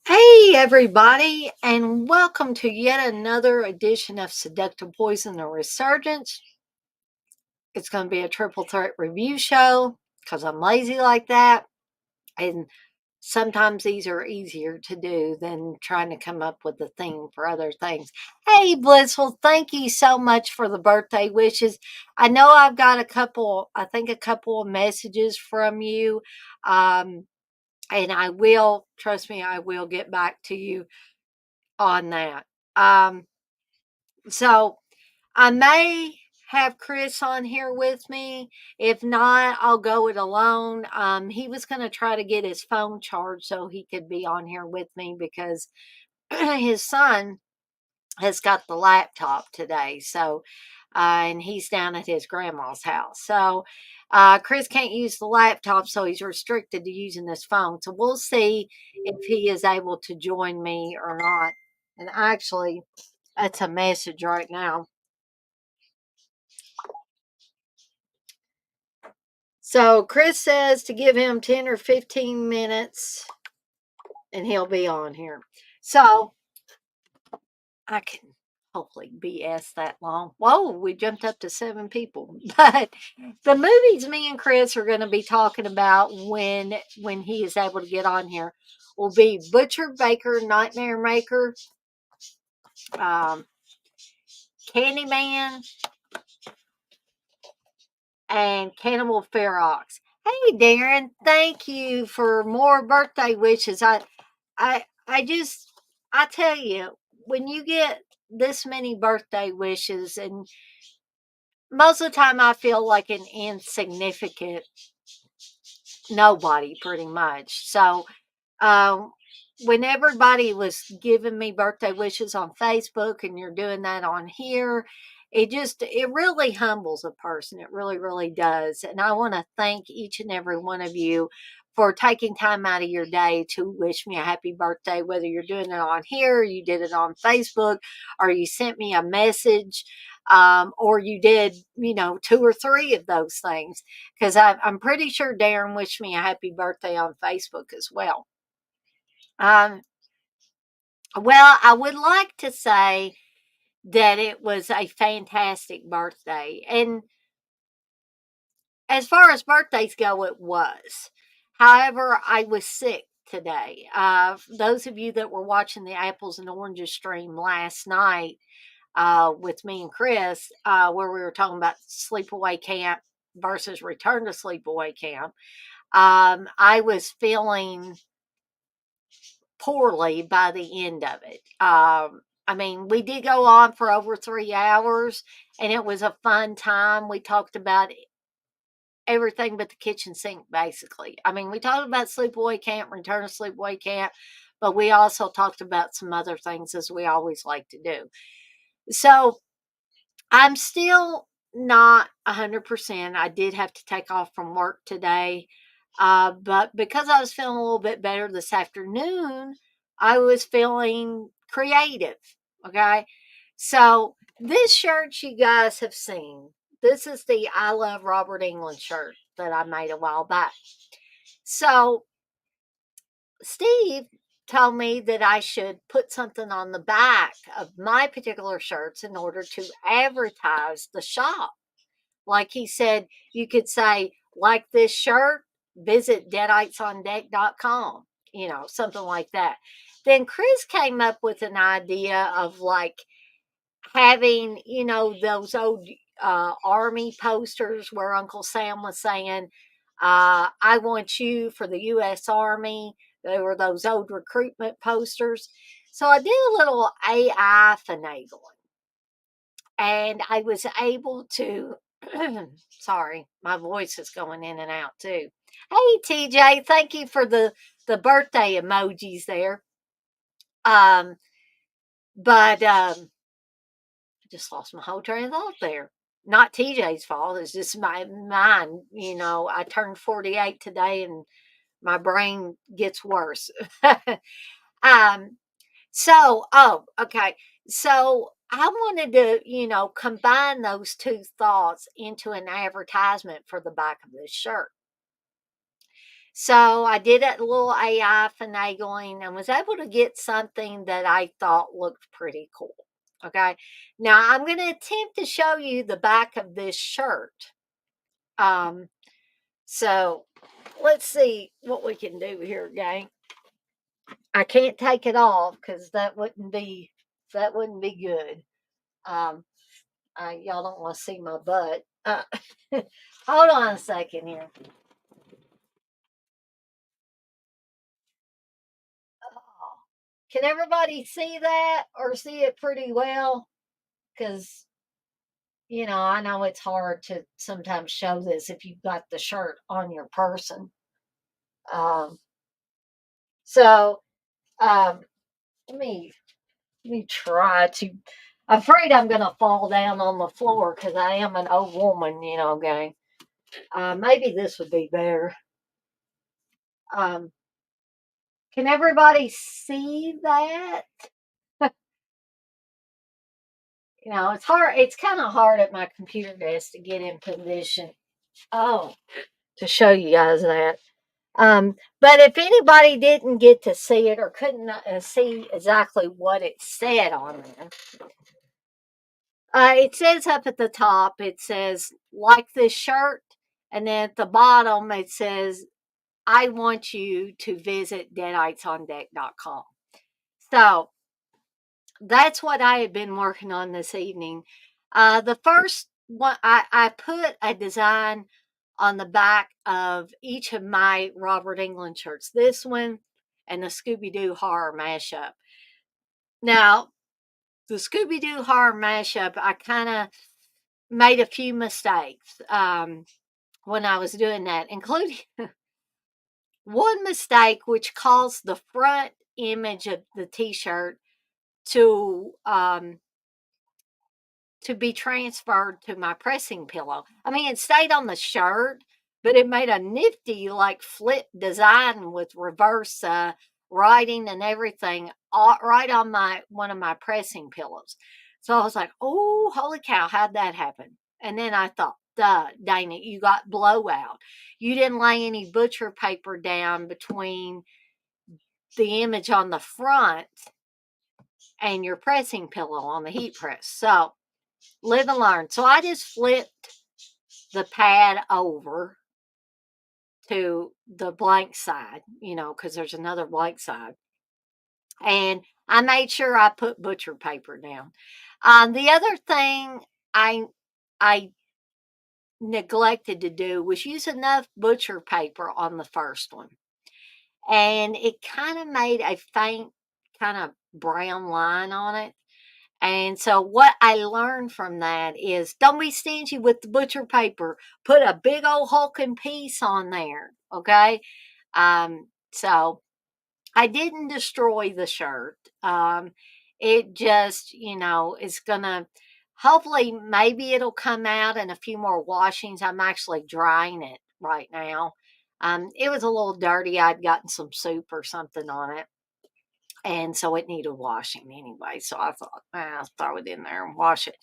Hey, everybody, and welcome to yet another edition of Seductive Poison the Resurgence. It's going to be a triple threat review show because I'm lazy like that. And sometimes these are easier to do than trying to come up with a theme for other things. Hey, Blissful, thank you so much for the birthday wishes. I know I've got a couple of messages from you. Um, and I will, trust me, I will get back to you on that. Um, so I may have Chris on here with me. If not, I'll go it alone. He was going to try to get his phone charged so he could be on here with me because his son has got the laptop today. And he's down at his grandma's house. Chris can't use the laptop, so he's restricted to using his phone. So we'll see if he is able to join me or not. And actually, that's a message right now. So Chris says to give him 10 or 15 minutes and he'll be on here. So I can hopefully BS that long. Whoa, we jumped up to 7 people. But the movies me and Chris are going to be talking about when he is able to get on here will be Butcher Baker, Nightmare Maker, um, Candyman, and Cannibal Ferox. Hey Darren, thank you for more birthday wishes. I tell you, when you get this many birthday wishes, and most of the time I feel like an insignificant nobody pretty much. Um, when everybody was giving me birthday wishes on Facebook and you're doing that on here, it really humbles a person. It really, really does. And I want to thank each and every one of you for taking time out of your day to wish me a happy birthday, whether you're doing it on here, or you did it on Facebook, or you sent me a message, or you did, two or three of those things. Because I'm pretty sure Darren wished me a happy birthday on Facebook as well. Um, well, I would like to say that it was a fantastic birthday. And as far as birthdays go, it was. However, I was sick today. Those of you that were watching the Apples and Oranges stream last night with me and Chris, where we were talking about sleepaway camp versus return to sleepaway camp, I was feeling poorly by the end of it. I mean, we did go on for over 3 hours and it was a fun time. We talked about everything but the kitchen sink, basically. I mean, we talked about sleepaway camp, return to sleepaway camp, but we also talked about some other things as we always like to do. So I'm still not 100%. I did have to take off from work today. But because I was feeling a little bit better this afternoon, I was feeling creative. Okay. So this shirt you guys have seen, this is the I Love Robert England shirt that I made a while back. So Steve told me that I should put something on the back of my particular shirts in order to advertise the shop. Like he said, you could say, like this shirt, visit deaditesondeck.com, something like that. Then Chris came up with an idea of like having, those old army posters where Uncle Sam was saying, I want you for the U.S. Army. They were those old recruitment posters. So I did a little AI finagling and I was able to. Sorry, my voice is going in and out too. Hey, TJ, thank you for the birthday emojis there. Um, but I just lost my whole train of thought there. Not TJ's fault. It's just mine. I turned 48 today, and my brain gets worse. um, okay. So I wanted to, combine those two thoughts into an advertisement for the back of this shirt. So I did a little AI finagling and was able to get something that I thought looked pretty cool. Okay. Now I'm going to attempt to show you the back of this shirt. Um, so let's see what we can do here, gang. I can't take it off because that wouldn't be good. Um, y'all don't want to see my butt. Hold on a second here. Oh, can everybody see that or see it pretty well? Because I know it's hard to sometimes show this if you've got the shirt on your person. Um, so um, let me let me try to. I'm afraid I'm gonna fall down on the floor because I am an old woman, gang. Maybe this would be better. Um, can everybody see that? It's hard. It's kind of hard at my computer desk to get in position. Oh, to show you guys that. But if anybody didn't get to see it or couldn't see exactly what it said on there, it says up at the top, it says, like this shirt. And then at the bottom, it says, I want you to visit deaditesondeck.com. So that's what I had been working on this evening. The first one, I put a design on the back of each of my Robert England shirts. This one and the Scooby Doo horror mashup. Now, the Scooby Doo horror mashup, I kind of made a few mistakes when I was doing that, including one mistake which caused the front image of the T-shirt to be transferred to my pressing pillow. I mean, it stayed on the shirt, but it made a nifty like flip design with reverse writing and everything right on my one of my pressing pillows. So I was like, "Oh, holy cow, how'd that happen?" And then I thought, "Duh, dang it, you got blowout. You didn't lay any butcher paper down between the image on the front and your pressing pillow on the heat press." So live and learn. So I just flipped the pad over to the blank side, because there's another blank side. And I made sure I put butcher paper down. The other thing I neglected to do was use enough butcher paper on the first one. And it kind of made a faint kind of brown line on it. And so what I learned from that is don't be stingy with the butcher paper. Put a big old hulking piece on there. Okay. So I didn't destroy the shirt. It just, is gonna hopefully maybe it'll come out in a few more washings. I'm actually drying it right now. It was a little dirty. I'd gotten some soup or something on it. And so it needed washing anyway. So I thought, I'll throw it in there and wash it.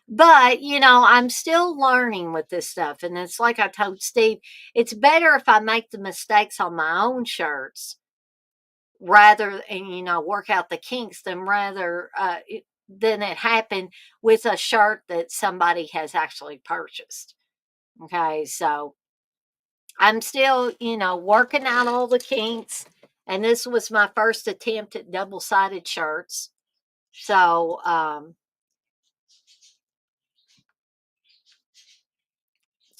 But, I'm still learning with this stuff. And it's like I told Steve, it's better if I make the mistakes on my own shirts rather and, work out the kinks than it happened with a shirt that somebody has actually purchased. Okay. So I'm still, working out all the kinks. And this was my first attempt at double-sided shirts. So,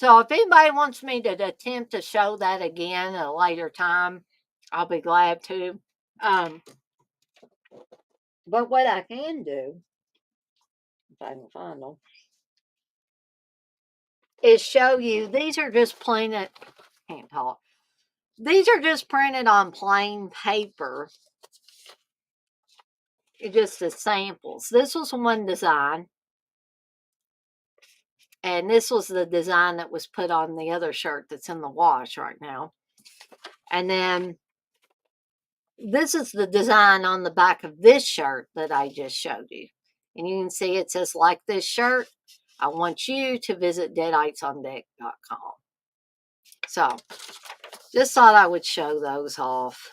if anybody wants me to attempt to show that again at a later time, I'll be glad to. Um, but what I can do, if I can find them, is show you. These are just plain. Can't talk. These are just printed on plain paper. Just as samples. This was one design. And this was the design that was put on the other shirt that's in the wash right now. And then this is the design on the back of this shirt that I just showed you. And you can see it says, like this shirt, I want you to visit deaditesondeck.com. So, just thought I would show those off.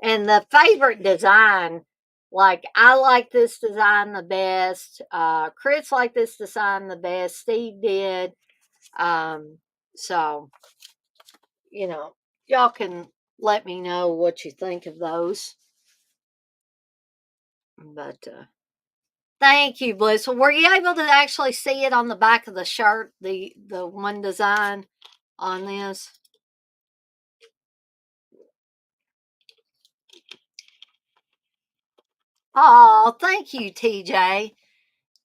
And the favorite design, like I like this design the best. Chris liked this design the best. Steve did. So, y'all can let me know what you think of those. But thank you, Bliss. Were you able to actually see it on the back of the shirt, the one design on this? Oh, thank you, TJ.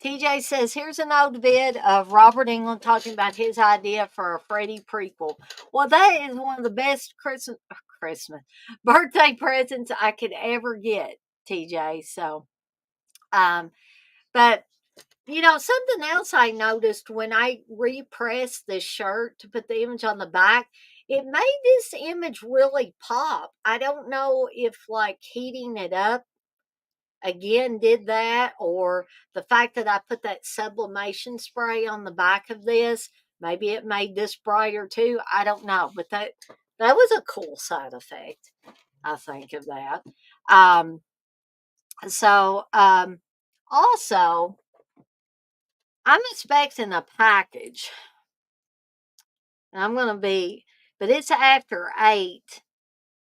TJ says, here's an old vid of Robert England talking about his idea for a Freddy prequel. Well, that is one of the best Christmas birthday presents I could ever get, TJ. So, but something else I noticed when I repressed this shirt to put the image on the back, it made this image really pop. I don't know if like heating it up again did that, or the fact that I put that sublimation spray on the back of this, maybe it made this brighter too. I don't know, but that was a cool side effect, I think, of that. So also I'm expecting a package. And I'm going to be, but it's after 8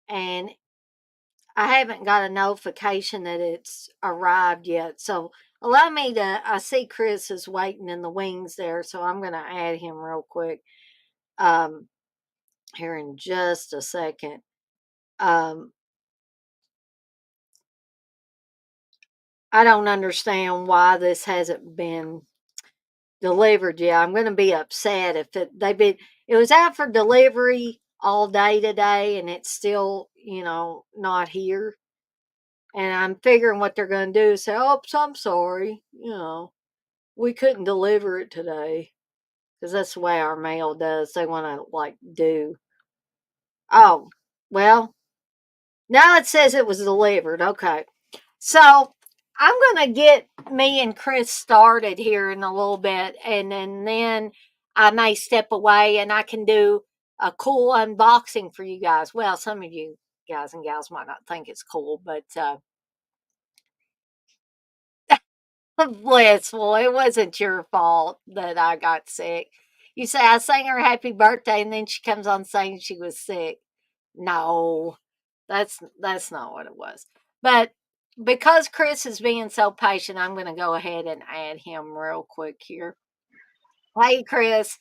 and I haven't got a notification that it's arrived yet. So allow me to, I see Chris is waiting in the wings there. So I'm going to add him real quick here in just a second. I don't understand why this hasn't been delivered yet. I'm going to be upset if it was out for delivery all day today and it's still, not here. And I'm figuring what they're going to do is say, "Oops, I'm sorry. We couldn't deliver it today." Because that's the way our mail does. They want to, like, do. Oh, well, now it says it was delivered. Okay. So I'm going to get me and Chris started here in a little bit. And then I may step away and I can do a cool unboxing for you guys. Well, some of you guys and gals might not think it's cool, but blissful. It wasn't your fault that I got sick. You say I sang her happy birthday and then she comes on saying she was sick. No, that's not what it was. But because Chris is being so patient, I'm going to go ahead and add him real quick here. Hey, Chris.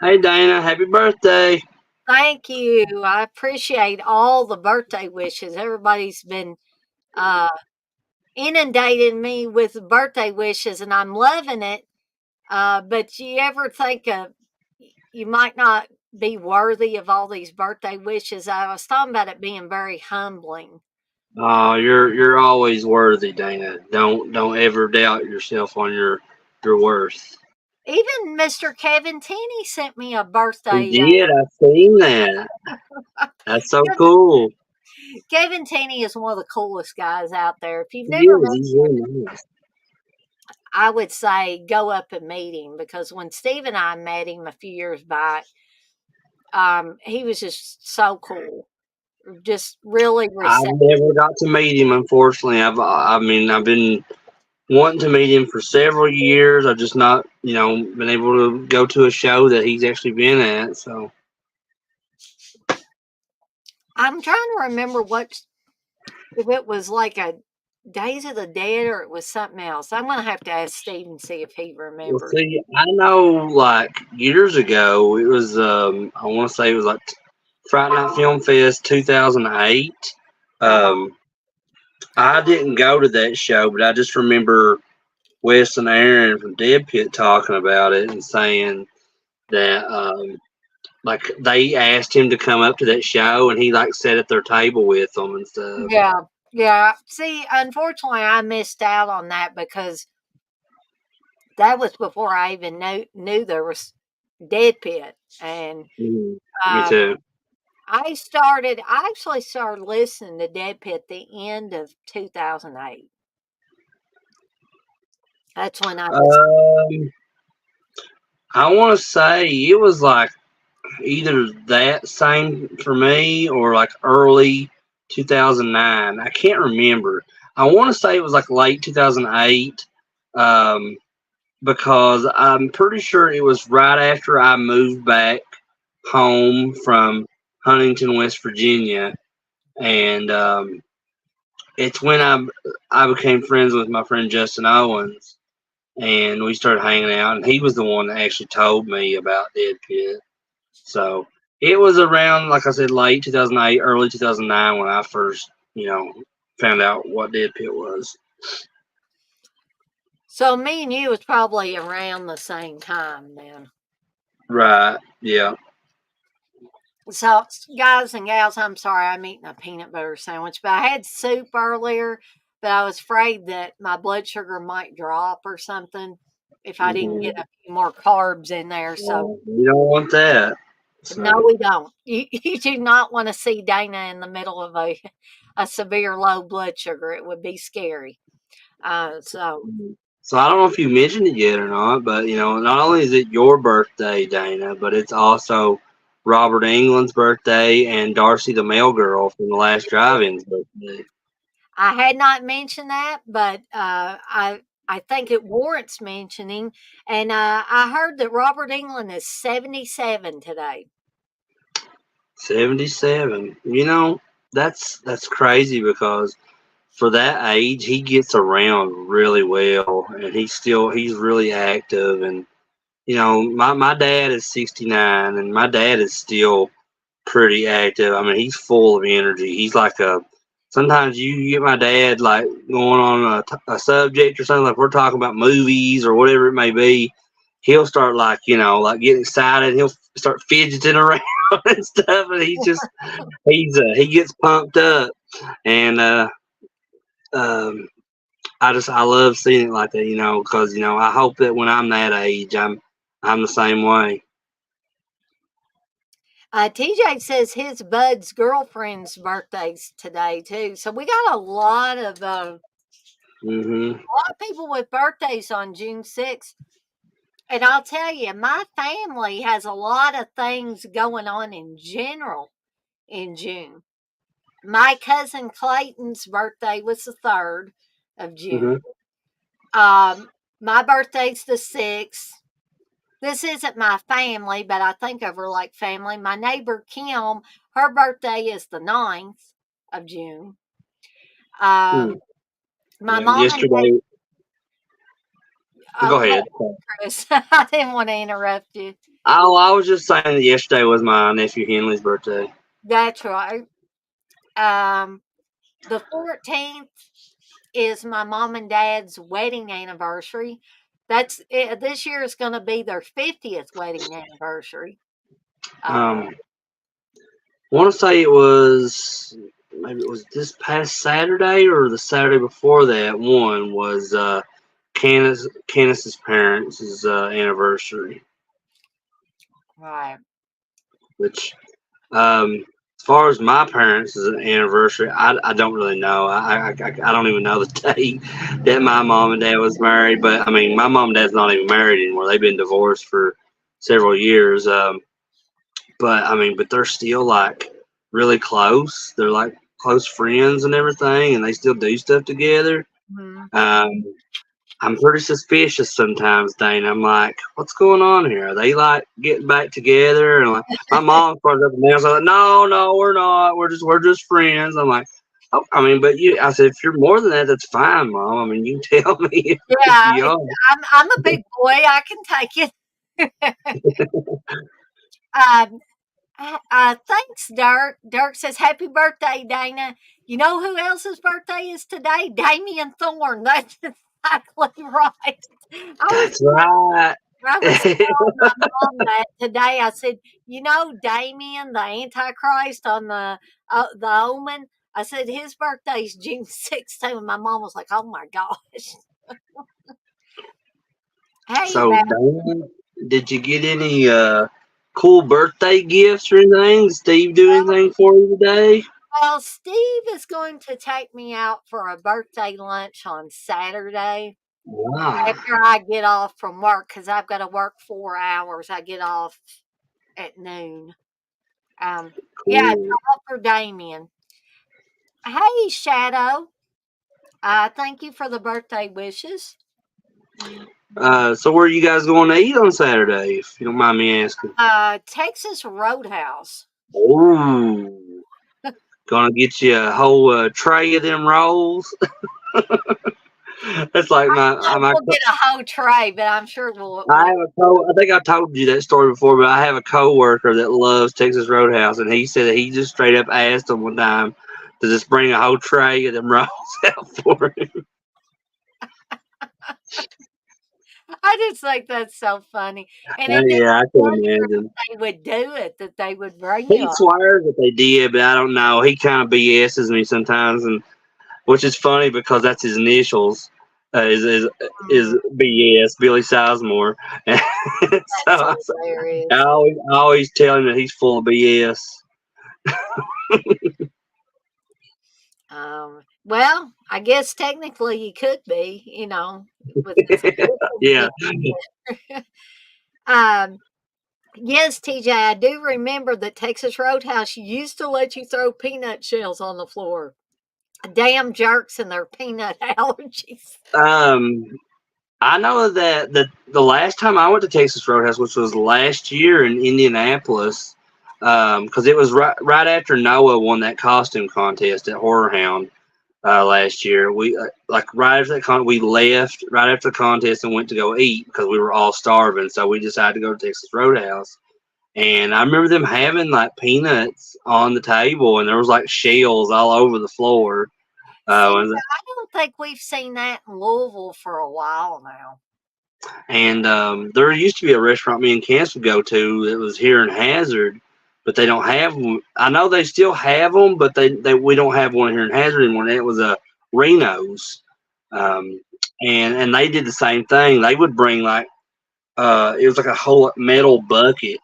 Hey, Dana. Happy birthday. Thank you. I appreciate all the birthday wishes. Everybody's been uh, inundating me with birthday wishes, and I'm loving it. But you ever think you might not be worthy of all these birthday wishes? I was talking about it being very humbling. Oh, you're always worthy, Dana. Don't ever doubt yourself on your worth. Even Mr. Kevin Tenney sent me a He birthday. did. I've seen that. That's so cool. Kevin Tenney is one of the coolest guys out there. If you've He never is. met He's him, really nice. I would say go up and meet him, because when Steve and I met him a few years back, he was just so cool, just really I've receptive. never got to meet him, unfortunately. I've been wanting to meet him for several years. I've just not, been able to go to a show that he's actually been at. So I'm trying to remember if it was like a Days of the Dead or it was something else. I'm gonna have to ask Steve and see if he Well, remembers. see, I know like years ago, it was, I want to say it was like Friday Night Film Fest 2008. Uh-huh. I didn't go to that show, but I just remember Wes and Aaron from Dead Pit talking about it and saying that, like, they asked him to come up to that show and he, like, sat at their table with them and stuff. Yeah, yeah. See, unfortunately, I missed out on that because that was before I even knew there was Dead Pit, and Mhm. Me um, too. I actually started listening to Dead Pit the end of 2008. That's when I just Um, I want to say it was like either that same for me or like early 2009. I can't remember. I want to say it was like late 2008, um, because I'm pretty sure it was right after I moved back home from Huntington, West Virginia, and it's when I became friends with my friend Justin Owens, and we started hanging out, and he was the one that actually told me about Dead Pit. So it was around, like I said, late 2008, early 2009 when I first, found out what Dead Pit was. So me and you was probably around the same time then. Right. Yeah. So, guys and gals, I'm sorry I'm eating a peanut butter sandwich, but I had soup earlier, but I was afraid that my blood sugar might drop or something if I didn't get Hmm. a few more carbs in there. So, Well, you don't want that. no, So. we don't. You do not want to see Dana in the middle of a severe low blood sugar. It would be scary. So, So I don't know if you mentioned it yet or not, but not only is it your birthday, Dana, but it's also Robert England's birthday and Darcy the mail girl from the last drive-in's birthday. I had not mentioned that, but I think it warrants mentioning. And I heard that Robert England is 77 today. 77. That's crazy because for that age, he gets around really well, and he's really active. And my dad is 69, and my dad is still pretty active. I mean, he's full of energy. He's like a. Sometimes you get my dad like going on a subject or something, like we're talking about movies or whatever it may be. He'll start like like getting excited. He'll start fidgeting around and stuff, and he gets pumped up, and um, I love seeing it like that, because I hope that when I'm that age, I'm the same way. TJ says his bud's girlfriend's birthday's today too. So we got Hmm. a lot of people with birthdays on June 6th. And I'll tell you, my family has a lot of things going on in general in June. My cousin Clayton's birthday was the 3rd of Hmm. June. My birthday's the 6th. This isn't my family, but I think of her like family. My neighbor Kim, her birthday is the 9th of June. Hmm. My Yeah, mom and dad, yesterday. Go go ahead. ahead, Chris. I didn't want to interrupt you. I was just saying that yesterday was my nephew Henley's birthday. That's right. Um, the 14th is my mom and dad's wedding anniversary. That's it. This year is going to be their 50th wedding anniversary. Uh, I want to say it was maybe it was this past Saturday or the Saturday before that. One was Candace's parents' anniversary, right. which as far as my parents' anniversary, I don't really know. I don't even know the date that my mom and dad was married. But I mean, my mom and dad's not even married anymore. They've been divorced for several years. But I mean, but they're still like really close. They're like close friends and everything, and they still do stuff together. Mhm. Um, I'm pretty suspicious sometimes, Dane. I'm like, what's going on here? Are they like getting back together? And like, my mom started up and down. So I'm like, no, no, we're not. We're just friends. I'm like, oh, I mean, but I said, if you're more than that, that's fine, mom. I mean, you tell me if Yeah, you are. I'm a big boy. I can take it. um, thanks, Dirk. Dirk says, "Happy birthday, Dana." You know who else's birthday is today? Damien Thorne. That's exactly right. That's right. I was telling my mom that today. I said, "You know, Damien, the Antichrist on the Omen." I said his birthday's June 16th. And my mom was like, "Oh my gosh." Hey, So, Dana, did you get any cool birthday gifts or anything? Did Steve do anything for you today? well, Steve is going to take me out for a birthday lunch on Saturday. Wow. after I get off from work because I've got to work 4 hours. I get off at noon. Um, yeah, it's Cool. all for Damien. Hey, Shadow. Thank you for the birthday wishes. So where are you guys going to eat on Saturday, if you don't mind me asking? Texas Roadhouse. Oh, gonna get you a whole tray of them rolls. That's like I will get a whole tray, but I'm sure I we'll have I think I told you that story before, but I have a coworker that loves Texas Roadhouse, and he said that he just straight up asked him one time to just bring a whole tray of them rolls out for him. I just think that's so funny, and it just Yeah, I can wonder imagine. if they would do it, that they would bring you He a swears that they did, but I don't know. He kind of BS's me sometimes, and which is funny because that's his initials. Is BS Billy Sizemore. that's So hilarious. I always tell him that he's full of BS. Well, I guess technically you could be, with his initials Yeah. being um, yes, TJ, I do remember that Texas Roadhouse used to let you throw peanut shells on the floor. Damn jerks and their peanut allergies. Um, I know that the last time I went to Texas Roadhouse, which was last year in Indianapolis, because it was right after Noah won that costume contest at Horror Hound last year. We like right after we left right after the contest and went to go eat because we were all starving. So we decided to go to Texas Roadhouse. And I remember them having like peanuts on the table, and there was like shells all over the floor. See, Uh, I don't think we've seen that in Louisville for a while now. And there used to be a restaurant me and Cass would go to that was here in Hazard, but they don't have them. I know they still have them, but we don't have one here in Hazard anymore. And it was a Reno's, um, and they did the same thing. They would bring like it was like a whole metal bucket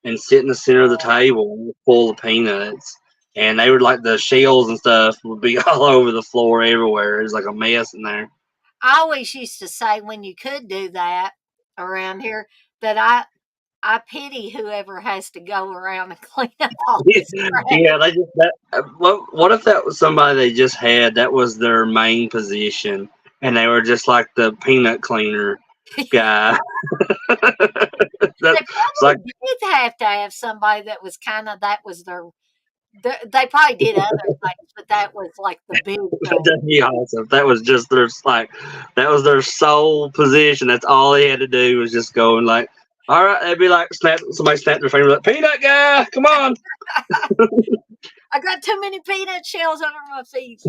and sit in the center of the table full of peanuts. And they would like the shells and stuff would be all over the floor everywhere. It was like a mess in there. I always used to say when you could do that around here that I pity whoever has to go around and clean up all this Yeah, trash. they just what if that was somebody they just had that was their main position and they were just like the peanut cleaner guy. They That's like probably did have to have somebody that was that was they probably did other things, but that was like the big thing. that'd be awesome. That was just their that was their sole position. That's all they had to do was just go and like, all right, they'd be like somebody snapped their finger like peanut guy, come on. I got too many peanut shells under my feet.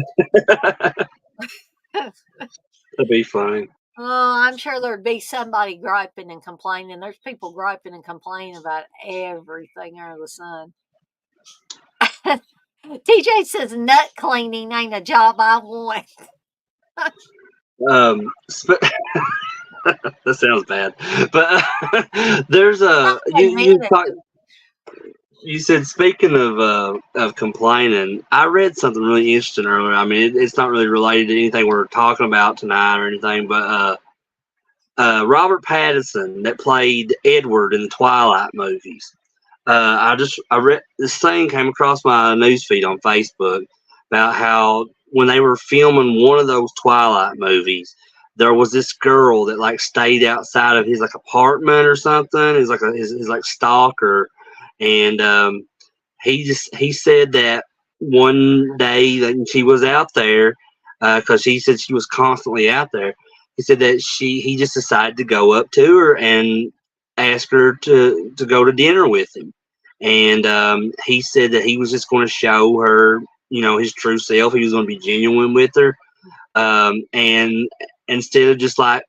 That'd be funny. Oh, I'm sure there'd be somebody griping and complaining. There's people griping and complaining about everything under the sun. TJ says nut cleaning ain't a job I want. Um, that sounds bad, but there's a They mean it. you said speaking of complaining, I read something really interesting earlier. I mean, it's not really related to anything we're talking about tonight or anything, but Robert Pattinson that played Edward in the Twilight movies. I read this thing came across my newsfeed on Facebook about how when they were filming one of those Twilight movies, there was this girl that like stayed outside of his like apartment or something. He's like his like stalker, and he said that one day that she was out there because he said she was constantly out there. He said that he just decided to go up to her and ask her to go to dinner with him. And he said that he was just going to show her, his true self. He was going to be genuine with her. And instead of just like,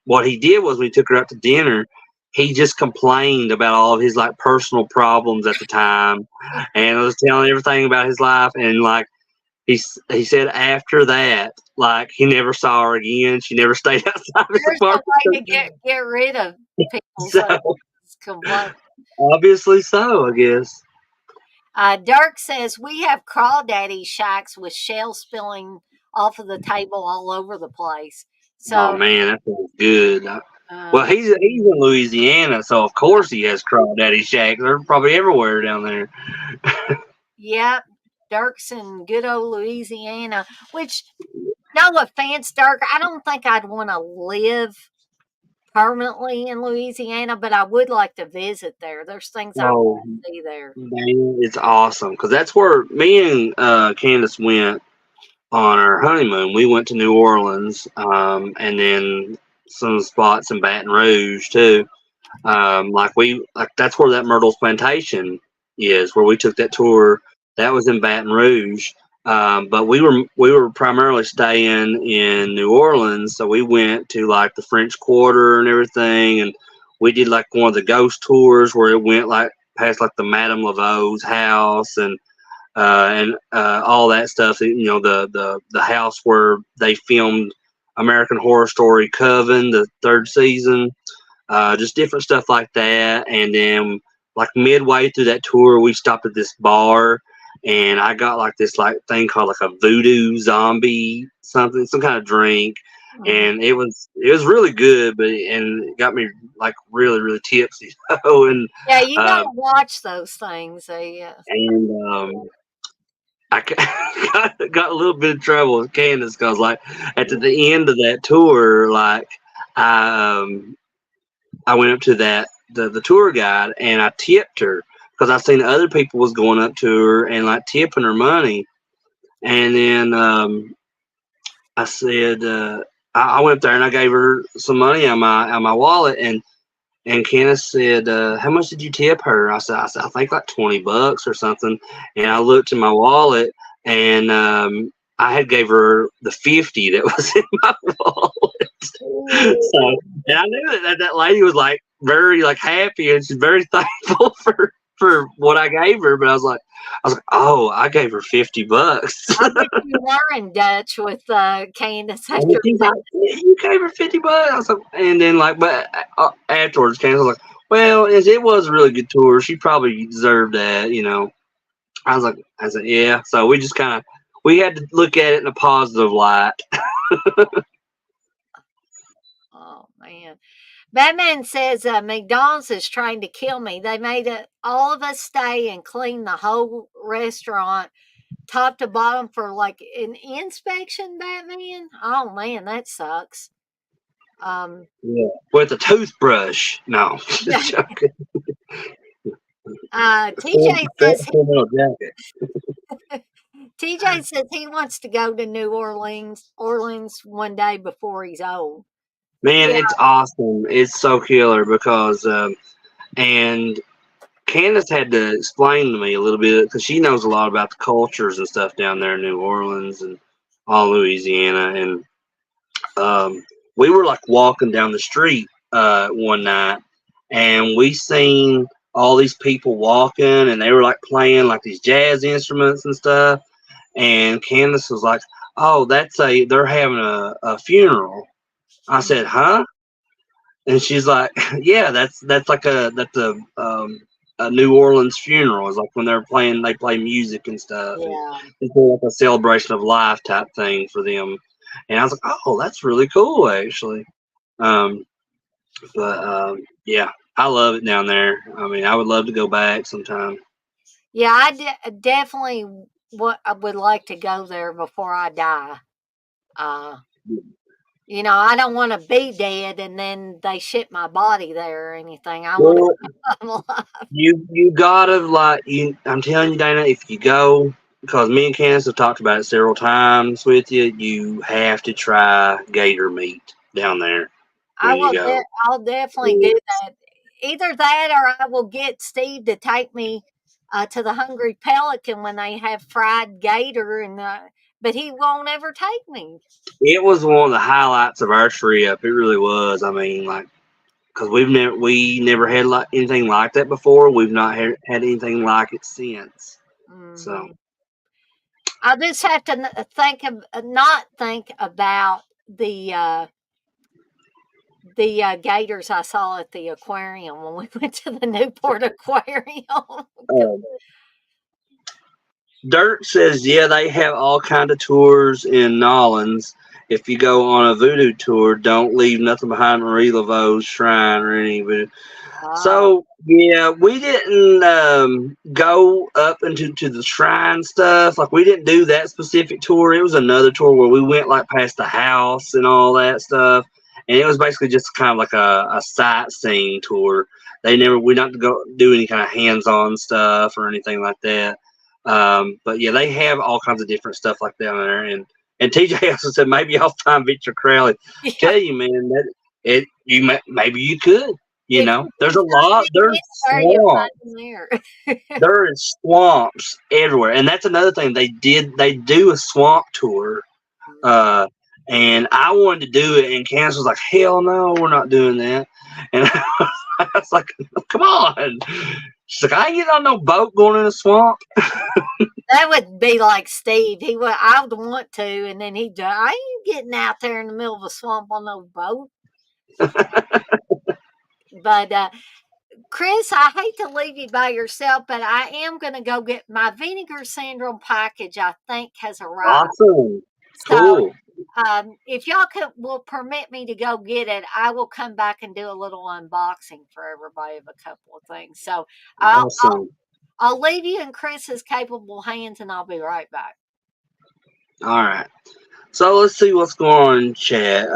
what he did was when he took her out to dinner, he just complained about all of his like personal problems at the time and was telling everything about his life. And like, he said after that, like he never saw her again. She never stayed outside his There's no way to apartment. get rid of people's So complaints. obviously so, I guess. Dirk says we have crawdaddy shacks with shells spilling off of the table all over the place. Oh So, man, that sounds good. Well, um, he's in Louisiana, so of course he has crawdaddy shacks. They're probably everywhere down there. yep, Dirk's in good old Louisiana, which, no offense, Dirk, I don't think I'd want to live permanently in Louisiana, but I would like to visit there. There's things I want Oh to see there. man, it's awesome because that's where me and Candace went on our honeymoon. We went to New Orleans, and then some spots in Baton Rouge too. Like that's where that Myrtle's Plantation is, where we took that tour. That was in Baton Rouge, but we were primarily staying in New Orleans, so we went to like the French Quarter and everything, and we did like one of the ghost tours where it went like past like the Madame Laveau's house and all that stuff. You know, the house where they filmed American Horror Story Coven, the third season, just different stuff like that. And then, like midway through that tour, we stopped at this bar, and I got like this like thing called like a voodoo zombie something, some kind of drink, Mhm. and it was really good, but and it got me like really really tipsy. and Yeah, you got uh, to watch those things. They, and I got a little bit of trouble with Candace because like at the end of that tour, like I um, I went up to the tour guide and I tipped her because I seen other people was going up to her and like tipping her money. And then I said I went up there and I gave her some money on my wallet and Candace said, "How much did you tip her?" I think like $20 or something. And I looked in my wallet and I had gave her the 50 that was in my wallet. So, and I knew that lady was like very like happy and she's very thankful for what I gave her. But I was like, oh, I gave her $50. I bet you were in Dutch with Candace And after she's that. like, you gave her $50. I was like, and then like, but afterwards, Candace was like, well, it was a really good tour. She probably deserved that, you know. I said, yeah. So we just kind of we had to look at it in a positive light. Oh man, Batman says McDonald's is trying to kill me. They made all of us stay and clean the whole restaurant, top to bottom, for like an inspection. Batman. Oh man, that sucks. Um, Yeah. With a toothbrush. No, yeah. just joking. TJ says Full jacket. TJ says he wants to go to New Orleans one day before he's old. Man, Yeah. it's awesome. It's so killer because and Candace had to explain to me a little bit because she knows a lot about the cultures and stuff down there in New Orleans and all Louisiana. And we were like walking down the street one night, and we seen all these people walking, and they were like playing like these jazz instruments and stuff. And Candace was like, "Oh, they're having a funeral." I said, "Huh?" And she's like, "Yeah, that's a New Orleans funeral. It's like when they play music and stuff, and Yeah. it's like a celebration of life type thing for them." And I was like, "Oh, that's really cool, actually." Um, but yeah, I love it down there. I mean, I would love to go back sometime. Yeah, definitely I would like to go there before I die. Uh, I don't want to be dead and then they ship my body there or anything. I want to Well, come alive. you gotta like you. I'm telling you, Dana, if you go, because me and Candace have talked about it several times with you, you have to try gator meat down there I when you will. go. I'll definitely do It's, that. Either that, or I will get Steve to take me to the Hungry Pelican when they have fried gator, and but he won't ever take me. it was one of the highlights of our trip. It really was. I mean, like, because we never had like anything like that before. We've not had anything like it since. So. Hmm. I just have to not think about the gators I saw at the aquarium when we went to the Newport Aquarium. 'Cause- uh, Dirk says, yeah, they have all kind of tours in Nolans, if you go on a voodoo tour, don't leave nothing behind Marie Laveau's shrine or any voodoo. Oh, So yeah, we didn't go up into the shrine stuff. Like we didn't do that specific tour. It was another tour where we went like past the house and all that stuff. And it was basically just kind of like a sightseeing tour. We not to go do any kind of hands-on stuff or anything like that. But yeah, they have all kinds of different stuff like that on there. And TJ also said maybe I'll find Victor Crowley. yeah. Tell you, man, that maybe you could. You If know, you there's can a find lot. him There's anywhere, you find swamps. him there. There is swamps everywhere, and that's another thing they did. They do a swamp tour, uh, and I wanted to do it, and Candace was like, "Hell no, we're not doing that." And I was like, "Come on!" She's like, "I ain't getting on no boat going in a swamp." That would be like Steve. I would want to, and then I ain't getting out there in the middle of a swamp on no boat. But Chris, I hate to leave you by yourself, but I am going to go get my vinegar syndrome package. I think has arrived. Awesome, So cool, if y'all will permit me to go get it, I will come back and do a little unboxing for everybody of a couple of things. So I'll I'll, awesome. I'll leave you in Chris's capable hands, and I'll be right back. All right, so let's see what's going on in chat.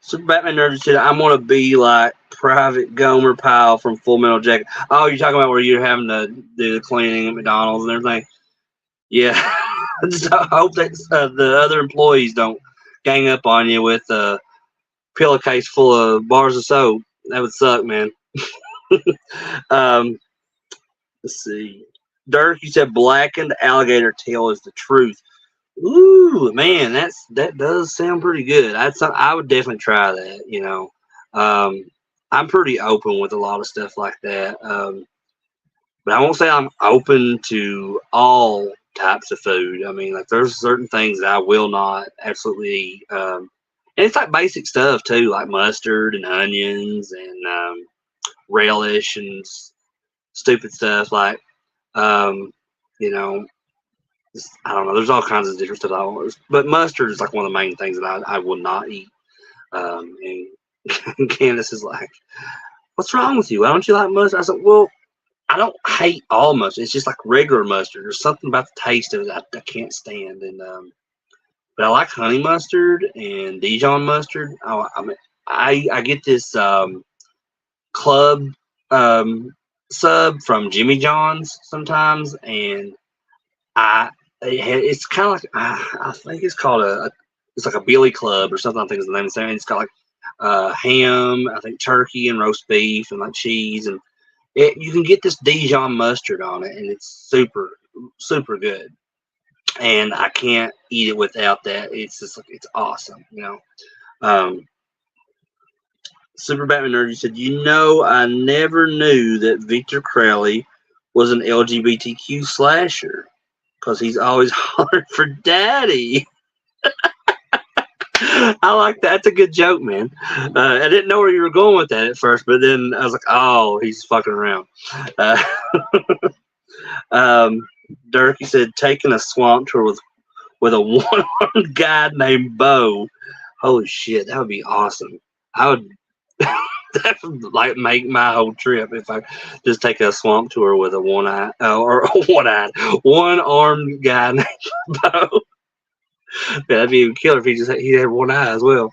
Super Batman Nerd said, "I'm gonna be like Private Gomer Pyle from Full Metal Jacket." Oh, you're talking about where you're having to do the cleaning at McDonald's and everything. Yeah, just hope that the other employees don't gang up on you with a pillowcase full of bars of soap. That would suck, man. um, let's see. Dirk, you said blackened alligator tail is the truth. Ooh, man, that does sound pretty good. I would definitely try that. I'm pretty open with a lot of stuff like that. But I won't say I'm open to all types of food. I mean, like there's certain things that I will not absolutely eat. And it's like basic stuff too, like mustard and onions and relish and stupid stuff like, um, you know, I don't know. There's all kinds of different stuff I want, but mustard is like one of the main things that I will not eat. And Candace is like, "What's wrong with you? Why don't you like mustard?" I said, "Well, I don't hate all mustard. It's just like regular mustard. There's something about the taste of it I can't stand." And but I like honey mustard and Dijon mustard. I get this club um, sub from Jimmy John's sometimes, and it's kind of like I think it's called it's like a Billy Club or something. I think is the name of the thing. It's got like ham, I think turkey and roast beef and like cheese, and you can get this Dijon mustard on it, and it's super good. And I can't eat it without that. It's just like it's awesome. Super Batman Nerd, you said, I never knew that Victor Crowley was an LGBTQ slasher because he's always hollering for daddy. I like that. That's a good joke, man. I didn't know where you were going with that at first, but then I was like, oh, he's fucking around. Uh, Dirk, he said, taking a swamp tour with a one-armed guy named Bo. Holy shit, that would be awesome. I would that would like make my whole trip if I just take a swamp tour with a one-armed guy named Bo. That'd be even killer if he had one eye as well.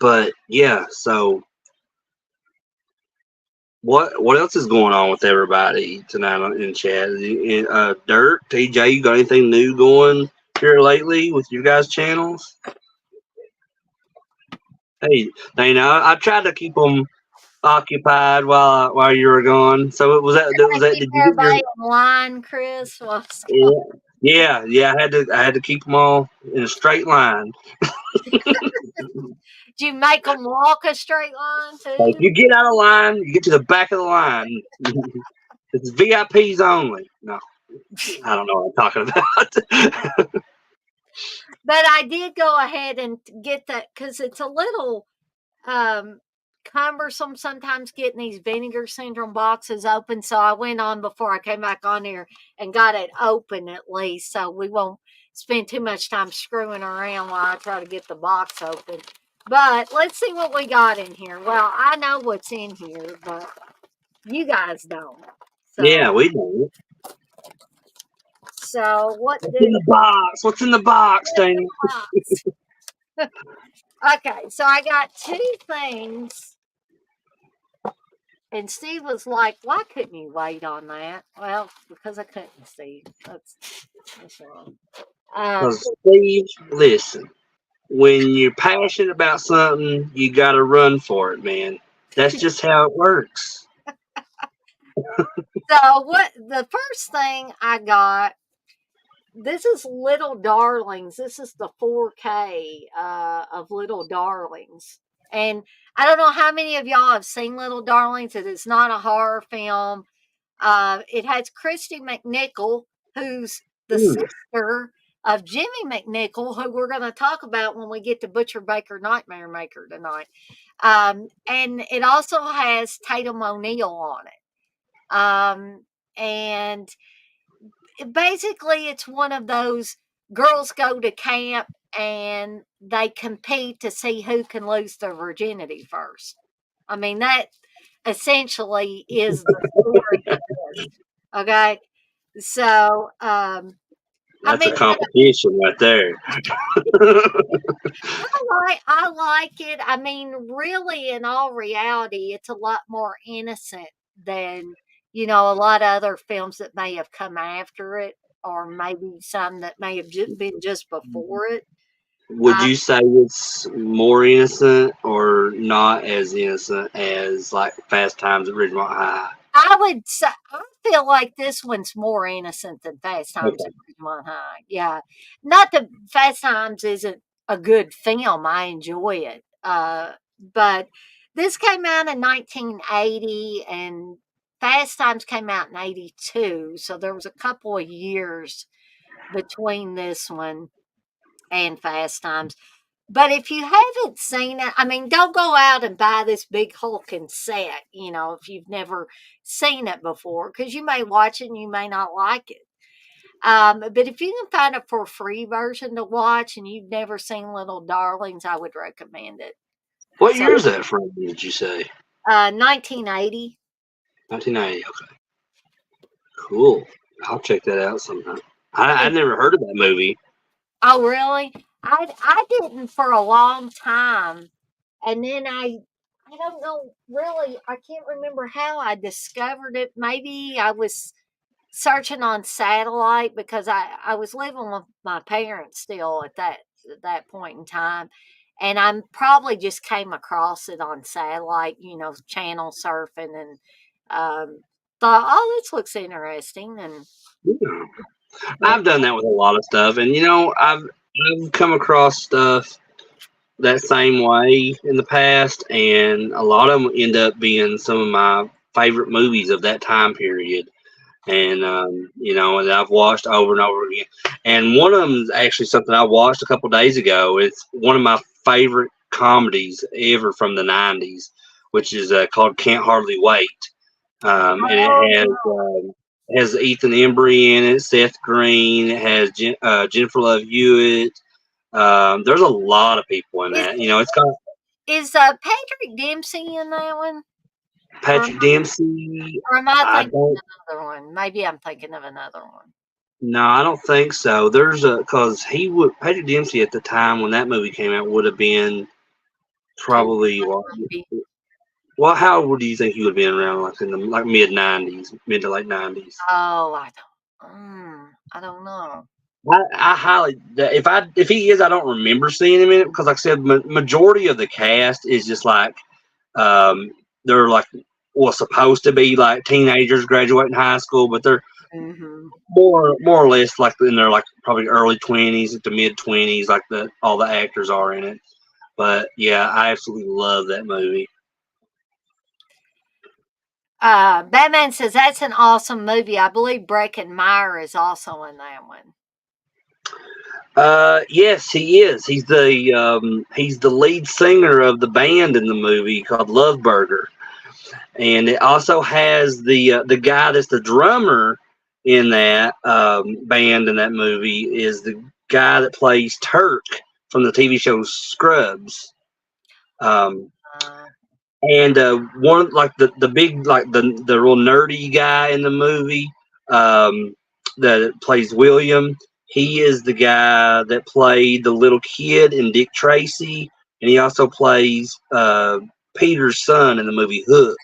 But yeah, so what else is going on with everybody tonight in chat? Dirk, TJ, you got anything new going here lately with your guys' channels? Hey, I tried to keep them occupied while you were gone. So was that Keep did you get your everybody in line, Chris. yeah, I had to keep them all in a straight line. Do you make them walk a straight line Like too? you get out of line, you get to the back of the line. It's VIPs only. No, I don't know what I'm talking about. But I did go ahead and get that because it's a little cumbersome sometimes getting these vinegar syndrome boxes open. So I went on before I came back on here and got it open at least. So we won't spend too much time screwing around while I try to get the box open. But let's see what we got in here. Well, I know what's in here, but you guys don't. So, Yeah, we know. so what What's in do the box? What's in the box, Dana? box? Okay, so I got two things. And Steve was like, "Why couldn't you wait on that?" Well, because I couldn't, Steve. That's wrong. Um, Because Steve, listen, when you're passionate about something, you got to run for it, man. That's just how it works. so what? The first thing I got. This is Little Darlings. This is the 4K of Little Darlings, and I don't know how many of y'all have seen Little Darlings. It is not a horror film. It has Christy McNichol, who's the Hmm. sister of Jimmy McNichol, who we're going to talk about when we get to Butcher Baker Nightmare Maker tonight. And it also has Tatum O'Neal on it. And basically, it's one of those girls go to camp and they compete to see who can lose their virginity first. I mean, that essentially is the story of this. Okay. So, I That's a mean, competition right there. I like it. I mean, really, in all reality, it's a lot more innocent than a lot of other films that may have come after it, or maybe some that may have been just before it. Would you say it's more innocent or not as innocent as like Fast Times at Ridgemont High? I would say I feel like this one's more innocent than Fast Times at Okay. Ridgemont High. Yeah, not that Fast Times isn't a good film. I enjoy it, but this came out in 1980, and Fast Times came out in 82. So there was a couple of years between this one and Fast Times. But if you haven't seen it, I mean, don't go out and buy this big hulking set, if you've never seen it before, because you may watch it and you may not like it. But if you can find a for free version to watch and you've never seen Little Darlings, I would recommend it. What So, year is that from, did you say? 1980. 1990. Okay. Cool. I'll check that out sometime. I And, never heard of that movie. oh, really? I didn't for a long time. And then I don't know really, I can't remember how I discovered it. Maybe I was searching on satellite because I was living with my parents still at that point in time. And I probably just came across it on satellite, channel surfing, and thought, oh, this looks interesting. And Yeah. but I've done that with a lot of stuff, and I've come across stuff that same way in the past, and a lot of them end up being some of my favorite movies of that time period. And and I've watched over and over again. And one of them is actually something I watched a couple days ago. It's one of my favorite comedies ever from the '90s, which is called "Can't Hardly Wait," and oh, it has Ethan Embry in it, Seth Green, it has Jennifer Love Hewitt. There's a lot of people in is that. It's got is Patrick Dempsey in that one? Or Patrick Dempsey. Or am I I thinking don't. of another one? Maybe I'm thinking of another one. No, I don't think so. There's a because he would Patrick Dempsey at the time when that movie came out would have been Too probably maybe. well, how old do you think he would have been around like in the like mid '90s, mid to late '90s? Oh, I don't know. I highly if he is, I don't remember seeing him in it because like I said, majority of the cast is just like um, they're like supposed to be like teenagers graduating high school, but they're Hmm. more or less like in their like probably early 20s to mid 20s, like all the actors are in it. But yeah, I absolutely love that movie. Batman says that's an awesome movie. I believe Breckin Meyer is also in that one. Yes, he is. He's the lead singer of the band in the movie called Love Burger, and it also has the guy that's the drummer in that band in that movie is the guy that plays Turk from the TV show Scrubs. Um, Uh, and one like the big like the real nerdy guy in the movie that plays William. He is the guy that played the little kid in Dick Tracy, and he also plays Peter's son in the movie Hook,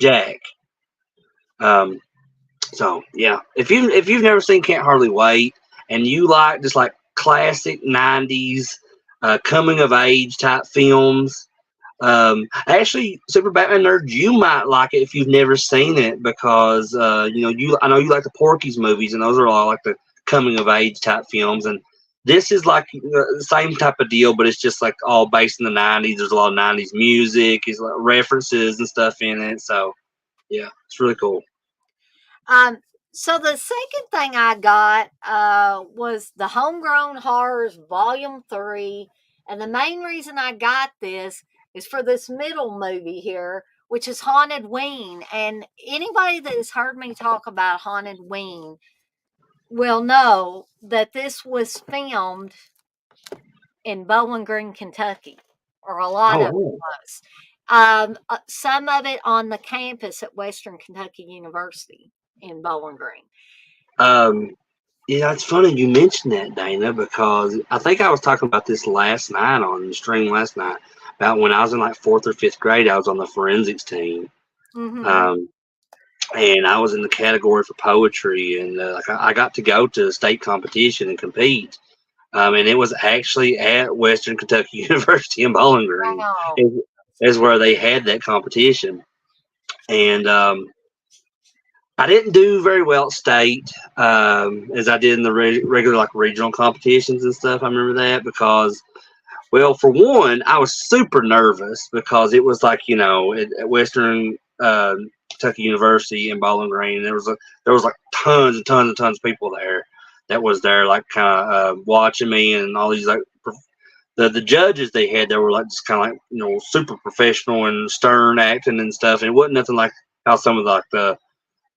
Jack. Um, so yeah, if you've never seen Can't Hardly Wait, and you like just like classic '90s coming of age type films, actually, Super Batman Nerd, you might like it if you've never seen it because I know you like the Porky's movies, and those are all like the coming of age type films, and this is like the same type of deal, but it's just like all based in the '90s. There's a lot of '90s music, there's like references and stuff in it, so yeah, it's really cool. um, so the second thing I got was the Homegrown Horrors Volume 3. And the main reason I got this is for this middle movie here, which is Haunted Ween. And anybody that has heard me talk about Haunted Ween will know that this was filmed in Bowling Green, Kentucky, or a lot of it Oh, was. Some of it on the campus at Western Kentucky University in Bowling Green. um, yeah, it's funny you mentioned that, Dana, because I think I was talking about this last night on the stream last night about when I was in like fourth or fifth grade. I was on the forensics team, Mm-hmm. um, and I was in the category for poetry, and like I got to go to a state competition and compete, and it was actually at Western Kentucky University in Bowling Green, Wow. is where they had that competition, and I didn't do very well at state as I did in the regular like regional competitions and stuff. I remember that because, well, for one, I was super nervous because it was like at Western Kentucky University in Bowling Green. There was like tons and tons and tons of people there that was there like kind of watching me, and all these like the judges they had there were like just kind of like super professional and stern acting and stuff. And it wasn't nothing like how some of like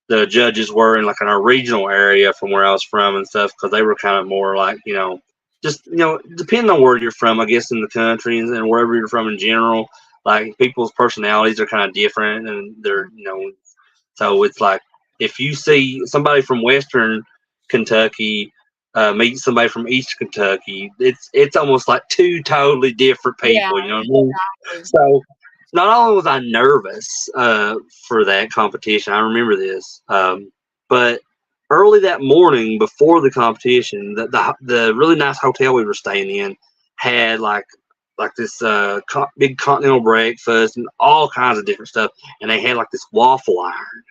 the judges were in like in our regional area from where I was from and stuff, because they were kind of more like just depending on where you're from, I guess, in the country and wherever you're from in general, like people's personalities are kind of different, and they're so it's like if you see somebody from Western Kentucky meet somebody from Eastern Kentucky, it's almost like two totally different Yeah, people. You know what I mean? exactly. So not only was I nervous for that competition, I remember this, but early that morning before the competition, the really nice hotel we were staying in had like this big continental breakfast and all kinds of different stuff, and they had like this waffle iron,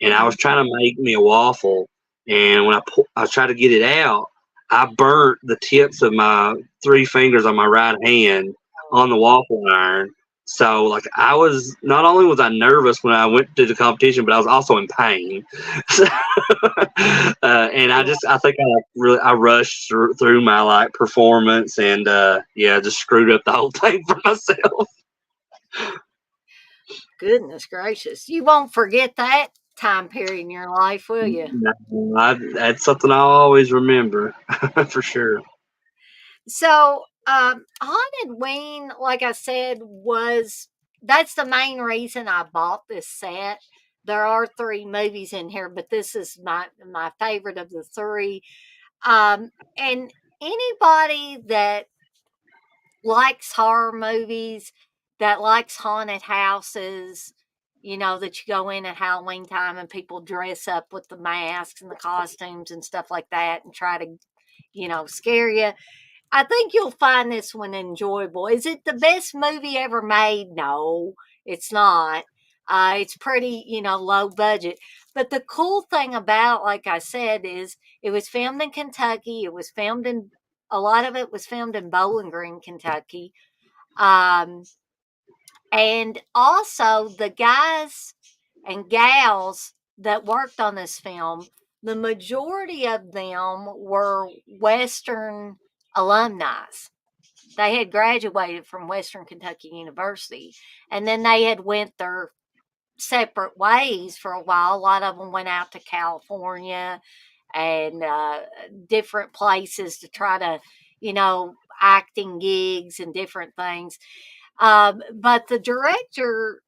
and I was Mhm. trying to make me a waffle, and when I tried to get it out, I burnt the tips of my three fingers on my right hand on the waffle iron. So like I was not only was I nervous when I went to the competition, but I was also in pain. So, and I think I like really I rushed through my like performance, and yeah, just screwed up the whole thing for myself. Goodness gracious. You won't forget that time period in your life, will you? That's something I'll always remember for sure. So, Haunted Ween, like I said, was that's the main reason I bought this set. There are three movies in here, but this is my favorite of the three. And anybody that likes horror movies, that likes haunted houses, that you go in at Halloween time and people dress up with the masks and the costumes and stuff like that and try to, scare you. I think you'll find this one enjoyable. Is it the best movie ever made? No, it's not. It's pretty, low budget. But the cool thing about, like I said, is it was filmed in Kentucky. It was filmed in a lot of it was filmed in Bowling Green, Kentucky. Um, and also the guys and gals that worked on this film the majority of them were Western alumni. They had graduated from Western Kentucky University, and then they had went their separate ways for a while. A lot of them went out to California and different places to try to, acting gigs and different things. But the director,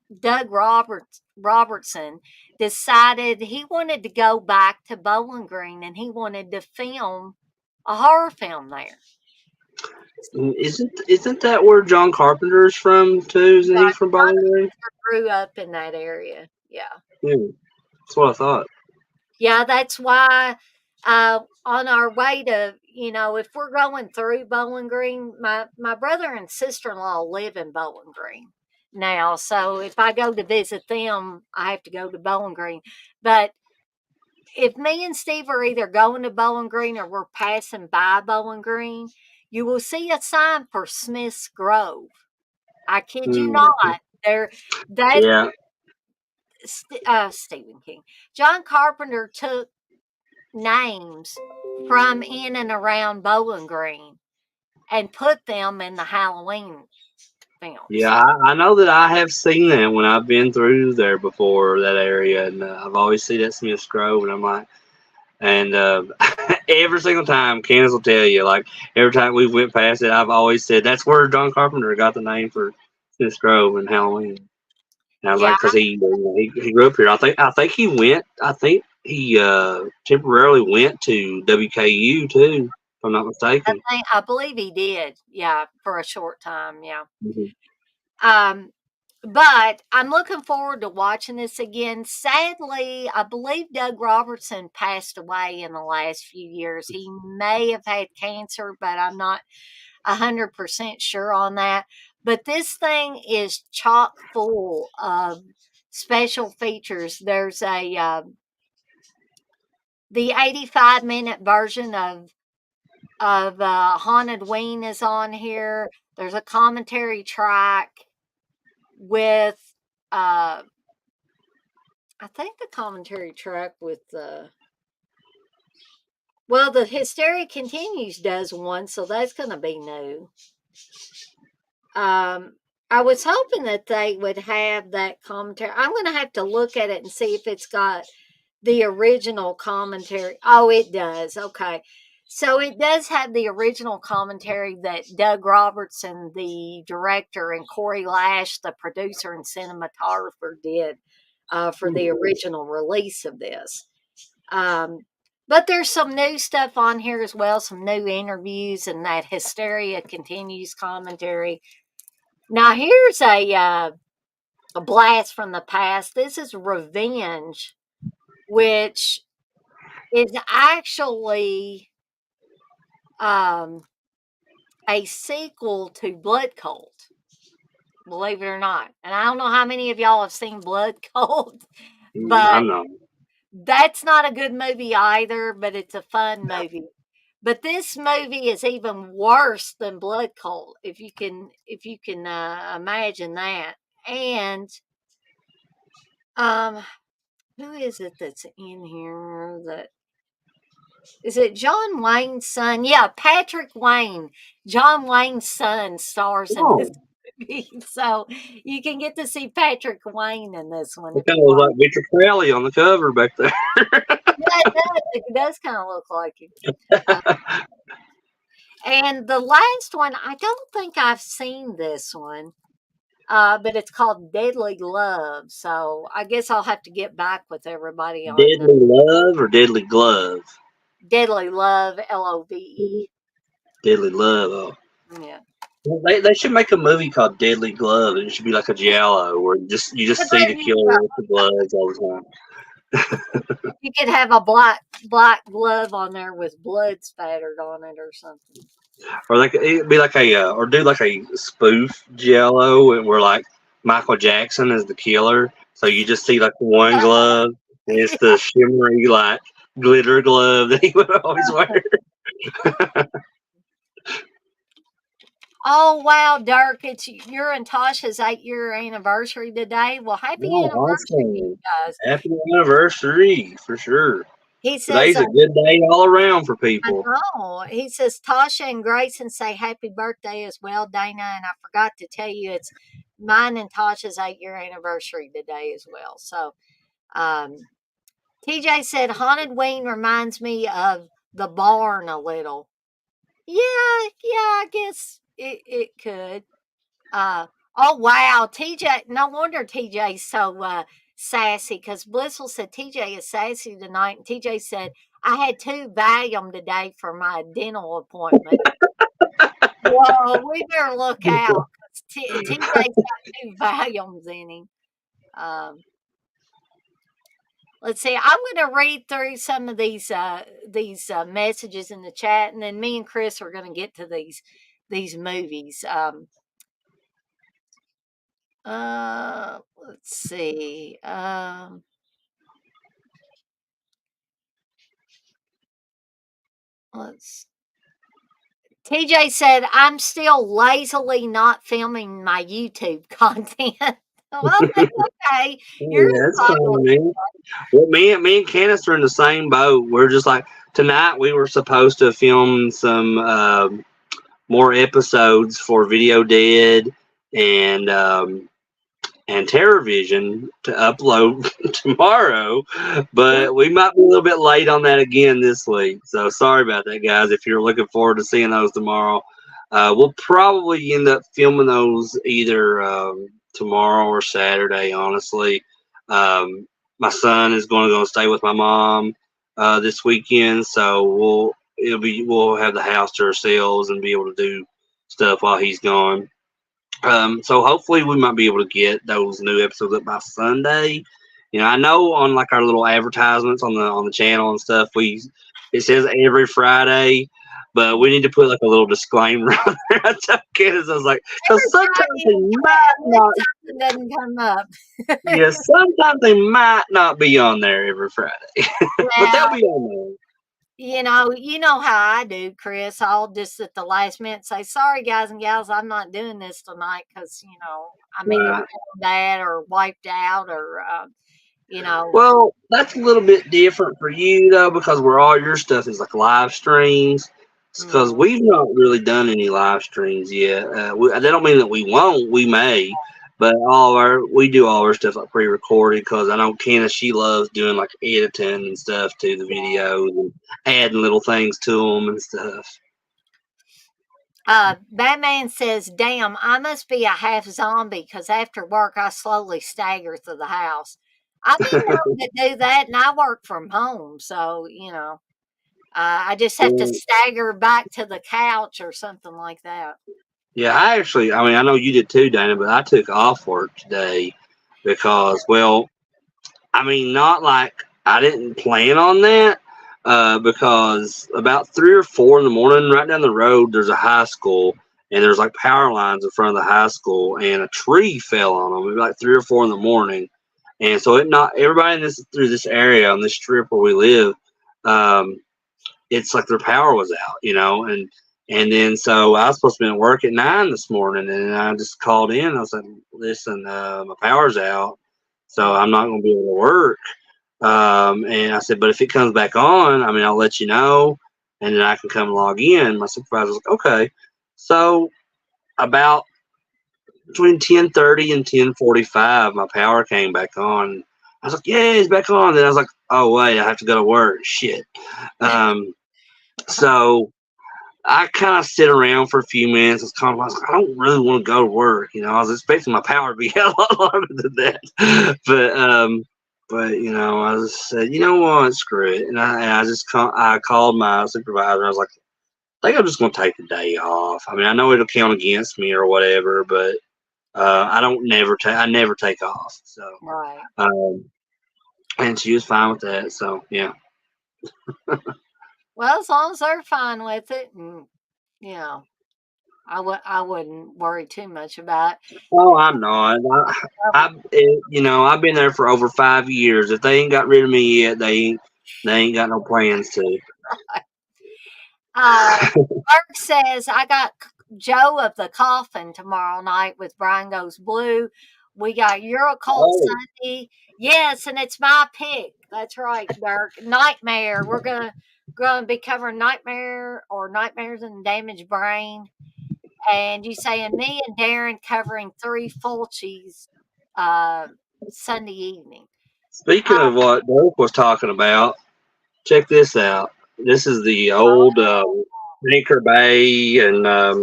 Robertson, decided he wanted to go back to Bowling Green and he wanted to film a horror film there. Isn't that where John Carpenter is from too? Isn't he from Bowling Green? Grew up in that area. Yeah. Yeah, that's what I thought. Yeah, that's why on our way to, if we're going through Bowling Green, my brother and sister in law live in Bowling Green now. So if I go to visit them, I have to go to Bowling Green. But if me and Steve are either going to Bowling Green or we're passing by Bowling Green, you will see a sign for Smith's Grove. I kid you not. That Yeah. Stephen King. John Carpenter took names from in and around Bowling Green and put them in the Halloween films. Yeah, I know that I have seen that when I've been through there before, that area, and I've always seen that Smith's Grove, and I'm like, and every single time, Candace will tell you, like, every time we went past it, I've always said, that's where John Carpenter got the name for Smith's Grove and Halloween. And I was Yeah, like, because he grew up here. I think he temporarily went to WKU too, if I'm not mistaken. I believe he did. Yeah, for a short time. Yeah. Mhm. But I'm looking forward to watching this again. Sadly, I believe Doug Robertson passed away in the last few years. He may have had cancer, but I'm not 100% sure on that. But this thing is chock full of special features. There's the 85-minute version of Haunted Ween is on here. There's a commentary track with I think the commentary track with the Hysteria Continues does one, so that's going to be new. I was hoping that they would have that commentary. I'm going to have to look at it and see if it's got the original commentary. Oh, it does. Okay. So it does have the original commentary that Doug Robertson, the director, and Corey Lash, the producer and cinematographer, did for the original release of this. But there's some new stuff on here as well, some new interviews and that Hysteria Continues commentary. Now here's a blast from the past. This is Revenge, which is actually a sequel to Blood Cult, believe it or not. And I don't know how many of y'all have seen Blood Cult, but I'm not. that's not a good movie either, but it's a fun movie. But this movie is even worse than Blood Cult, if you can imagine that. And who is it that's in here? That is it. John Wayne's son? Yeah, Patrick Wayne. John Wayne's son stars in this Oh, movie, so you can get to see Patrick Wayne in this one it if kind you of looks want. like Victor Crowley on the cover back there. Yeah, it does. It does kind of look like him. And the last one, I don't think I've seen this one, but it's called Deadly Love. So I guess I'll have to get back with everybody on Deadly Love or Deadly Glove? Deadly Love, LOVE. Deadly Love. Oh. Yeah. They should make a movie called Deadly Glove, and it should be like a giallo, where you just see the killer with the gloves all the time. You could have a black glove on there with blood spattered on it or something. Or like it'd be like or do like a spoof giallo, and where like Michael Jackson is the killer, so you just see like one glove, and it's the shimmery like glitter glove that he would always wear. Oh wow, Dirk! It's your and Tasha's 8-year anniversary today. Well, happy Oh, anniversary, you awesome! guys! Happy anniversary for sure. He says, Today's a good day all around for I people. know. He says Tasha and Grayson say happy birthday as well, Dana. And I forgot to tell you, it's mine and Tasha's 8-year anniversary today as well. So, um, TJ said Haunted Wing reminds me of the barn a little. Yeah, I guess it could. Oh wow, TJ. No wonder TJ's so sassy because Blissful said TJ is sassy tonight. And TJ said I had 2 Valium today for my dental appointment. Whoa, we better look out because TJ's got 2 Valiums in him. Um, let's see. I'm going to read through some of these messages in the chat, and then me and Chris are going to get to these movies. Let's see. Let's. TJ said, "I'm still lazily not filming my YouTube content." Well, that's okay. You're Yeah, that's entitled. fine, man. Well, me and Candace are in the same boat. We're just like tonight. We were supposed to film some more episodes for Video Dead and TerrorVision to upload tomorrow, but we might be a little bit late on that again this week. So sorry about that, guys. If you're looking forward to seeing those tomorrow, we'll probably end up filming those either tomorrow or Saturday. Honestly, my son is going to go stay with my mom this weekend, so we'll have the house to ourselves and be able to do stuff while he's gone. So hopefully we might be able to get those new episodes up by Sunday. I know on like our little advertisements on the channel and stuff, it says every Friday, but we need to put like a little disclaimer on there. I told Candace, I was like, because Every sometimes Friday, they might not, something doesn't come up. yeah, sometimes they might not be on there every Friday, but they'll Well, be on there. you know how I do, Chris. I'll just at the last minute say, "Sorry, guys and gals, I'm not doing this tonight because I'm either Right. bad or wiped out or you know." Well, that's a little bit different for you though, because where all your stuff is like live streams. Because Mm. we've not really done any live streams yet. That don't mean that we won't. We may, but we do all our stuff like pre-recorded. Because I know Kenna, she loves doing like editing and stuff to the videos and adding little things to them and stuff. Batman says, "Damn, I must be a half zombie because after work I slowly stagger through the house." I've been known to do that, and I work from home, so I just have to Well, stagger back to the couch or something like that. yeah, I mean, I know you did too, Dana, but I took off work today because, well, I mean, not like I didn't plan on that, because about 3 or 4 in the morning, right down the road, there's a high school, and there's like power lines in front of the high school, and a tree fell on them. It was like 3 or 4 in the morning, and so it not everybody in through this area on this strip where we live. Um, it's like their power was out, and then so I was supposed to be at work at 9 this morning, and I just called in. I said, "Listen, my power's out, so I'm not going to be able to work." And I said, "But if it comes back on, I mean, I'll let you know, and then I can come log in." My supervisor was like, "Okay." So about between 10:30 and 10:45, my power came back on. I was like, "Yeah, it's back on." Then I was like, "Oh wait, I have to go to work." Shit. Um, so I kind of sit around for a few minutes. I was like, I don't really want to go to work. I was expecting my power to be a lot longer than that, but I just said, you know what, screw it, and I just I called my supervisor. I was like, I think I'm just going to take the day off. I mean, I know it'll count against me or whatever, but I never take off. So, Right. um, and she was fine with that. So yeah. Well, as long as they're fine with it, and you know, I wouldn't worry too much about Oh, I'm not. I've been there for over 5 years. If they ain't got rid of me yet, they ain't got no plans to. Mark says I got Joe of the Coffin tomorrow night with Brian Goes Blue. We got Your Occult Oh, Sunday. Yes, and it's my pick. That's right, Dirk. Nightmare. We're gonna be covering Nightmare or Nightmares in the Damaged Brain. And you saying me and Darren covering three Fulci's uh, Sunday evening. speaking of what Derek was talking about, check this out. This is the old Oh, Anchor Bay, and I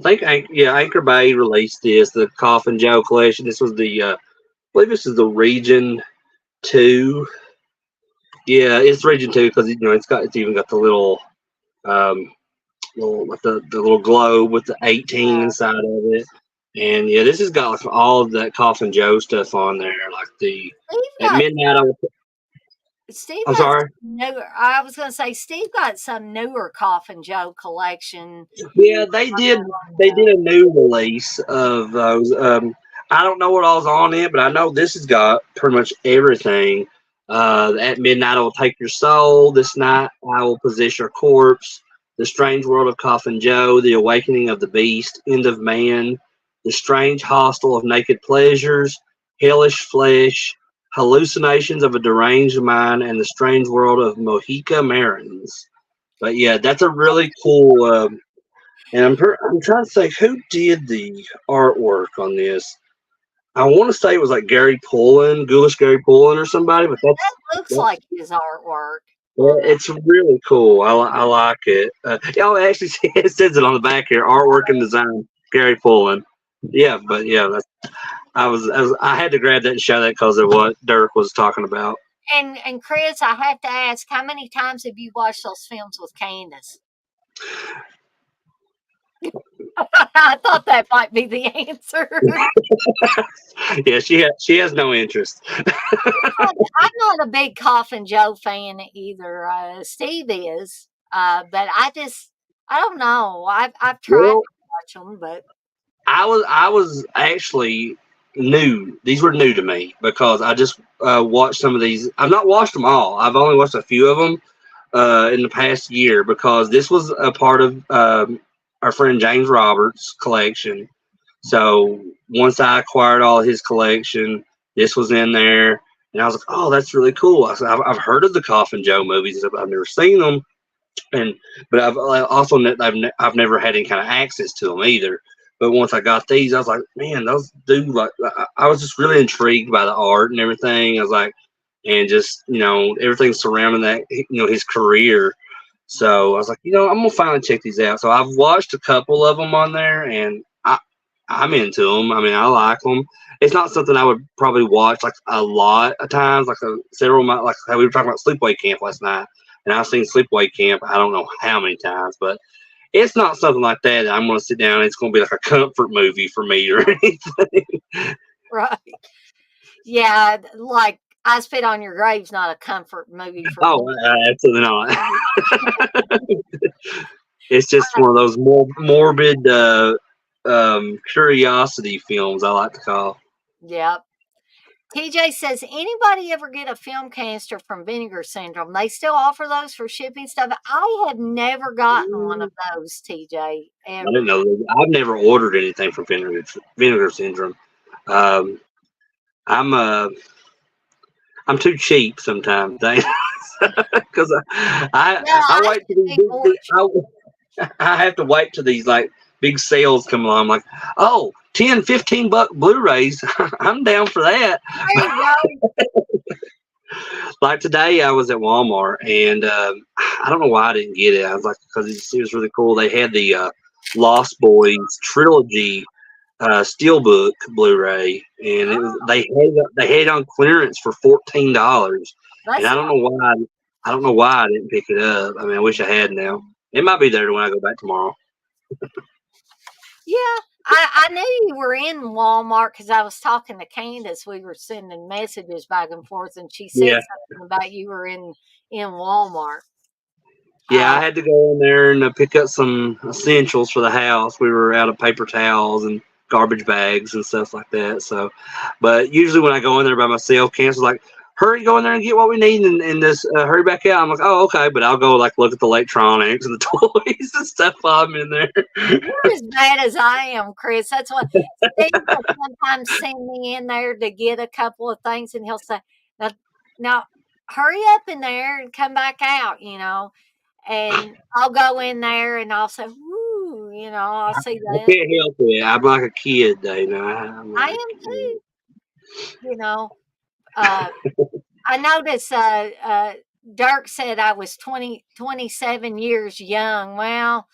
think Anchor Bay released this, the Coffin Joe collection. This was the I believe this is the Region 2. Yeah, it's Region 2 because it's even got the um, like the little globe with the 18 yeah. inside of it. And yeah, this has got like all of that Coffin Joe stuff on there, like the Steve at got midnight. Steve I'm got sorry. some newer. I was gonna say Steve got some newer Coffin Joe collection. Yeah, they did. They did a new release of those. I don't know what all's on it, but I know this has got pretty much everything. At midnight, I will take your soul. This night, I will possess your corpse. The strange world of Coffin Joe. The awakening of the beast. End of man. The strange hostel of naked pleasures. Hellish flesh. Hallucinations of a deranged mind, and the strange world of Mojica Marins. But yeah, that's a really cool. And I'm trying to think who did the artwork on this. I want to say it was like Gary Pullen, Ghoulish Gary Pullen or somebody, but Looks that's like his artwork on that. it's really cool. I like it. It actually it says it on the back here: artwork and design, Gary Pullen. Yeah, but yeah, I had to grab that and show that because of what Dirk was talking about. And Chris, I have to ask, how many times have you watched those films with Candace? I thought that might be the answer. Yeah, she has no interest. I'm not a big Coffin Joe fan either. Steve is, but I don't know. I've tried Well, to watch them, but I was actually new. These were new to me because I just watched some of these. I've not watched them all. I've only watched a few of them in the past year because this was a part of our friend James Roberts' collection. So once I acquired all his collection, this was in there, and I was like, "Oh, that's really cool." I said, "I've heard of the Coffin Joe movies, but I've never seen them." And but I've never had any kind of access to them either. But once I got these, I was like, man, those do like I was just really intrigued by the art and everything. I was like, and just everything surrounding that his career. So I was like, I'm gonna finally check these out. So I've watched a couple of them on there, and I'm into them. I mean, I like them. It's not something I would probably watch like a lot of times, like several like how we were talking about Sleepaway Camp last night. And I've seen Sleepaway Camp, I don't know how many times, but it's not something like that I'm going to sit down. It's going to be like a comfort movie for me or anything. right, yeah, like I Spit on Your Grave's not a comfort movie for me. Oh, absolutely not. It's just one of those morbid curiosity films, I like to call. Yep. TJ says, anybody ever get a film canister from Vinegar Syndrome? They still offer those for shipping stuff. I have never gotten one of those, TJ, I didn't ever. know. I've never ordered anything from Vinegar Syndrome. Um, I'm I'm too cheap sometimes, because Yeah, I I wait have for to pay more. I have to wait till these like big sales come along. I'm like, oh, 10, $15 Blu-rays. I'm down for that. There you go. Like today, I was at Walmart, and I don't know why I didn't get it. I was like, because it was really cool. They had the Lost Boys trilogy steelbook Blu-ray, and it was they had it on clearance for $14. And That's I don't know why I didn't pick it up. I mean, I wish I had now. It might be there when I go back tomorrow. yeah. I knew you were in Walmart because I was talking to Candace. We were sending messages back and forth, and she said Yeah, something about you were in Walmart. yeah. Uh, I had to go in there and pick up some essentials for the house. We were out of paper towels and garbage bags and stuff like that. So, but usually when I go in there by myself, Candace's like, hurry, go in there and get what we need and just hurry back out. I'm like, oh, okay, but I'll go like look at the electronics and the toys and stuff while I'm in there. You're as bad as I am, Chris. That's what Steve will sometimes send me in there to get a couple of things, and he'll say, "Now, now, hurry up in there and come back out," And I'll go in there and I'll say, "Woo," I'll see I that. can't help it. I'm like a kid, Dana. I'm I like, am too, you know. Uh, I noticed Dirk said I was 27 years young. Well,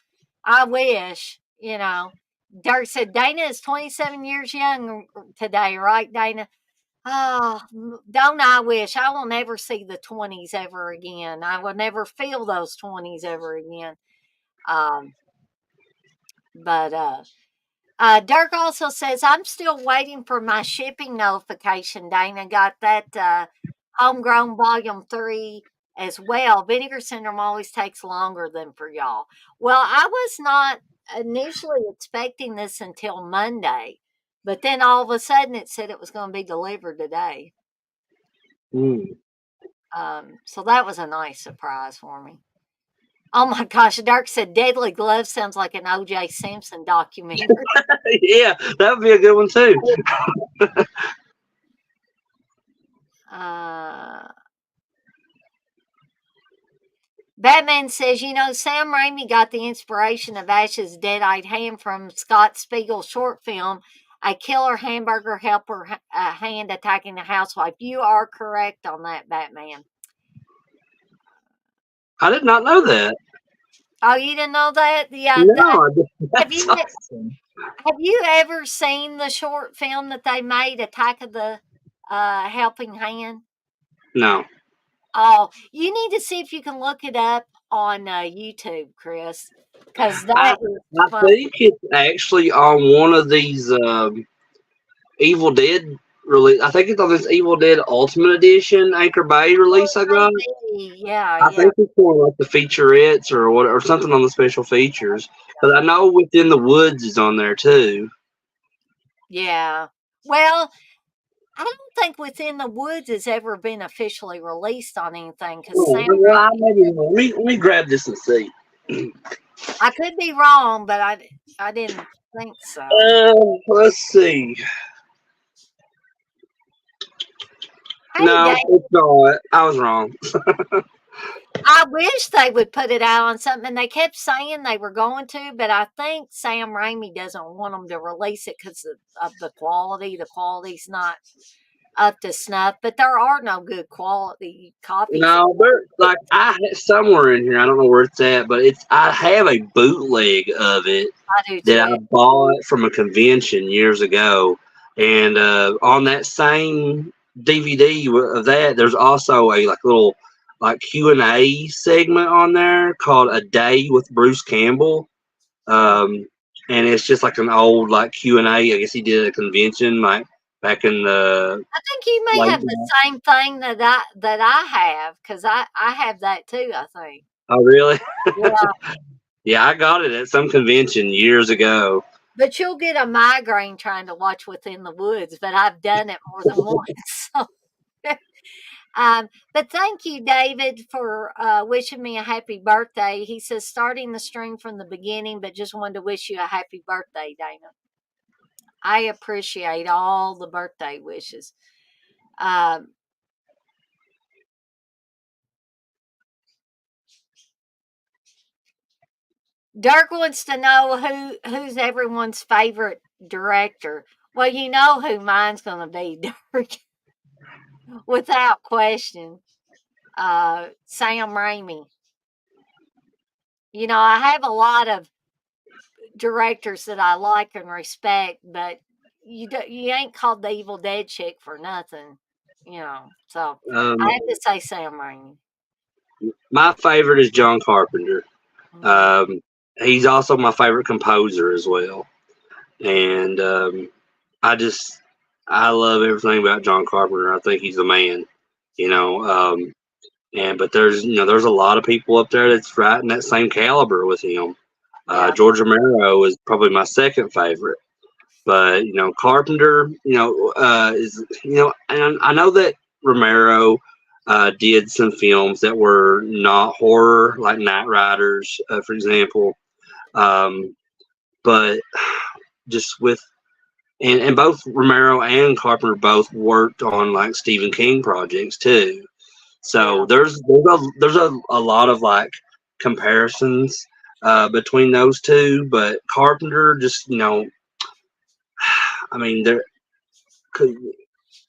I wish. Dirk said Dana is 27 years young today, right, Dana? Oh, don't I wish I will never see the 20s ever again. I will never feel those 20s ever again. Um, but Dirk also says, I'm still waiting for my shipping notification. Dana got that homegrown volume 3 as well. Vinegar Syndrome always takes longer than for y'all. Well, I was not initially expecting this until Monday, but then all of a sudden it said it was going to be delivered today. mm. So that was a nice surprise for me. Oh my gosh, Dirk said Deadly Glove sounds like an O.J. Simpson documentary. Yeah, that would be a good one too. Batman says, Sam Raimi got the inspiration of Ash's dead-eyed hand from Scott Spiegel's short film, A Killer Hamburger Helper Hand Attacking a Housewife. You are correct on that, Batman. I did not know that. Oh, you didn't know that? Yeah. No, Have that's you awesome. have you ever seen the short film that they made, Attack of the Helping Hand? No. Oh, you need to see if you can look it up on YouTube, Chris, because I that is I fun. think it's actually on one of these Evil Dead release. I think it's on this Evil Dead Ultimate Edition Anchor Bay release I got. Yeah, I yeah, think it's for like the featurettes or what or something on the special features. But I know Within the Woods is on there too. yeah. Well, I don't think Within the Woods has ever been officially released on anything because Oh, well, let me grab this and see. I could be wrong, but I didn't think so. Let's see. Hey, No, Dave, it's not. I was wrong. I wish they would put it out on something. They kept saying they were going to, but I think Sam Raimi doesn't want them to release it because of the quality. The quality's not up to snuff, but there are no good quality copies. No, but like somewhere in here, I don't know where it's at, but I have a bootleg of it I do that I too. bought from a convention years ago, and on that same DVD of that, there's also a like little like Q&A segment on there called "A Day with Bruce Campbell," and it's just like an old like Q&A. I guess he did at a convention like back in the I think you may late. have the same thing that I have because I have that too. I think. Oh, really? Yeah, Yeah, I got it at some convention years ago. but you'll get a migraine trying to watch Within the Woods. But I've done it more than once. So. But thank you, David, for wishing me a happy birthday. He says starting the string from the beginning, but just wanted to wish you a happy birthday, Dana. I appreciate all the birthday wishes. Um, Dirk wants to know who's everyone's favorite director. Well, you know who mine's going to be, Dirk, without question. Sam Raimi. I have a lot of directors that I like and respect, but you ain't called the Evil Dead chick for nothing. So I Um, have to say Sam Raimi. my favorite is John Carpenter. Mhm. Um, he's also my favorite composer as well, and I just I love everything about John Carpenter. I think he's the man. You know, but there's a lot of people up there that's right in that same caliber with him. Yeah, George Romero is probably my second favorite. But Carpenter, is and I know that Romero did some films that were not horror, like Night Riders, for example. But just with and both Romero and Carpenter both worked on like Stephen King projects too. So Yeah. there's a lot of like comparisons between those two, but Carpenter just I mean there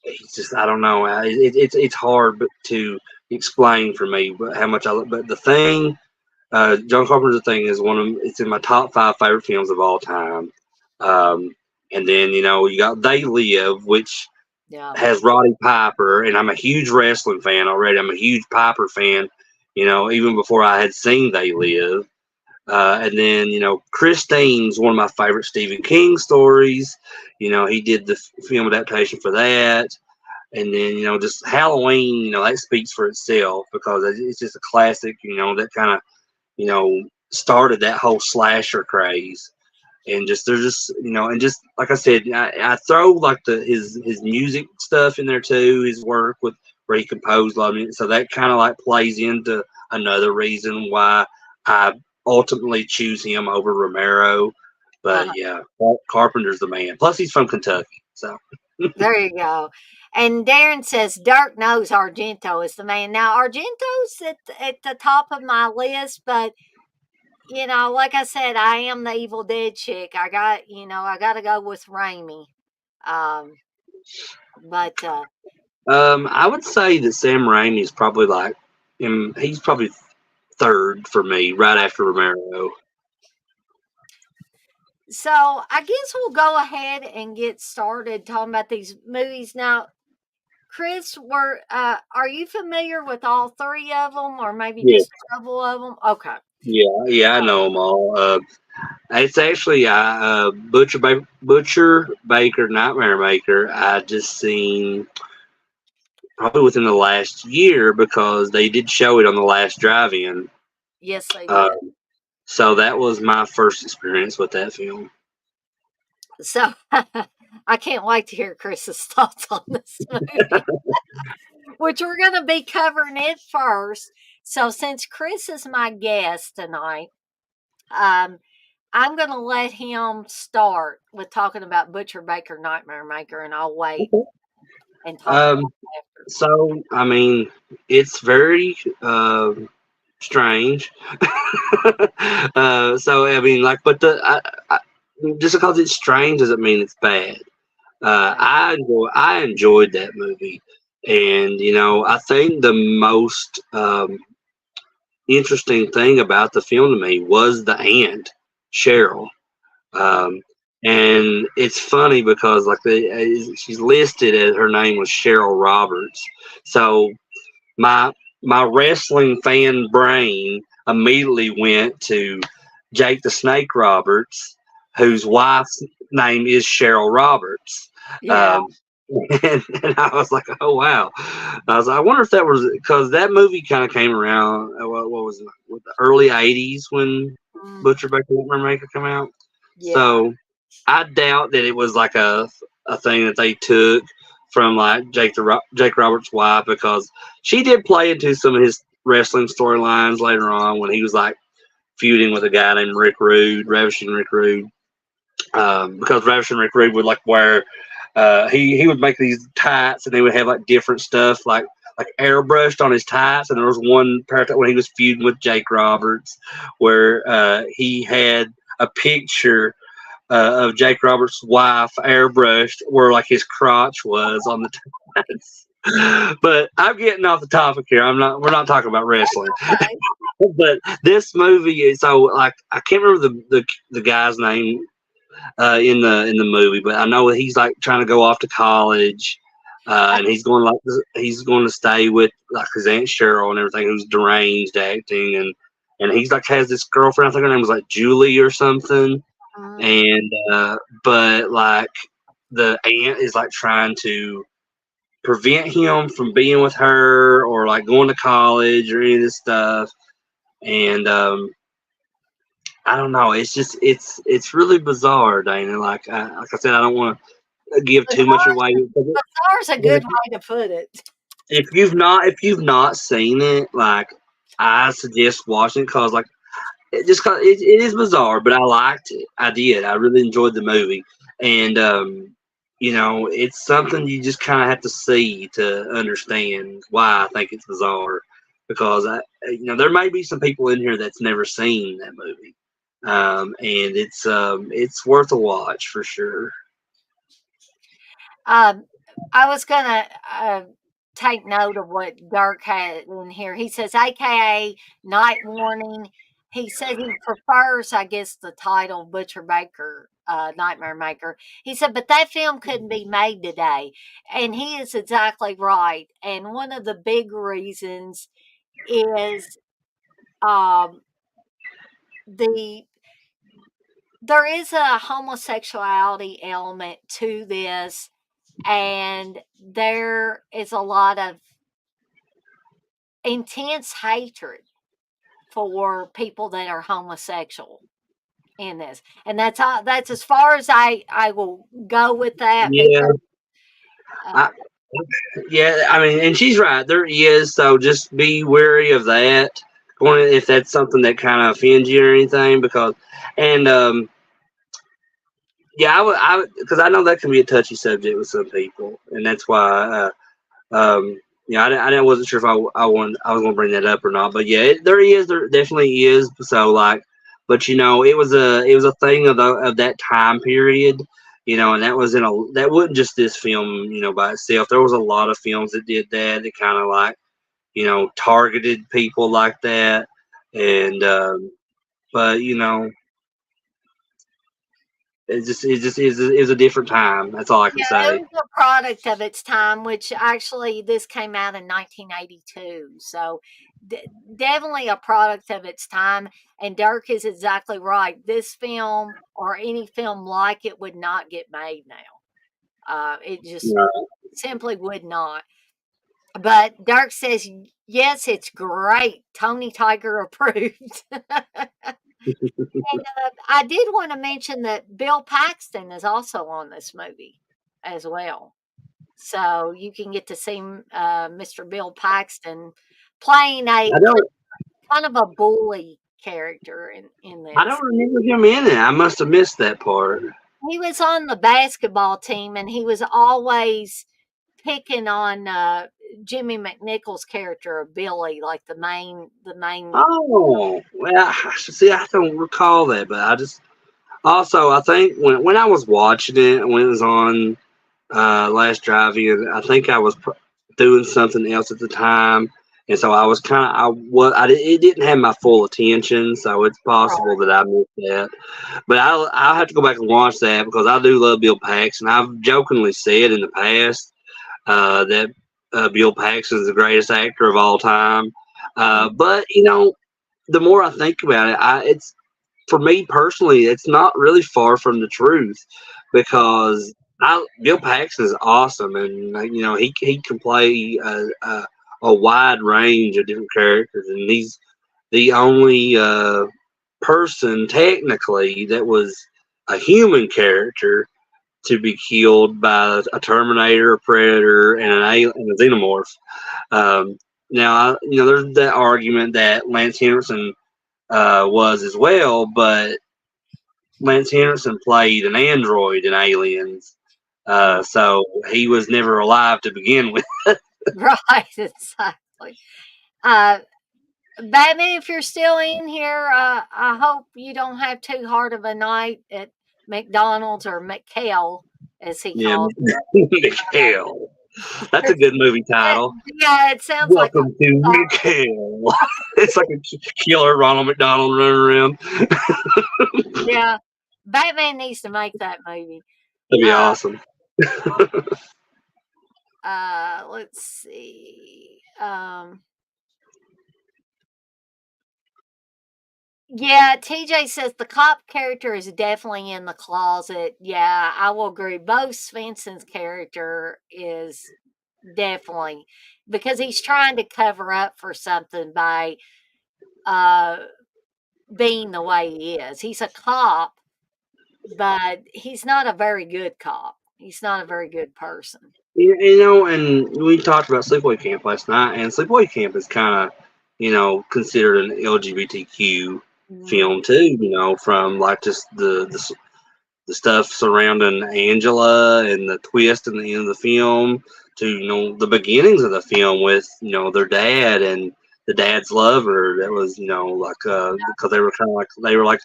it's just I don't know it's hard to explain for me but how much I but the thing John Carpenter's thing is it's in my top 5 favorite films of all time. Um, and then you got They Live, which Yeah. has Roddy Piper, and I'm a huge wrestling fan already. I'm a huge Piper fan, even before I had seen They Live. And then Christine's one of my favorite Stephen King stories. He did the film adaptation for that. And then just Halloween, that speaks for itself because it's just a classic. That kind of started that whole slasher craze. And just there's just and just like I said, I throw like his music stuff in there too, his work with where he composed a lot of it. So that kind of like plays into another reason why I ultimately choose him over Romero. But Uh, yeah, Carpenter's the man. Plus he's from Kentucky, so there you go. And Darren says Dirk knows Argento is the man. Now Argento's at the top of my list, but like I said, I am the Evil Dead chick. I got to go with Raimi. Um, but I would say that Sam Raimi is probably like he's probably third for me, right after Romero. so I guess we'll go ahead and get started talking about these movies now. Chris, are you familiar with all three of them, or maybe Yeah, just a couple of them? Okay. yeah, I know them all. It's actually Butcher Baker Nightmare Maker. I just seen probably within the last year because they did show it on the last drive-in. Yes, they Uh, did. so that was my first experience with that film. So I can't wait to hear Chris's thoughts on this movie, which we're going to be covering it first. So since Chris is my guest tonight, um, I'm going to let him start with talking about Butcher Baker Nightmare Maker, and I'll wait Okay. and talk about Um, it after. so I mean, it's very strange. So I mean, like, but just because it's strange doesn't mean it's bad. Right. I enjoyed that movie, and I think the most interesting thing about the film to me was the aunt Cheryl. Um, and it's funny because like she's listed as her name was Cheryl Roberts. So my my wrestling fan brain immediately went to Jake the Snake Roberts, whose wife's name is Cheryl Roberts. Yeah. Um, and I was like, oh wow! I wonder if that was because that movie kind of came around. What was it? The early '80s when Mm, Butcher Baker Nightmare Maker came out. yeah. So I doubt that it was like a thing that they took from like Jake Roberts' wife because she did play into some of his wrestling storylines later on when he was like feuding with a guy named Rick Rude, Ravishing Rick Rude. Because Ravishing Rick Rude would like wear he would make these tights and they would have like different stuff like airbrushed on his tights, and there was one part when he was feuding with Jake Roberts where he had a picture of Jake Roberts' wife airbrushed where like his crotch was on the tights. But I'm getting off the topic here. We're not talking about wrestling. Okay. But this movie is so like I can't remember the guy's name in the movie, but I know he's like trying to go off to college, and he's going to stay with like his aunt Cheryl and everything, who's deranged acting, and he's like has this girlfriend. I think her name was like Julie or something, Mm, and but like the aunt is like trying to prevent him from being with her or like going to college or any of this stuff, and I don't know. It's just it's really bizarre, Dana. Like I said, I don't want to give too much bizarre, away. bizarre's a good way to put it. if you've not seen it, like I suggest watching it because like it is bizarre, but I liked it. I did. I really enjoyed the movie, and you know, it's something you just kind of have to see to understand why I think it's bizarre. Because you know, there may be some people in here that's never seen that movie, and it's worth a watch for sure. Um, I was gonna take note of what Dirk had in here. He says, AKA Night Warning. He said he prefers, I guess, the title Butcher Baker, Nightmare Maker. He said, but that film couldn't be made today. And he is exactly right. And one of the big reasons is um, the there is a homosexuality element to this, and there is a lot of intense hatred for people that are homosexual in this, and that's as far as I will go with that Yeah, because I, uh, yeah. I mean, and she's right. There is, so just be wary of that. Going if that's something that kind of offends you or anything, because and yeah, because I know that can be a touchy subject with some people, and that's why. Yeah, I wasn't sure if I was going to bring that up or not, but yeah, there definitely is. So like, but you know, it was a thing of that time period, you know, and that wasn't just this film, you know, by itself. There was a lot of films that did that. That kind of like, you know, targeted people like that, and but you know, it was a different time. That's all I can yeah, it say. was a product of its time, which actually this came out in 1982. So definitely a product of its time. And Dirk is exactly right. This film or any film like it would not get made now. It just Right. simply would not. But Dirk says, yes, it's great. Tony Tiger approved. I did want to mention that Bill Paxton is also on this movie as well. So you can get to see Mr. Bill Paxton playing I a don't kind of a bully character in I this. don't remember him in it. I must have missed that part. He was on the basketball team and he was always picking on Jimmy McNichol's character of Billy, like the main. Oh, well, see, I don't recall that, but I just also I think when I was watching it when it was on last drive-in, I think I was doing something else at the time, and so I was kind of it didn't have my full attention, so it's possible that I missed that. But I'll have to go back and watch that because I do love Bill Paxton. I've jokingly said in the past that Bill Paxton is the greatest actor of all time. But you know, the more I think about it, it's for me personally, it's not really far from the truth because Bill Paxton is awesome, and you know he can play a wide range of different characters, and he's the only person technically that was a human character to be killed by a Terminator, a Predator, and and a Xenomorph. Now, you know, there's that argument that Lance Henriksen was as well, but Lance Henriksen played an android in Aliens, so he was never alive to begin with. Right, exactly. Uh, Batman, if you're still in here, I hope you don't have too hard of a night at McDonald's or McHale, as he Yeah, calls Mikhail. That's a it. good movie title. Yeah, it sounds like Welcome to a Mikhail. It's like a killer Ronald McDonald running around. yeah. Batman needs to make that movie. That'd be Uh, awesome. let's see. Yeah, TJ says the cop character is definitely in the closet. Yeah, I will agree. Bo Svensson's character is definitely because he's trying to cover up for something by uh being the way he is. He's a cop, but he's not a very good cop. He's not a very good person. And we talked about Sleepaway Camp last night, and Sleepaway Camp is kind of, considered an LGBTQ Mhm. film too. From like just the stuff surrounding Angela and the twist in the end of the film to the beginnings of the film with their dad and the dad's lover that was like because they were kind of like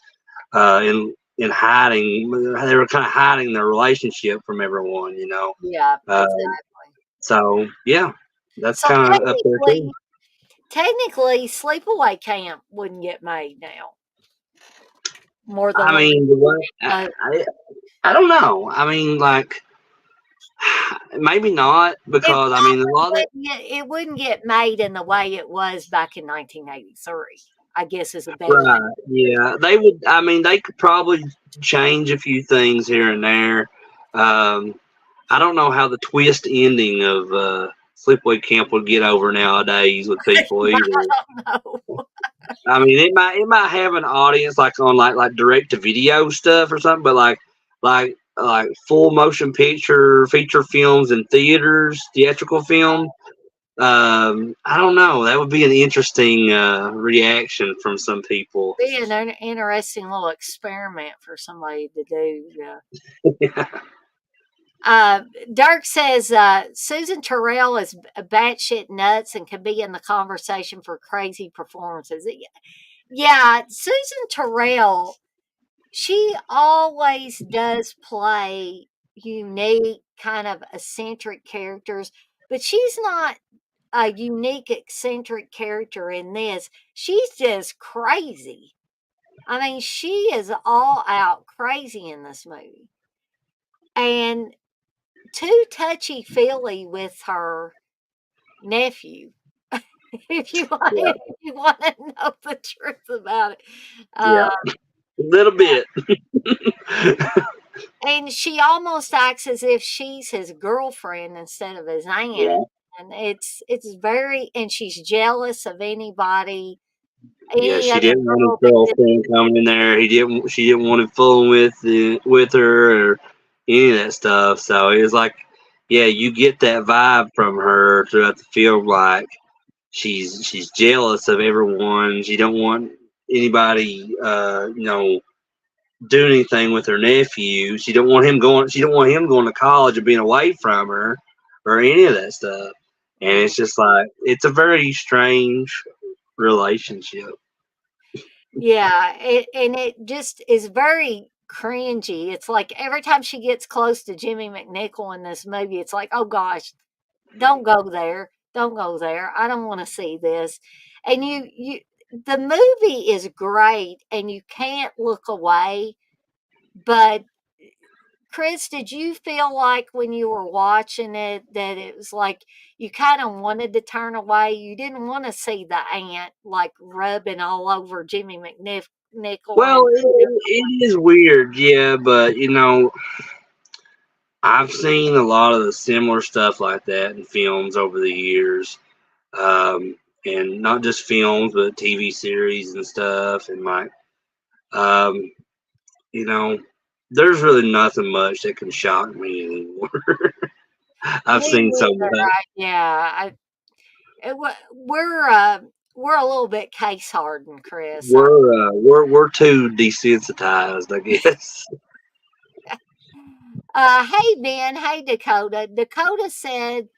in hiding, they were kind of hiding their relationship from everyone. Yeah, uh, exactly. so yeah, that's So kind of up there too. technically, Sleepaway Camp wouldn't get made now, more than I likely. mean, the way Uh, I don't know. I mean, like maybe not it because I mean a probably lot of wouldn't get made in the way it was back in 1983, I guess is a better way. right, yeah, they would. I mean, they could probably change a few things here and there. Um, I don't know how the twist ending of Sleepaway Camp would get over nowadays with people either. I don't know. I mean, it might have an audience like on like direct to video stuff or something, but like full motion picture feature films in theaters, theatrical film. I don't know. That would be an interesting reaction from some people. Be an interesting little experiment for somebody to do. Yeah. Dirk says Susan Terrell is batshit nuts and can be in the conversation for crazy performances. Yeah, Susan Terrell, she always does play unique, kind of eccentric characters, but she's not a unique, eccentric character in this. She's just crazy. I mean, she is all out crazy in this movie. And too touchy feely with her nephew. Yeah, If you want to know the truth about it, yeah, uh, a little bit. and she almost acts as if she's his girlfriend instead of his aunt, Yeah, and it's very, and she's jealous of anybody, yeah. any She other didn't want his girl that just girlfriend coming in there. He didn't. She didn't want him fooling with her or any of that stuff. So it was like, yeah, you get that vibe from her throughout the film. Like she's jealous of everyone. She don't want anybody, do anything with her nephew. She don't want him going. She don't want him going to college and being away from her or any of that stuff. And mm, it's just like it's a very strange relationship. yeah, and it just is very cringy. It's like every time she gets close to Jimmy McNichol in this movie, it's like, oh gosh, don't go there. Don't go there. I don't want to see this. And the movie is great and you can't look away. But Chris, did you feel like when you were watching it that it was like you kind of wanted to turn away? You didn't want to see the ant like rubbing all over Jimmy McNichol Well, and it is weird, yeah, but I've seen a lot of the similar stuff like that in films over the years, um, and not just films, but TV series and stuff, and like, um, you know, there's really nothing much that can shock me anymore. I've me seen so neither. much. Yeah, we're a little bit case hardened, Chris. We're too desensitized, I guess. Hey Ben, hey Dakota. Dakota said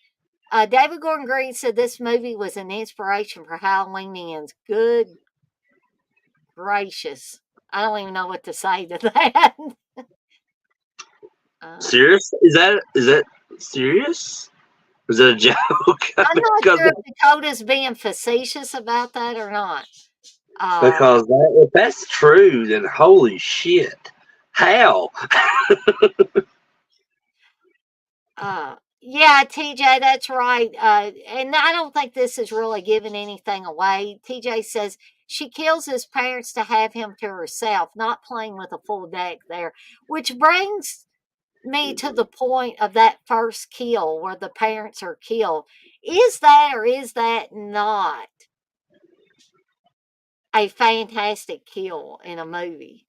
David Gordon Green said this movie was an inspiration for Halloween ends. Good gracious. I don't even know what to say to that. uh, Serious? Is that serious? Is that a joke? I'm not because sure if Dakota's being facetious about that or not. Uh, because if that's true, then holy shit! How? yeah, TJ, that's right. And I don't think this is really giving anything away. TJ says she kills his parents to have him to herself, not playing with a full deck there, which brings me to the point of that first kill where the parents are killed. Is that or is that not a fantastic kill in a movie?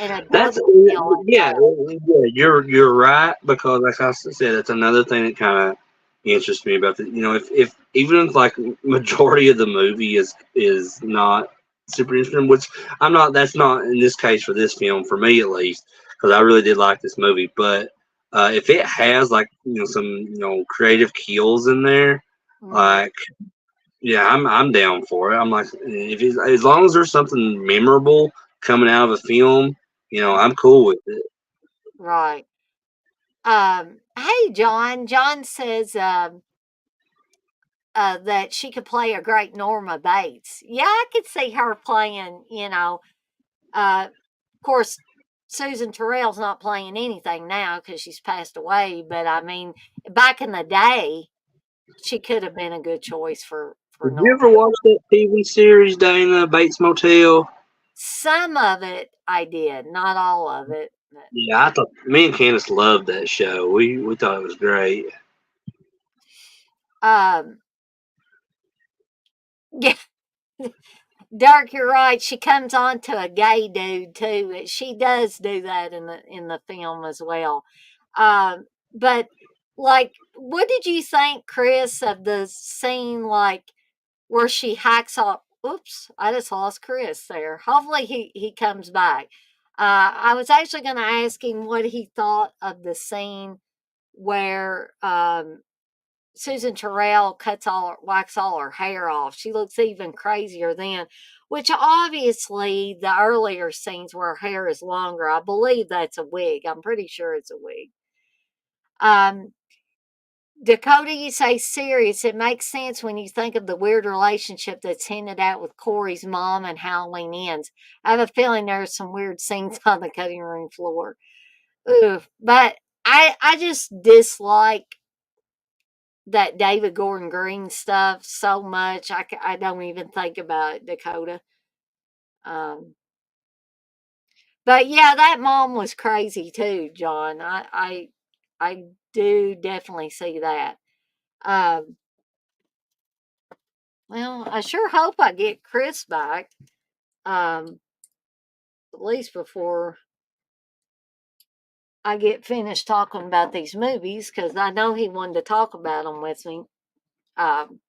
and a That's double kill in yeah, total. yeah. You're right because, like I said, that's another thing that kind of interests me about the. If even if like majority of the movie is not super interesting, which I'm not. That's not in this case for this film, for me at least, because I really did like this movie. But if it has like some creative kills in there, Mhm. like yeah, I'm down for it. I'm like, if it's, as long as there's something memorable coming out of a film, I'm cool with it. Right. Hey, John. John says that she could play a great Norma Bates. Yeah, I could see her playing. Of course, Susan Terrell's not playing anything now because she's passed away. But I mean, back in the day, she could have been a good choice for Did you Norma. ever watch that TV series, Dana, Bates Motel? Some of it I did, not all of it. But, Yeah, I thought me and Candace loved that show. We thought it was great. um, yeah, Dark, you're right. She comes on to a gay dude too. She does do that in the film as well. But like, what did you think, Chris, of the scene like where she hacks off? Oops, I just lost Chris there. Hopefully he comes back. I was actually going to ask him what he thought of the scene where Susan Terrell whacks all her hair off. She looks even crazier then, which obviously the earlier scenes where her hair is longer, I believe that's a wig. I'm pretty sure it's a wig. Um, Dakota, you say serious. It makes sense when you think of the weird relationship that's hinted at with Corey's mom and Halloween ends. I have a feeling there's some weird scenes on the cutting room floor. Oof. But I just dislike that David Gordon Green stuff so much. I don't even think about it, Dakota. Um, but yeah, that mom was crazy too, John. I do definitely see that. Um, well, I sure hope I get Chris back. Um, at least before I get finished talking about these movies, because I know he wanted to talk about them with me. Um,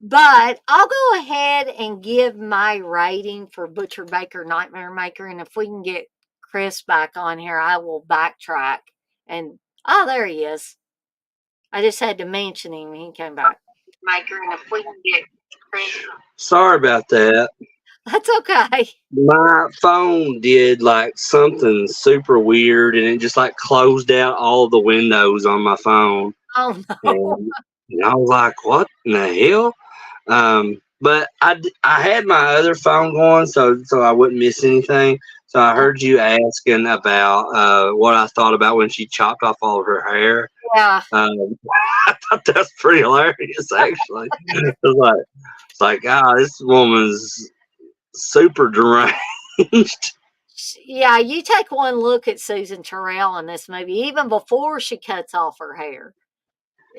But I'll go ahead and give my rating for Butcher Baker Nightmare Maker. And if we can get Chris back on here, I will backtrack. And oh, there he is. I just had to mention him. He came back. Maker, and if we can get Chris. Sorry about that. That's okay. My phone did like something super weird, and it just like closed out all the windows on my phone, Oh no. and I was like, "What in the hell?" But I had my other phone going, so I wouldn't miss anything. So I heard you asking about what I thought about when she chopped off all of her hair. Yeah. Um, I thought that's pretty hilarious, actually. It's like, this woman's super deranged. Yeah, you take one look at Susan Terrell in this movie, even before she cuts off her hair.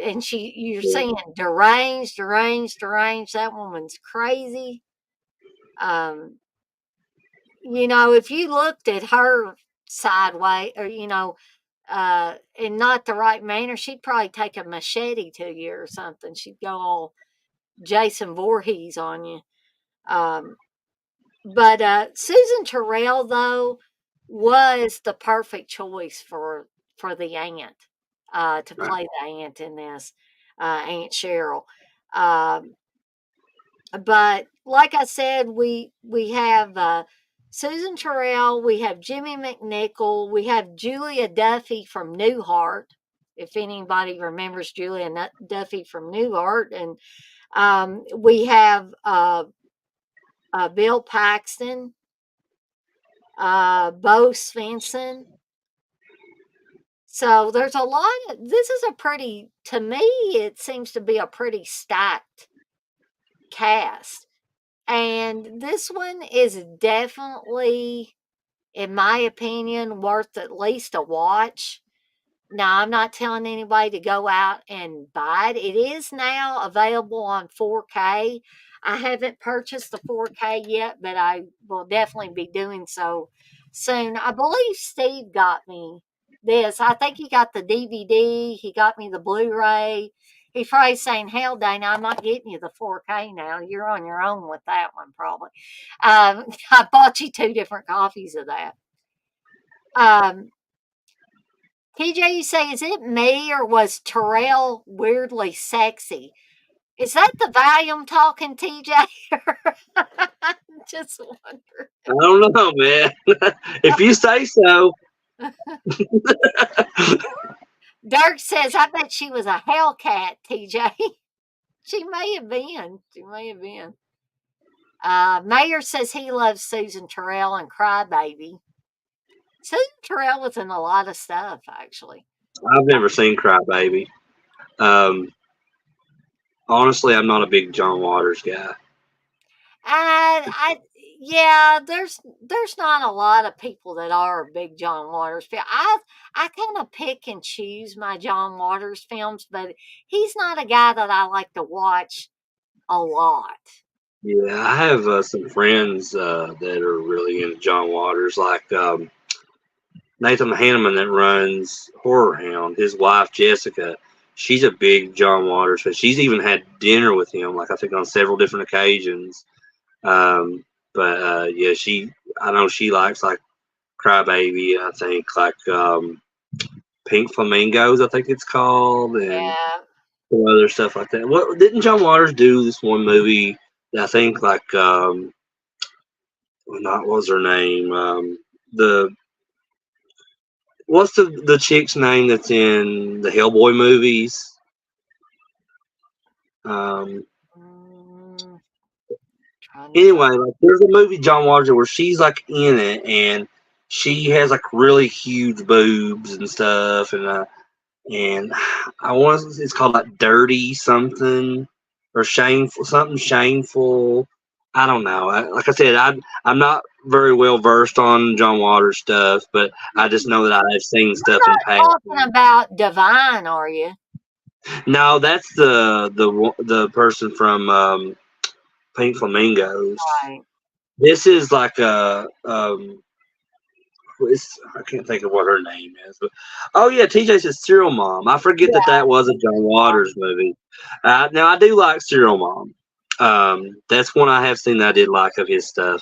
And you're saying deranged, deranged, deranged. That woman's crazy. Um, if you looked at her sideways or, in not the right manner, she'd probably take a machete to you or something. She'd go all Jason Voorhees on you. Um, but Susan Terrell, though, was the perfect choice for the aunt to Right. play the aunt in this, Aunt Cheryl. Um, but like I said, we have Susan Terrell, we have Jimmy McNichol, we have Julia Duffy from Newhart. If anybody remembers Julia Duffy from Newhart, and we have Bill Paxton, Bo Svensson. So there's a lot. This is a pretty, to me, it seems to be a pretty stacked cast. And this one is definitely, in my opinion, worth at least a watch. Now, I'm not telling anybody to go out and buy it. It is now available on 4K. I haven't purchased the 4K yet, but I will definitely be doing so soon. I believe Steve got me this. I think he got the DVD. He got me the Blu-ray. He's probably saying, "Hell, Dana, I'm not getting you the 4K now. You're on your own with that one, probably." I bought you 2 different copies of that. Um, TJ, you say, is it me or was Terrell weirdly sexy? Is that the volume talking, TJ? Just wonder. I don't know, man. If you say so. Dirk says, I bet she was a Hellcat, TJ. She may have been. She may have been. Mayor says he loves Susan Terrell and Crybaby. Susan Terrell was in a lot of stuff, actually. I've never seen Crybaby. Um, honestly, I'm not a big John Waters guy. Yeah, there's not a lot of people that are big John Waters fan. I kind of pick and choose my John Waters films, but he's not a guy that I like to watch a lot. Yeah, I have some friends that are really into John Waters, like Nathan Hanneman that runs Horror Hound. His wife Jessica, she's a big John Waters fan. She's even had dinner with him, like I think on several different occasions. But yeah, I know she likes like Crybaby. I think like Pink Flamingos, I think it's called, and Yeah. some other stuff like that. What didn't John Waters do this one movie? That I think like not what was her name? The what's the chick's name that's in the Hellboy movies? Um, Mm, trying to anyway, find. like there's a movie John Waters where she's like in it and she has like really huge boobs and stuff and I want it's called like Dirty something or Shameful something Shameful. I don't know. Like I said, I'm not very well versed on John Waters stuff, but I just know that I've seen stuff in past. Talking about Divine, are you? No, that's the person from Pink Flamingos. Right. This is like a I can't think of what her name is, but oh yeah, TJ says Serial Mom. I forget that Yeah. that was a John Waters movie. Now I do like Serial Mom. That's one I have seen that I did like of his stuff,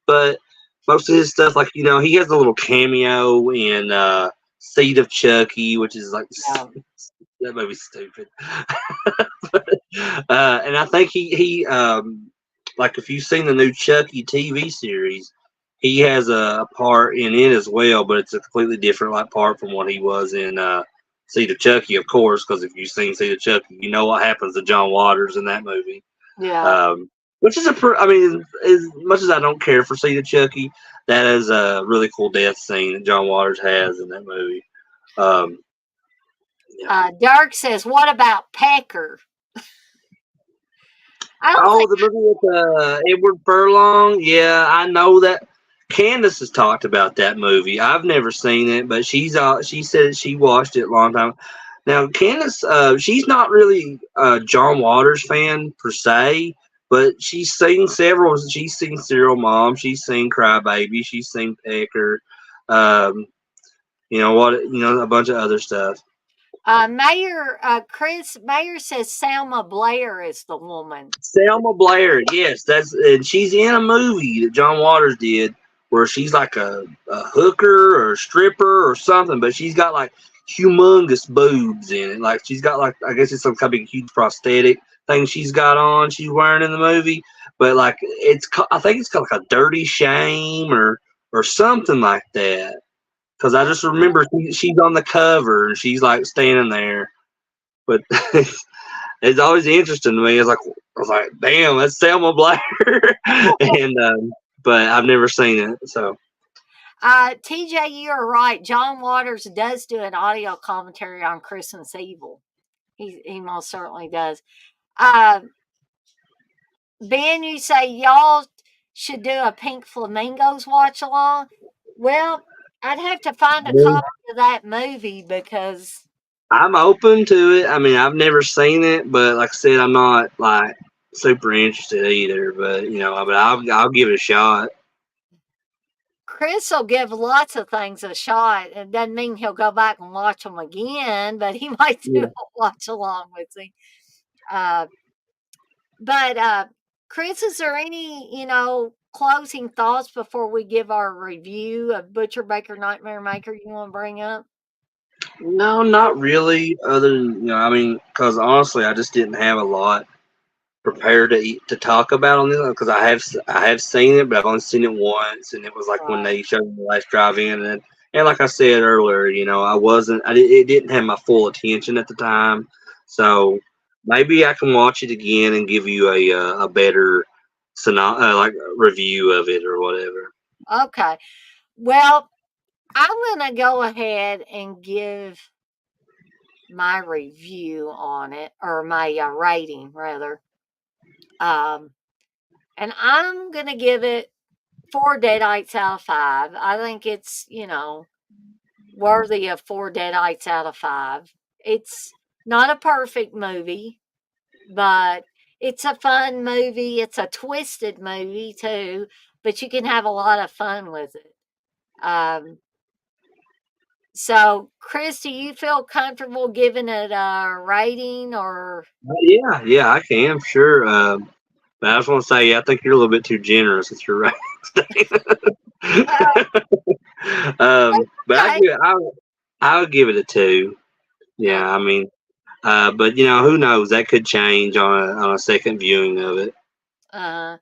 but most of his stuff, like he has a little cameo in Seed of Chucky, which is like Yeah. that movie's stupid. And I think he like if you've seen the new Chucky TV series, he has a part in it as well, but it's a completely different like part from what he was in Seed of Chucky, of course, because if you've seen Seed of Chucky, you know what happens to John Waters in that movie. Yeah. Which is I mean, as much as I don't care for Seed of Chucky, that is a really cool death scene that John Waters has in that movie. Yeah. Dark says, what about Pecker? I don't Oh, think. the movie with Edward Furlong. Yeah, I know that. Candace has talked about that movie. I've never seen it, but she said she watched it a long time. Now, Candace, she's not really a John Waters fan per se, but she's seen several. She's seen Serial Mom. She's seen Crybaby. She's seen Pecker. Um, a bunch of other stuff. Chris Mayer says Selma Blair is the woman. Selma Blair, yes, and she's in a movie that John Waters did where she's like a hooker or a stripper or something, but she's got like humongous boobs in it. Like she's got like I guess it's some kind of huge prosthetic thing she's got on. She's wearing in the movie, but like I think it's called like a Dirty Shame or something like that. Because I just remember she's on the cover and she's like standing there, but. It's always interesting to me. I was like, damn, that's Selma Blair, and but I've never seen it. So, TJ, you're right. John Waters does do an audio commentary on Christmas Evil. He most certainly does. Ben, you say y'all should do a Pink Flamingos watch along. Well, I'd have to find a copy of that movie because I'm open to it. I mean, I've never seen it, but like I said, I'm not like super interested either. But but I'll give it a shot. Chris will give lots of things a shot. It doesn't mean he'll go back and watch them again, but he might do Yeah. a watch along with me. Uh, but Chris, is there any closing thoughts before we give our review of Butcher Baker Nightmare Maker you want to bring up? No, not really. Other than I mean, because honestly, I just didn't have a lot prepared to talk about on this because I have seen it, but I've only seen it once, and it was like when Right. they showed the last drive-in, and like I said earlier, it didn't have my full attention at the time, so maybe I can watch it again and give you a better like review of it or whatever. Okay. Well, I'm going to go ahead and give my review on it, or my rating rather. Um, and I'm going to give it 4 deadites out of 5. I think it's, worthy of 4 deadites out of 5. It's not a perfect movie, but it's a fun movie. It's a twisted movie too, but you can have a lot of fun with it. Um, so, Chris, do you feel comfortable giving it a rating or? Yeah, I can, sure. But I just want to say, I think you're a little bit too generous with your Well, but okay. I would give it a 2. Yeah, I mean, but who knows? That could change on a second viewing of it. Uh,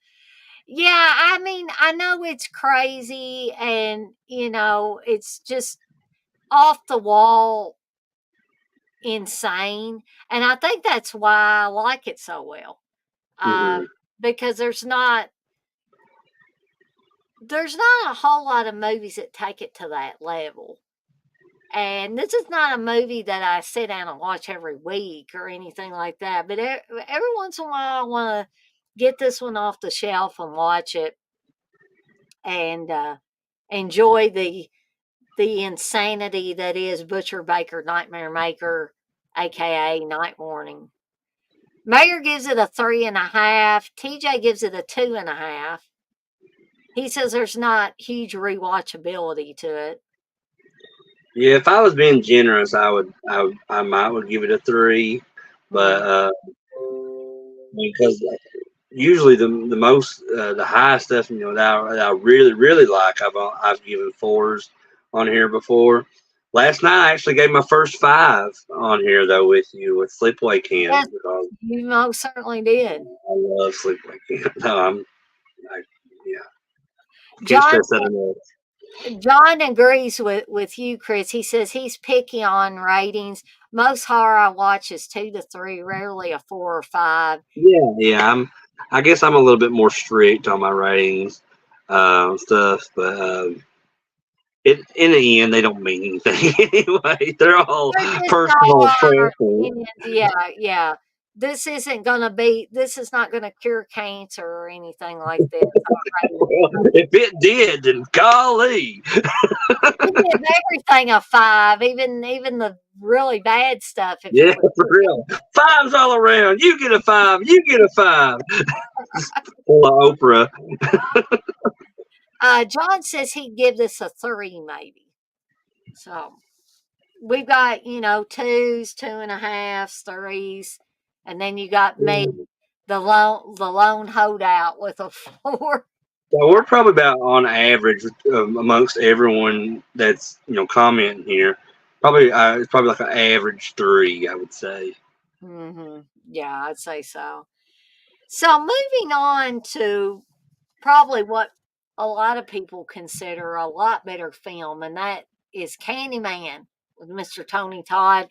yeah, I mean, I know it's crazy and, it's just off the wall insane. And I think that's why I like it so well. Hmm. Because there's not a whole lot of movies that take it to that level. And this is not a movie that I sit down and watch every week or anything like that. But every once in a while, I want to get this one off the shelf and watch it and enjoy the insanity that is Butcher Baker Nightmare Maker, aka Night Warning. Mayor gives it a 3.5. TJ gives it a 2.5. He says there's not huge rewatchability to it. Yeah, if I was being generous, I might would give it a 3, but Mm. because usually the most the high stuff that I really really like I've given 4s on here before. Last night I actually gave my first 5 on here though with you with Sleepaway Camp Yes, because you most certainly did. I love Sleepaway Camp. No, I yeah, can't John stress that enough. John agrees with you, Chris. He says he's picky on ratings. Most horror I watch is 2 to 3, rarely a 4 or 5. Yeah, I guess I'm a little bit more strict on my ratings stuff, but in the end they don't mean anything anyway. They're all They're just personal all our preference. opinions. Yeah, yeah. This is not gonna cure cancer or anything like this. Our ratings. Well, if it did, then golly. We give everything a 5, even the really bad stuff if it Yeah, was for real. 5s all around. You get a 5. You get a 5. Full of Oprah. John says he'd give this a 3 maybe. So we've got, 2s, 2.5s, 3s, and then you got me, So the lone holdout with a 4. we're probably about on average amongst everyone that's commenting here. Probably it's probably like an average 3, I would say. Yeah, I'd say so. So moving on to probably what a lot of people consider a lot better film, and that is Candyman with Mr. Tony Todd.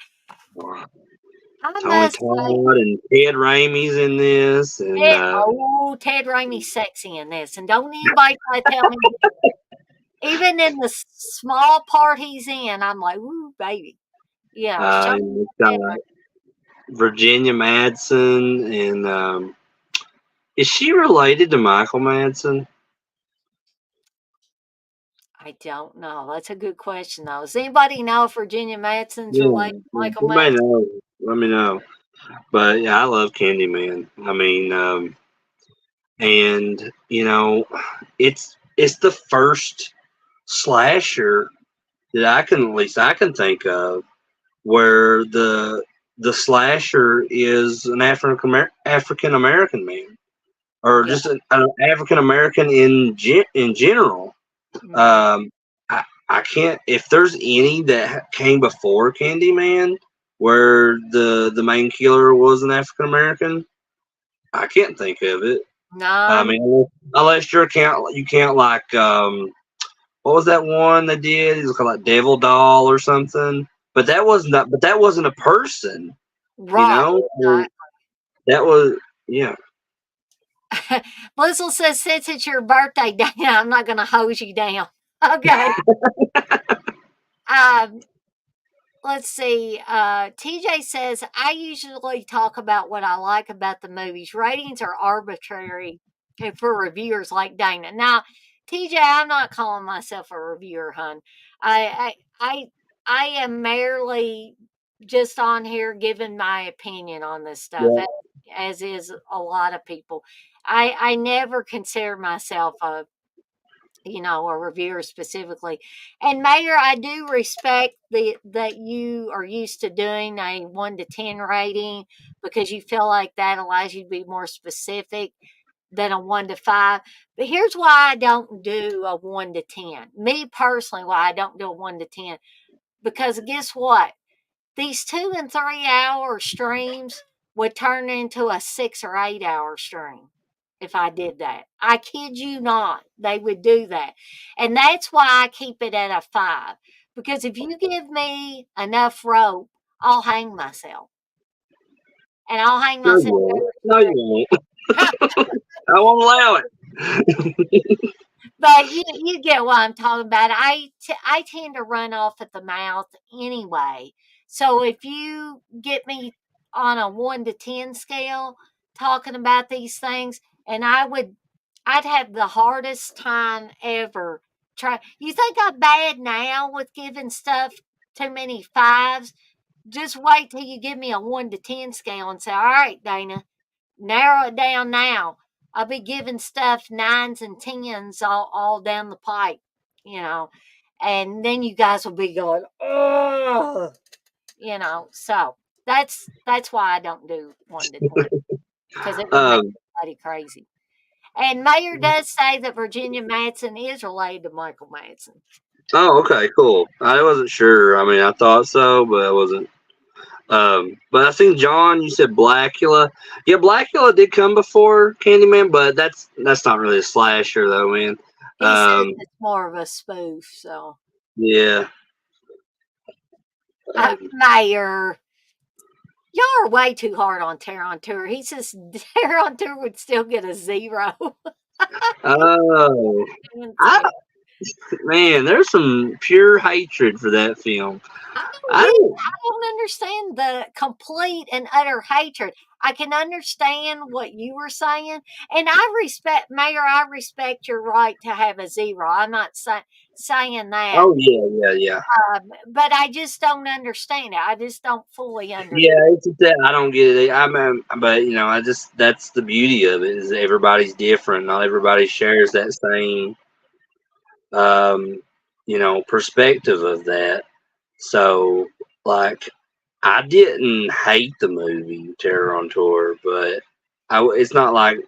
I Tony must say, Todd and Ted Raimi's in this, and Ted Raimi's sexy in this, and don't anybody try to tell me. Even in the small part he's in, I'm like, ooh, baby. Yeah, show me it's that. got Virginia Madsen, and is she related to Michael Madsen? I don't know. That's a good question, though. Does anybody know if Virginia Madsen's Yeah, related to if Michael anybody Madsen? knows, let me know. But yeah, I love CandyMan. I mean, and it's the first slasher that I can think of where the slasher is an African American man, or Yeah. just an African American in general. Mhm. Um, I can't, if there's any that came before Candyman where the main killer was an African American. I can't think of it. I No, mean, unless you can't like what was that one they did? It was called like Devil Doll or something. But that wasn't a person, you right. know. So that was yeah. Blizzle says, since it's your birthday, Dana, I'm not going to hose you down. Okay. Um, let's see. TJ says, I usually talk about what I like about the movies. Ratings are arbitrary for reviewers like Dana. Now, TJ, I'm not calling myself a reviewer, hun. I, I, I, I am merely just on here giving my opinion on this stuff, Yeah. as is a lot of people. I never consider myself a reviewer specifically. And Mayor, I do respect that you are used to doing a 1 to 10 rating because you feel like that allows you to be more specific than a 1 to 5. But here's why I don't do a 1 to 10. Me personally, why I don't do a 1 to 10. Because guess what? These 2 and 3 hour streams would turn into a 6 or 8 hour stream if I did that. I kid you not, they would do that. And that's why I keep it at a 5. Because if you give me enough rope, I'll hang myself. And I'll hang No, you myself won't. No, every you won't. I won't allow it. But you get what I'm talking about. I tend to run off at the mouth anyway. So if you get me on a 1 to 10 scale talking about these things, and I'd have the hardest time ever. Try. You think I'm bad now with giving stuff too many fives? Just wait till you give me a 1 to 10 scale and say, all right, Dana, narrow it down now. I'll be giving stuff nines and tens all down the pipe, you know, and then you guys will be going, oh, So that's why I don't do 1 to 10 because it would make um, everybody crazy. And Mayor does say that Virginia Madsen is related to Michael Madsen. oh, okay, cool. I wasn't sure. I mean, I thought so, but I wasn't. But I think John, you said Blackula. Yeah, Blackula did come before Candyman, but that's not really a slasher though, man. He says Um, it's more of a spoof. So, yeah. Um, Mayor, y'all are way too hard on Terror on Tour. He says Terror on Tour would still get a 0. oh, I, man, there's some pure hatred for that film. I don't I get it. don't. I don't understand the complete and utter hatred. I can understand what you were saying, and Mayor, I respect your right to have a 0. I'm not saying that, Oh yeah, yeah, yeah. but I just don't understand it. I just don't fully understand. Yeah, it's just that I don't get it. But I just that's the beauty of it is everybody's different. Not everybody shares that same, um, perspective of that. So, like, I didn't hate the movie Terror on Tour, but it's not like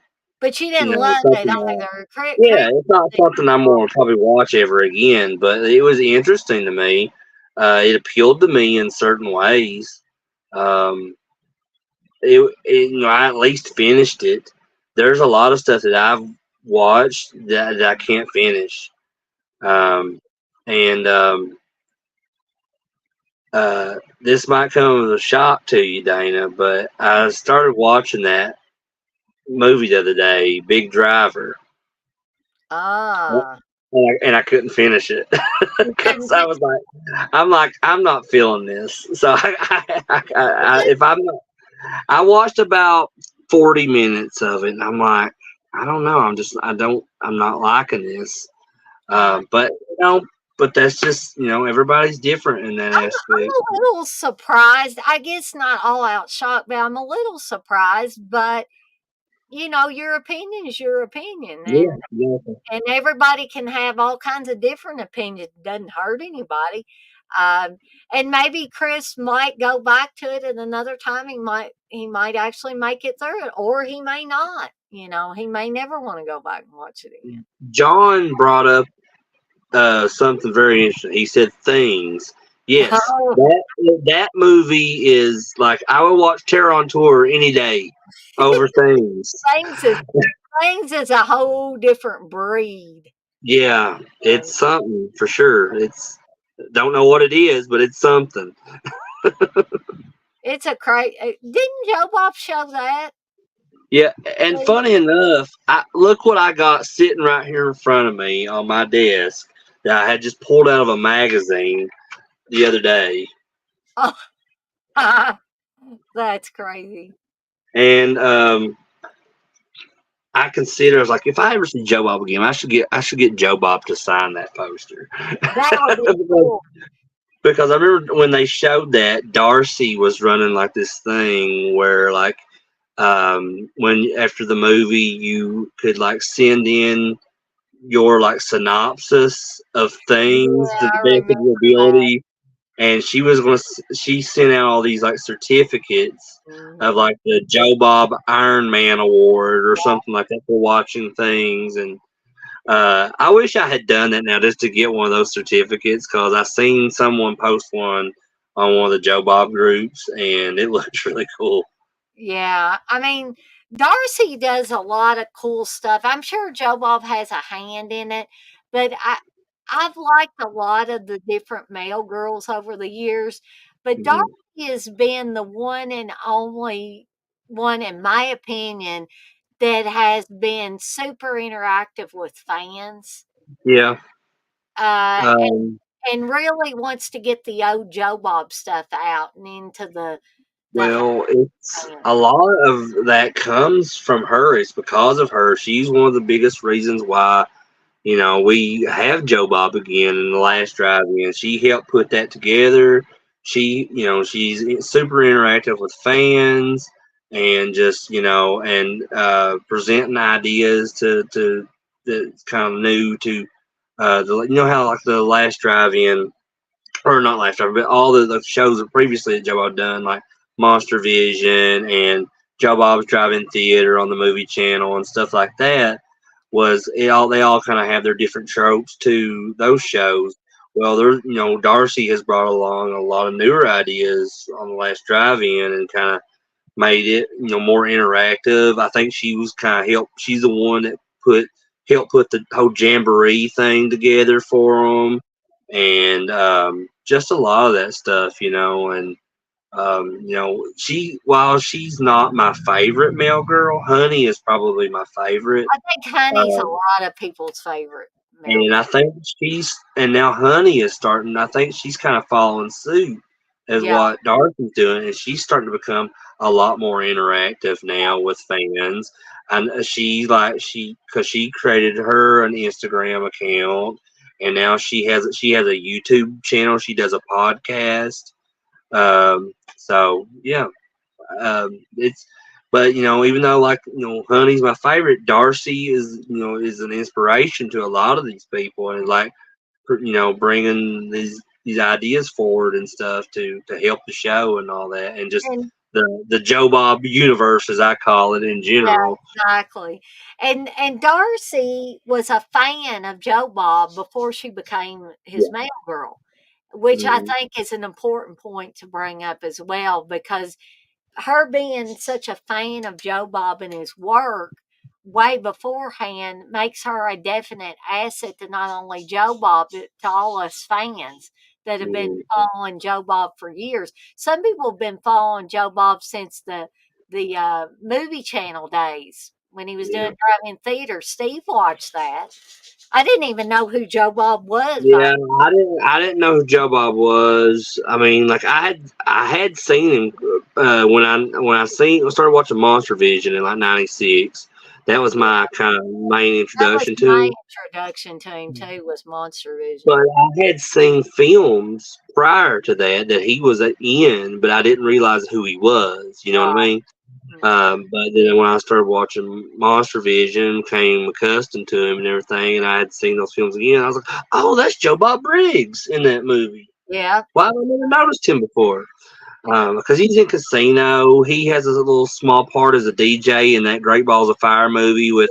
But you didn't it's love it something. either. Yeah, it's not something I'm gonna probably watch ever again. But it was interesting to me. It appealed to me in certain ways. Um, I at least finished it. There's a lot of stuff that I've watched that I can't finish. Um, and this might come as a shock to you, Dana, but I started watching that movie the other day, Big Driver, Ah, and I couldn't finish it you couldn't. because I'm not feeling this. So if I'm not, I watched about 40 minutes of it, and I'm like, I don't know. I'm not liking this. Uh, But you know. but that's just, everybody's different in that I'm aspect. a little surprised. I guess not all out shocked, but I'm a little surprised. But your opinion is your opinion, Yeah, and exactly. everybody can have all kinds of different opinions. It doesn't hurt anybody. Um, and maybe Chris might go back to it at another time. He might actually make it through it, or he may not. He may never want to go back and watch it again. John brought up something very interesting. He said things. Yes, Oh, that movie is like I would watch Terror on Tour any day over things. things is things is a whole different breed. Yeah, And it's something for sure. It's don't know what it is, but it's something. it's a crazy. Didn't Joe Bob show that? Yeah, and funny enough, look what I got sitting right here in front of me on my desk that I had just pulled out of a magazine the other day, Oh, that's crazy. and I consider, I was like, if I ever see Joe Bob again, I should get Joe Bob to sign that poster. That would be because, cool. because I remember when they showed that Darcy was running like this thing where like when after the movie you could like send in your like synopsis of things Yeah, to I the best of remember your that. ability, and she sent out all these like certificates of Mhm. like the Joe Bob Iron Man Award or something like that for watching things. And I wish I had done that now just to get one of those certificates, because I seen someone post one on one of the Joe Bob groups and it looks really cool. Yeah, I mean, Darcy does a lot of cool stuff. I'm sure Joe Bob has a hand in it, but I've liked a lot of the different male girls over the years, but Darcy Hmm. has been the one and only one, in my opinion, that has been super interactive with fans. Yeah. Uh, Um, and really wants to get the old Joe Bob stuff out and into the well, it's fan. a lot of that comes from her. It's because of her. She's one of the biggest reasons why we have Joe Bob again in the last drive-in. She helped put that together. She's super interactive with fans and just and presenting ideas to that's kind of new to how like the last drive-in, or not last drive, but all the shows that previously that Joe Bob done, like Monster Vision and Joe Bob's Drive-In Theater on the movie channel and stuff like that, was they all kind of have their different tropes to those shows. Well, Darcy has brought along a lot of newer ideas on the last drive-in and kind of made it more interactive. I think she was kind of she's the one that helped put the whole jamboree thing together for them, and just a lot of that stuff, and she, while she's not my favorite male girl, Honey is probably my favorite. I think Honey's a Um, lot of people's favorite male and I girl. think and now Honey is starting, I think she's kind of following suit as Yeah, what Darcy's doing, and she's starting to become a lot more interactive now with fans. And because she created her an Instagram account, and now she has a YouTube channel. She does a podcast. So yeah, it's but even though like Honey's my favorite, Darcy is an inspiration to a lot of these people, and like bringing these ideas forward and stuff to help the show and all that, and just and the Joe Bob universe, as I call it, in yeah, general. exactly. And Darcy was a fan of Joe Bob before she became his Yeah. mail girl, which I Mhm. think is an important point to bring up as well, because her being such a fan of Joe Bob and his work way beforehand makes her a definite asset to not only Joe Bob, but to all us fans that have been Mhm. following Joe Bob for years. Some people have been following Joe Bob since the movie channel days when he was doing Yeah. drive-in theater. Steve watched that. I didn't even know who Joe Bob was by. Yeah, I didn't know who Joe Bob was. I mean, like I had seen him when I started watching Monster Vision in like '96. That was Yeah, my kind of main that was introduction to my him. introduction to him too, was Monster But Vision. I had seen films prior to that he was in, but I didn't realize who he was. You know what I Right. mean? Mhm. But then when I started watching Monster Vision, became accustomed to him and everything, and I had seen those films again, I was like, "Oh, that's Joe Bob Briggs in that movie. Yeah. Why have I never noticed him before?" Because he's in Casino. He has a little small part as a DJ in that Great Balls of Fire movie with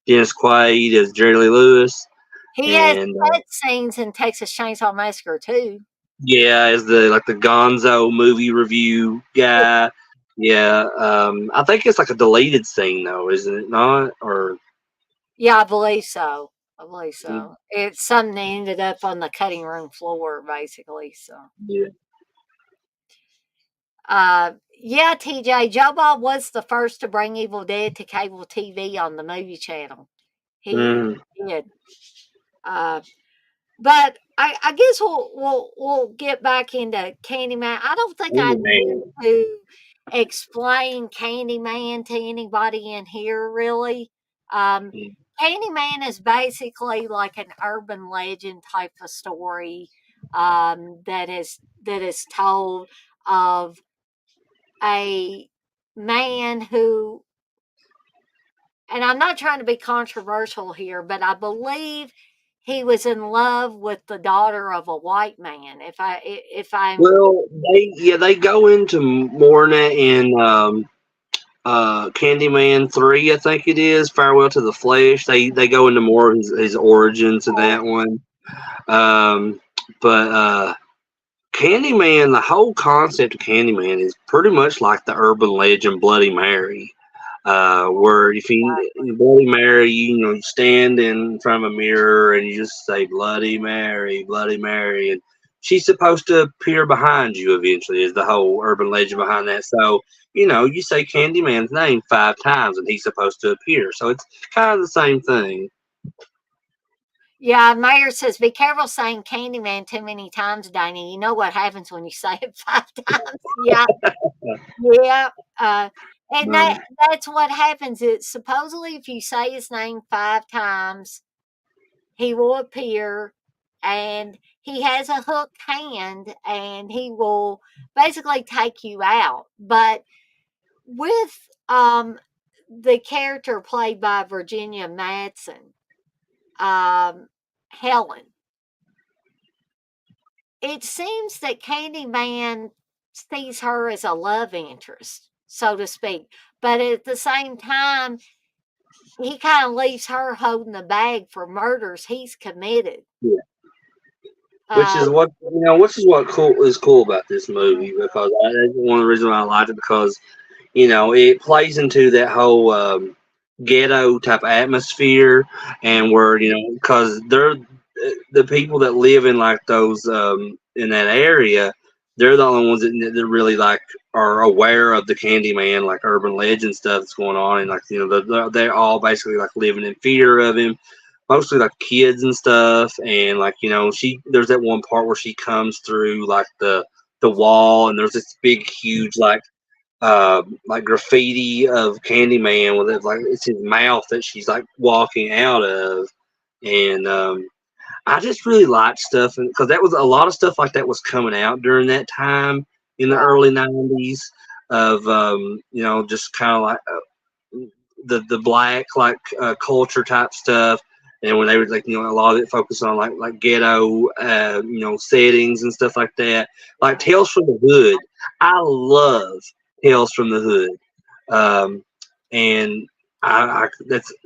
Dennis Quaid as Jerry Lee Lewis, He has and cut scenes in Texas Chainsaw Massacre too. yeah, as the Gonzo movie review Yeah, guy. Yeah, I think it's like a deleted scene though, isn't it not? Or yeah, I believe so. I believe so. It's something that ended up on the cutting room floor, basically. So, yeah. yeah, TJ, Joe Bob was the first to bring Evil Dead to cable TV on the movie channel. He Mm, did. Uh, but I guess we'll get back into Candyman. I don't think I need man. to explain Candyman to anybody in here really. Um, Candyman is basically like an urban legend type of story that is told of a man who, and I'm not trying to be controversial here, but I believe he was in love with the daughter of a white man. If I'm Well, they go into more than that in Candyman 3, I think it is, Farewell to the Flesh. They go into more of his origins in that one. Um, but Candyman, the whole concept of Candyman is pretty much like the urban legend Bloody Mary. Where if you Bloody Mary, you stand in front of a mirror and you just say Bloody Mary, and she's supposed to appear behind you eventually. Is the whole urban legend behind that? So you say Candyman's name 5 times and he's supposed to appear. So it's kind of the same thing. Yeah, Mayor says, be careful saying Candyman too many times, Danny. You know what happens when you say it 5 times. Yeah, yeah. Uh, and Um, that's what happens. It's supposedly if you say his name 5 times, he will appear and he has a hook hand and he will basically take you out. But with the character played by Virginia Madsen, Helen, it seems that Candyman sees her as a love interest, so to speak. But at the same time, he kind of leaves her holding the bag for murders he's committed. yeah. Which Uh, is what cool about this movie because that's one of the reasons why I liked it because it plays into that whole ghetto type atmosphere, and where because they're the people that live in like those in that area, they're the only ones that really like are aware of the Candyman, like urban legend stuff that's going on, and like they're all basically like living in fear of him, mostly like kids and stuff, and like there's that one part where she comes through like the wall, and there's this big huge like graffiti of Candyman with it, like it's his mouth that she's like walking out of, and I just really liked stuff, and because that was a lot of stuff like that was coming out during that time in the right. early '90s of just kind of like the black like culture type stuff. And when they were like, a lot of it focused on like ghetto, settings and stuff like that. Like Tales from the Hood, I love Tales from the Hood, and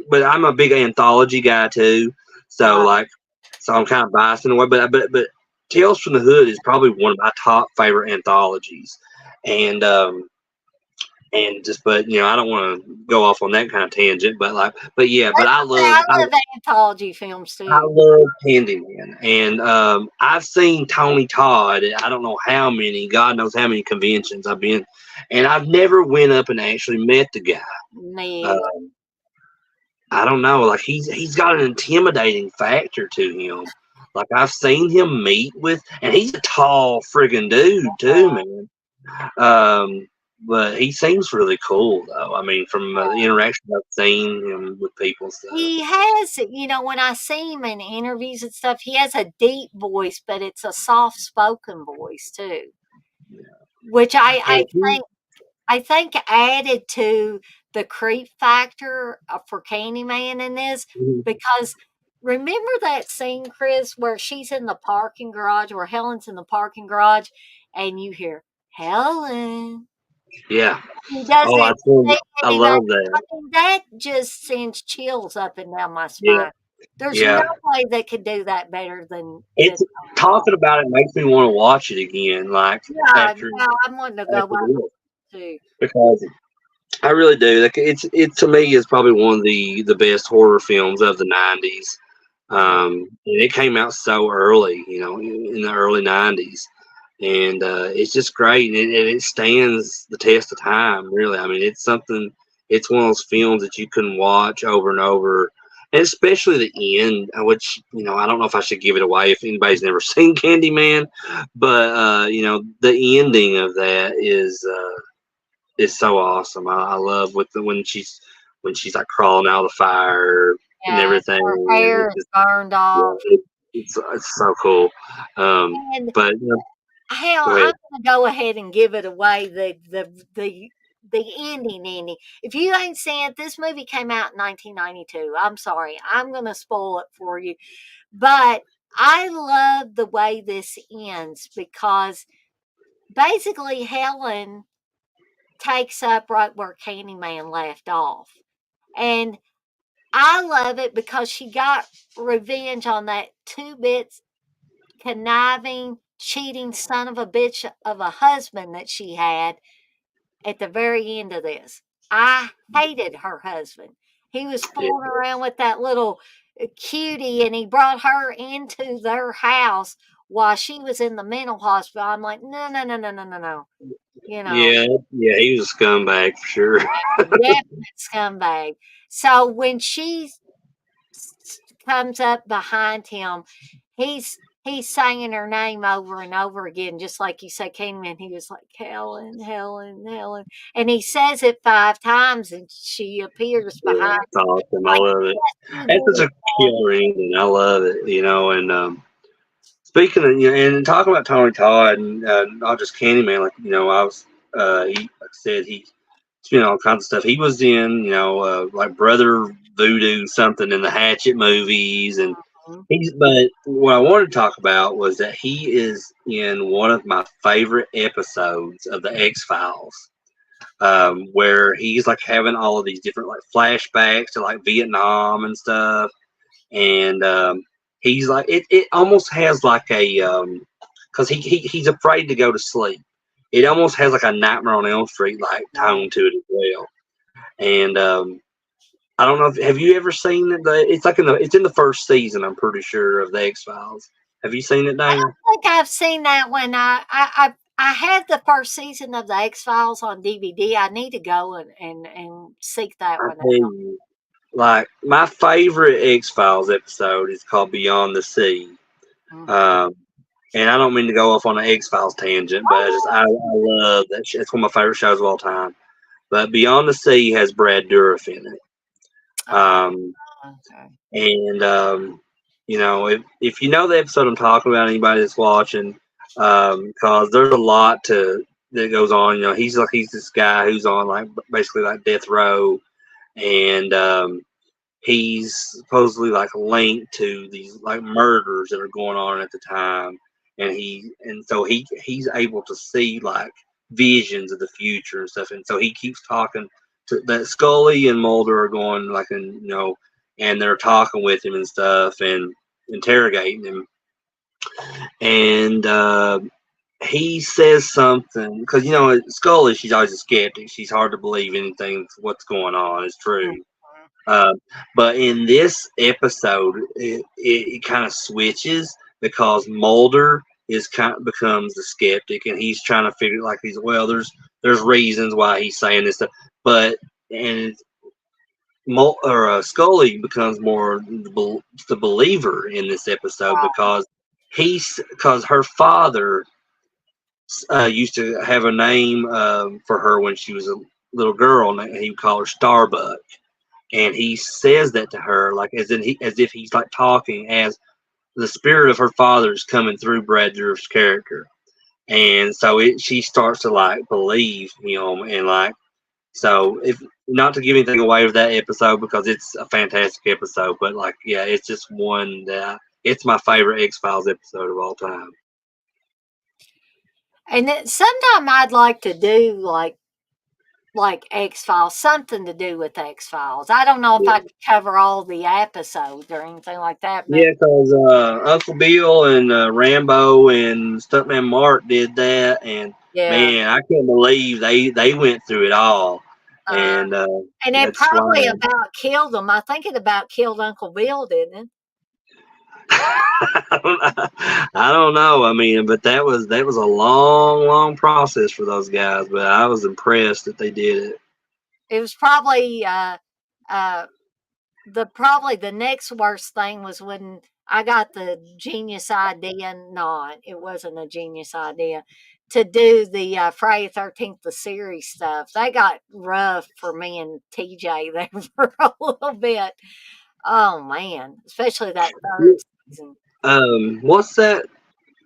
but I'm a big anthology guy too. So Right. so I'm kind of biased in a way. But Tales from the Hood is probably one of my top favorite anthologies, and but I don't want to go off on that kind of tangent, but yeah, but That's I okay. love I love anthology films I too. love Candyman, and I've seen Tony Todd. I don't know how many, God knows how many conventions I've been, and I've never went up and actually met the guy. Me Uh, either. I don't know, like he's got an intimidating factor to him. Like I've seen him meet with, and he's a tall friggin' dude too, man. but he seems really cool though. I mean, from the Yeah. interaction I've seen him with people and stuff. He has, when I see him in interviews and stuff, he has a deep voice, but it's a soft spoken voice too, which And he, I think added to the creep factor for Candyman in this, because remember that scene, Chris, where she's in the parking garage, where Helen's in the parking garage, and you hear Helen. yeah. He Oh, doesn't say I anything. love I that. mean, that just sends chills up and down my Yeah, spine. There's no yeah. way they could do that better than It's talking about it makes me want to watch it again. Like yeah, after yeah, I'm wanting to go back this too. because I really do. Like it to me is probably one of the best horror films of the '90s. And it came out so early, in the early '90s, and it's just great, and it stands the test of time. Really, I mean, it's something. It's one of those films that you can watch over and over, and especially the end, which I don't know if I should give it away if anybody's never seen Candyman, but the ending of that is so awesome. I love when she's like crawling out of the fire and Yeah, everything, her and hair is burned off. it's so cool. And But hell, go I'm ahead. gonna go ahead and give it away, the ending. If you ain't seen it, this movie came out in 1992. I'm sorry. I'm gonna spoil it for you. But I love the way this ends because basically Helen takes up right where Candyman left off. And I love it because she got revenge on that two bits conniving, cheating son of a bitch of a husband that she had at the very end of this. I hated her husband. He was Yeah, fooling around with that little cutie and he brought her into their house while she was in the mental hospital. I'm like, no, no, no, no, no, no, no. You know, yeah. He was a scumbag for sure. definite scumbag. So when she comes up behind him, he's singing her name over and over again, just like you say, Kingman. He was like, Helen, Helen, Helen. And he says it 5 times and she appears Yeah, behind it's awesome. I like love it. you That's do. such a killer ending. I love it. And speaking of, and talking about Tony Todd and not just Candyman, like I was, he like I said he's been all kinds of stuff. He was in, like Brother Voodoo something in the Hatchet movies, and Mhm. But what I wanted to talk about was that he is in one of my favorite episodes of the X Files, where he's like having all of these different like flashbacks to like Vietnam and stuff, and he's like it almost has like a because he's afraid to go to sleep. It almost has like a Nightmare on Elm Street like Right. tone to it as well, and I don't know if have you ever seen it? It's in the first season. I'm pretty sure of the X Files. Have you seen it, I Dana? don't think I've seen that one. I have the first season of the X Files on DVD. I need to go and seek that I one tell out. you, like my favorite X Files episode is called Beyond the Sea. Mhm. Um, and I don't mean to go off on an X Files tangent, but I love that. It's one of my favorite shows of all time. But Beyond the Sea has Brad Dourif in it. Oh, Um, okay. And if you know the episode I'm talking about, anybody that's watching, because there's a lot that goes on. He's this guy who's on like basically like death row, and he's supposedly like linked to these like murders that are going on at the time, and so he's able to see like visions of the future and stuff, and so he keeps talking to that Scully and Mulder are going like and they're talking with him and stuff and interrogating him, and he says something because Scully, she's always a skeptic. She's hard to believe anything what's going on is true. Mhm. uh, but in this episode, it kind of switches because Mulder is kind of becomes the skeptic, and he's trying to figure like there's reasons why he's saying this stuff, but and Scully becomes more the believer in this episode because her father used to have a name for her when she was a little girl, and he would call her Starbuck. And he says that to her like as if he's like talking as the spirit of her father is coming through Brad Dourif's character. And so she starts to like believe him, and like, so if not to give anything away with that episode because it's a fantastic episode, but like, yeah, it's just one that it's my favorite X Files episode of all time. And then sometime I'd like to do like X Files, something to do with X Files. I don't know if I could cover all the episodes or anything like that, but Yeah, because Uncle Bill and Rambo and Stuntman Mark did that, and yeah. man, I can't believe they went through it all, Uh, and and it that's probably why. about killed him. I think it about killed Uncle Bill, didn't it? I don't know. I mean, but that was a long, long process for those guys. But I was impressed that they did it. It was probably uh, probably the next worst thing was when I got the genius idea. Not, it wasn't a genius idea to do the Friday 13th the series stuff. They got rough for me and TJ there for a little bit. Oh man, especially that third season. What's that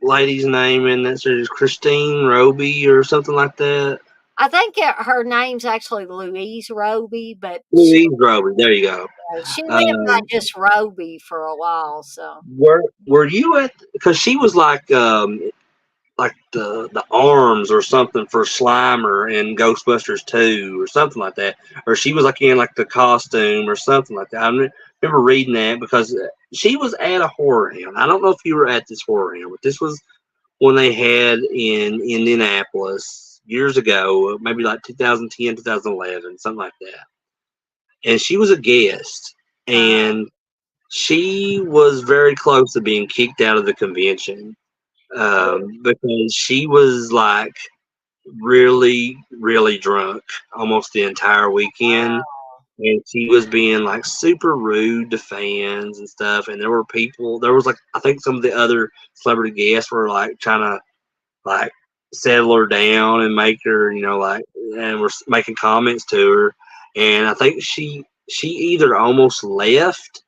lady's name in that series? Christine Roby or something like that. I think her name's actually Louise Roby, but Louise Roby. There you go. she went by Um, just Roby for a while. So were you at? Because she was like the arms or something for Slimer in Ghostbusters 2 or something like that, or she was like in like the costume or something like that. Remember reading that because she was at a horror hound. I don't know if you were at this horror hound, but this was one they had in Indianapolis years ago, maybe like 2010, 2011, something like that. And she was a guest, uh, and she was very close to being kicked out of the convention because she was like really, really drunk almost the entire weekend. And she was being like super rude to fans and stuff. And there were people, there was like, I think some of the other celebrity guests were like trying to like settle her down and make her, like, and were making comments to her. And I think she either almost left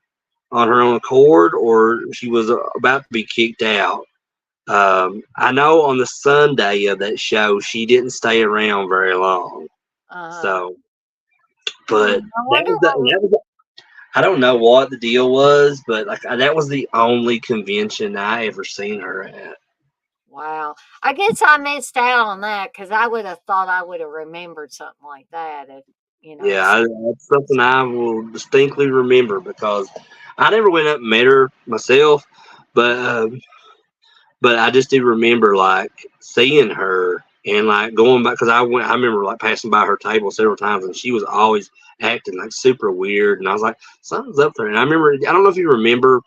on her own accord or she was about to be kicked out. I know on the Sunday of that show, she didn't stay around very long. uh, So, but I wonder what. I don't know what the deal was, but like that was the only convention I ever seen her at. Wow. I guess I missed out on that because I would have thought I would have remembered something like that if, you know. Yeah, that's something I will distinctly remember because I never went up and met her myself, but I just do remember like seeing her and like going back because I remember like passing by her table several times and she was always acting like super weird and I was like something's up there and I remember I don't know if you remember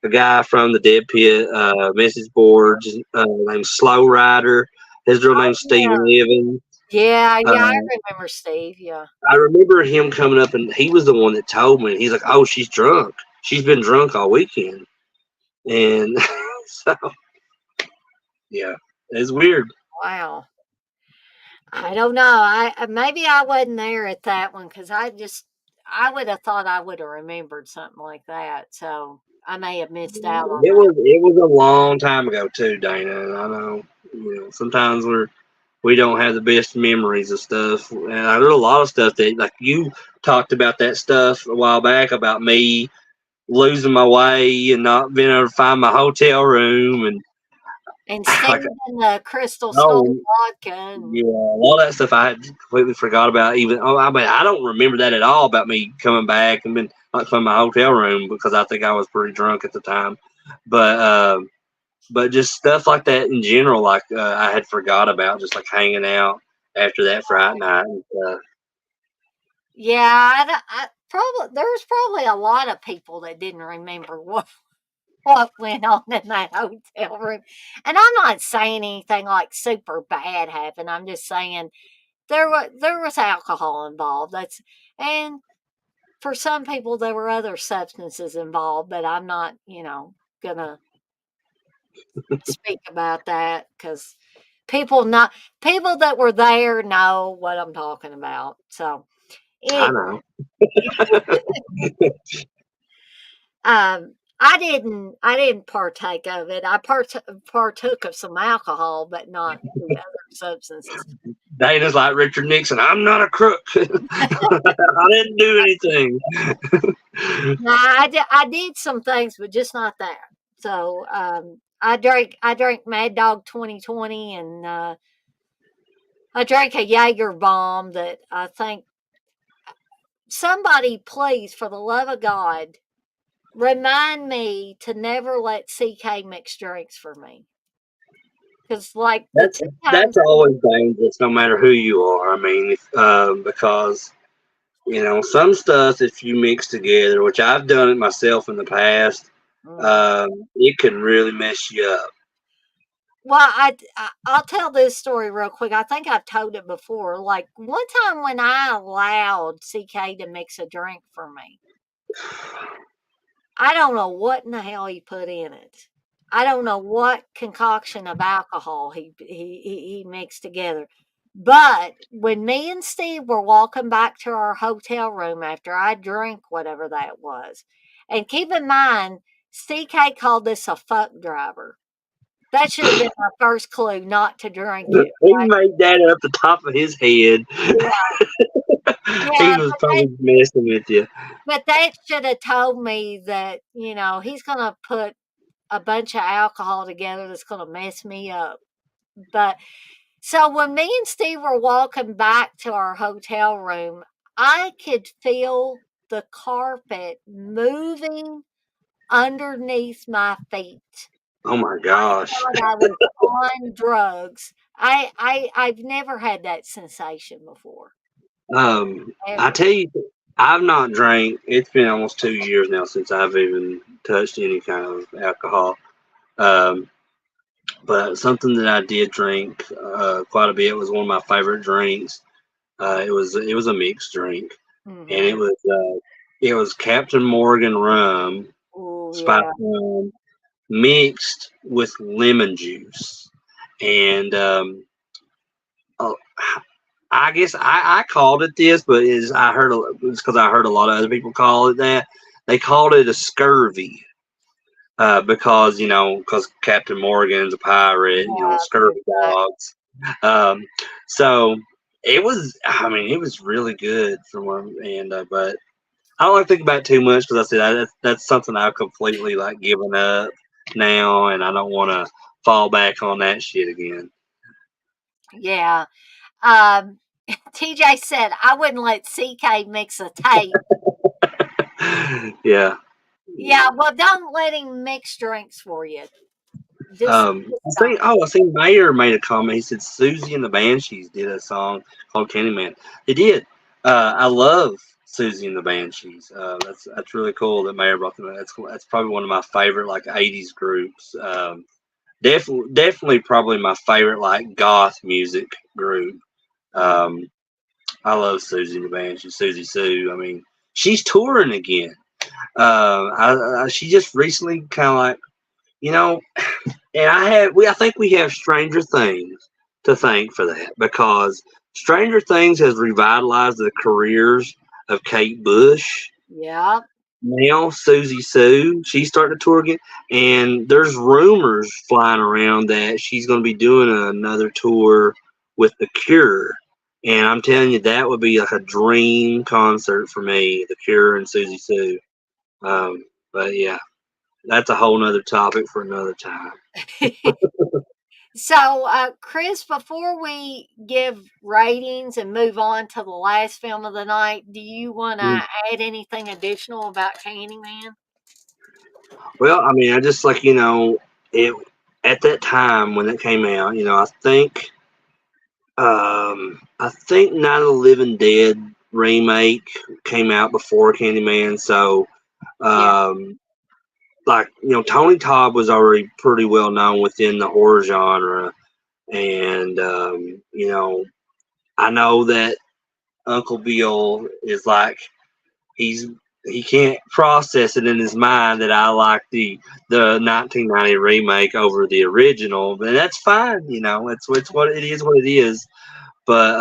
a guy from the Dead Pit message boards named Slow Rider. His real name's Yeah. Steven Evans. Yeah, I Uh, remember Steve. Yeah. I remember him coming up and he was the one that told me. He's like, "Oh, she's drunk. She's been drunk all weekend." And so, yeah, it's weird. Wow. I don't know. Maybe I wasn't there at that one because I would have thought I would have remembered something like that. So I may have missed out on that. It was a long time ago too, Dana. And I know, sometimes we don't have the best memories of stuff. And there's a lot of stuff that like you talked about that stuff a while back about me losing my way and not being able to find my hotel room and And like Steve and the Crystal Skull oh vodka and yeah, all that stuff I had completely forgot about. Even I mean, I don't remember that at all about me coming back and been not finding my hotel room because I think I was pretty drunk at the time. But just stuff like that in general, like I had forgot about, just like hanging out after that Friday night and stuff. yeah, I probably there was probably a lot of people that didn't remember what went on in that hotel room. And I'm not saying anything like super bad happened. I'm just saying there was alcohol involved. And for some people there were other substances involved, but I'm not, gonna speak about that because People that were there know what I'm talking about. So I anyway, know. I didn't partake of it. I partook of some alcohol, but not the other substances. Dana's like Richard Nixon. I'm not a crook. I didn't do anything. No, I did some things, but just not that. So I drank Mad Dog 2020, and I drank a Jaeger bomb that I think somebody, please, for the love of God, remind me to never let CK mix drinks for me. Because, like, the That's two that's times always dangerous, no matter who you are. I mean, because some stuff if you mix together, which I've done it myself in the past, Mhm. it can really mess you up. Well, I'll tell this story real quick. I think I've told it before. Like, one time when I allowed CK to mix a drink for me, I don't know what in the hell he put in it. I don't know what concoction of alcohol he mixed together. But when me and Steve were walking back to our hotel room after I drank whatever that was, and keep in mind, CK called this a fuck driver. That should have been my first clue not to drink it, He right? made that up the top of his head. Yeah, He yeah, was probably messing with you. but that should have told me that, he's gonna put a bunch of alcohol together that's gonna mess me up. But so when me and Steve were walking back to our hotel room, I could feel the carpet moving underneath my feet. Oh my I gosh. thought I was on drugs. I've never had that sensation before, I ever. tell you, I've not drank. It's been almost 2 years now since I've even touched any kind of alcohol. Um, but something that I did drink quite a bit was one of my favorite drinks. It was a mixed drink, and Mhm. it was Captain Morgan rum, Ooh, spice yeah. rum, mixed with lemon juice, and oh, I guess I called it this, but it's because I heard a lot of other people call it that. They called it a scurvy because Captain Morgan's a pirate, Yeah, scurvy exactly. dogs. Um, so it was. I mean, it was really good from one, and but I don't like to think about it too much because I said that's something I've completely like given up now, and I don't want to fall back on that shit again. Yeah. Um, TJ said, I wouldn't let CK mix a tape. Yeah. Yeah, well, don't let him mix drinks for you. Just don't. I seen Mayer made a comment. He said Susie and the Banshees did a song called CandyMan. They did. I love Susie and the Banshees. That's really cool that Mayer brought them up. That's cool. That's probably one of my favorite like '80s groups. Definitely probably my favorite like goth music group. Mm. Um, I love Susie and the Banshees. Susie Sue. I mean, she's touring again. She just recently kind of like you know and I think we have Stranger Things to thank for that because Stranger Things has revitalized the careers of Kate Bush. Yep. Now Susie Sue, she's starting to tour again, and there's rumors flying around that she's going to be doing another tour with The Cure. And I'm telling you, that would be like a dream concert for me, The Cure and Susie Sue. But yeah, that's a whole nother topic for another time. So, Chris, before we give ratings and move on to the last film of the night, do you want to add anything additional about Candyman? Well, I mean, I just like it at that time when it came out. I think Night of the Living Dead remake came out before Candyman, so Yeah. um, Tony Todd was already pretty well known within the horror genre, and I know that Uncle Bill is like he's he can't process it in his mind that I like the 1990 remake over the original, and that's fine. It's what it is. What it is. But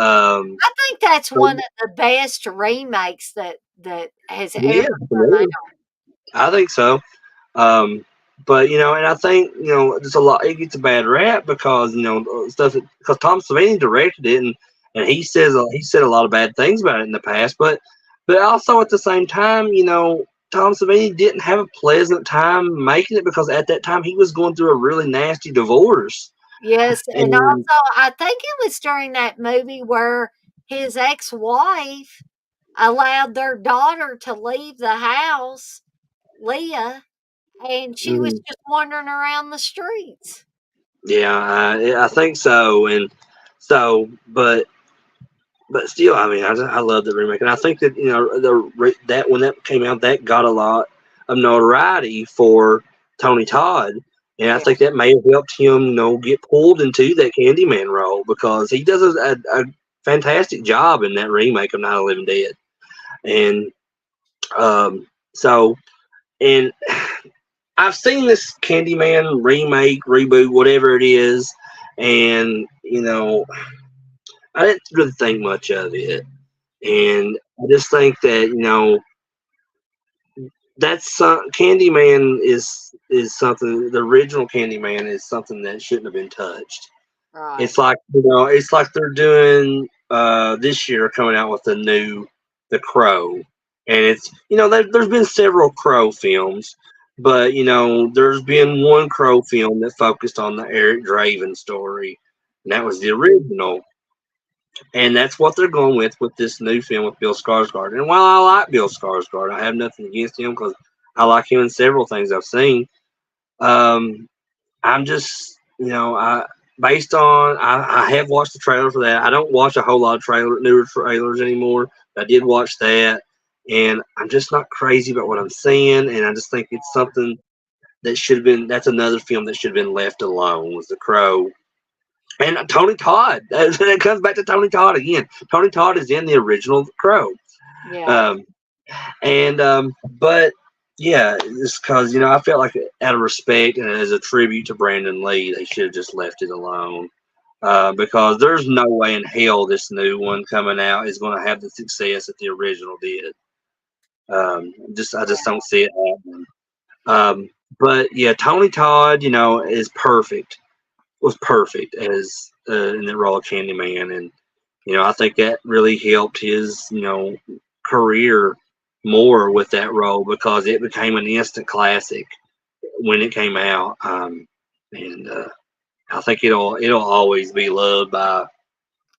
I think that's one of the best remakes that has ever yeah, come out. absolutely. I think so. Um, but and I think there's a lot. It gets a bad rap because stuff because Tom Savini directed it, and he said a lot of bad things about it in the past. But also at the same time, Tom Savini didn't have a pleasant time making it because at that time he was going through a really nasty divorce, Yes, and and also I think it was during that movie where his ex-wife allowed their daughter to leave the house, Leah, and she was mm, just wandering around the streets. yeah, I think so, and so but still, I mean, I love the remake, and I think that that when that came out, that got a lot of notoriety for Tony Todd, and I Yeah, think that may have helped him, get pulled into that CandyMan role because he does a fantastic job in that remake of Night of the Living Dead, and so and I've seen this CandyMan remake, reboot, whatever it is, and I didn't really think much of it. And I just think that that's Candyman is something. The original Candyman is something that shouldn't have been touched. right. It's like it's like they're doing this year coming out with The Crow, and it's there's been several Crow films, but there's been one Crow film that focused on the Eric Draven story, and that was the original. And that's what they're going with this new film with Bill Skarsgård. And while I like Bill Skarsgård, I have nothing against him because I like him in several things I've seen. Um, I'm just, I based on I have watched the trailer for that. I don't watch a whole lot of newer trailers anymore. But I did watch that, and I'm just not crazy about what I'm seeing. And I just think it's something that should have been. That's another film that should have been left alone. Was The Crow. And Tony Todd. It comes back to Tony Todd again. Tony Todd is in the original Crow. Yeah. Um, but yeah, it's because I felt like out of respect and as a tribute to Brandon Lee, they should have just left it alone. Because there's no way in hell this new one coming out is going to have the success that the original did. I just don't see it happening. Um, but yeah, Tony Todd, is perfect. Was perfect as in the role of Candyman, and I think that really helped his career more with that role because it became an instant classic when it came out, and I think it'll always be loved by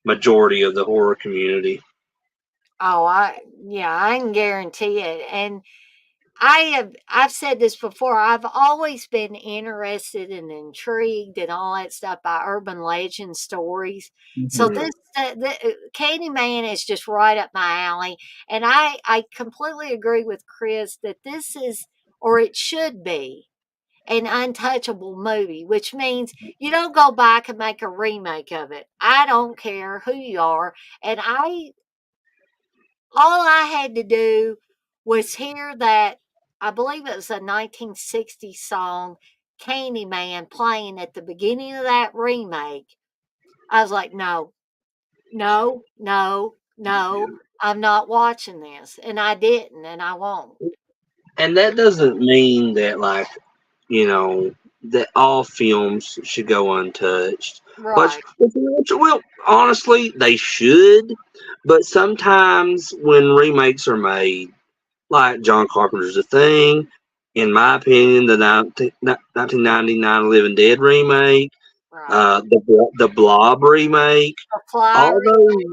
majority of the horror community. Oh, yeah, I can guarantee it. And I've said this before. I've always been interested and intrigued and all that stuff by urban legend stories. So Mhm. the Candyman is just right up my alley, and I completely agree with Chris that this is, or it should be, an untouchable movie, which means you don't go back and make a remake of it. I don't care who you are, and I all I had to do was hear that, I believe it was a 1960s song, Candyman, playing at the beginning of that remake. I was like, no, no, no, no, I'm not watching this. And I didn't, and I won't. And that doesn't mean that you know that all films should go untouched. Right, Well, honestly, they should. But sometimes when remakes are made, like John Carpenter's The Thing, in my opinion, the 1999 Living Dead remake, right. the Blob remake, A fly all those,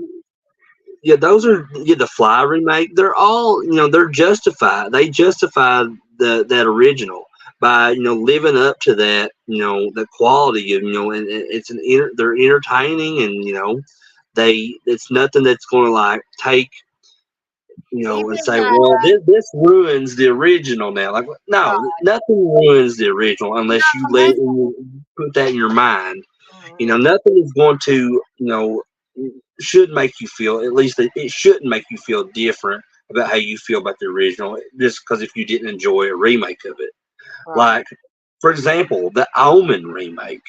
yeah, those are the Fly remake. They're all they're justified. They justify that original by living up to that the quality of and they're entertaining and it's nothing that's going to like take and even say, well, this ruins the original now. Like, right. no, nothing ruins the original No, unless that's you put that in your mind. mhm. Nothing is going to, should make you feel, at least it shouldn't make you feel different about how you feel about the original, just because if you didn't enjoy a remake of it. Right. Like, for example, the Omen remake.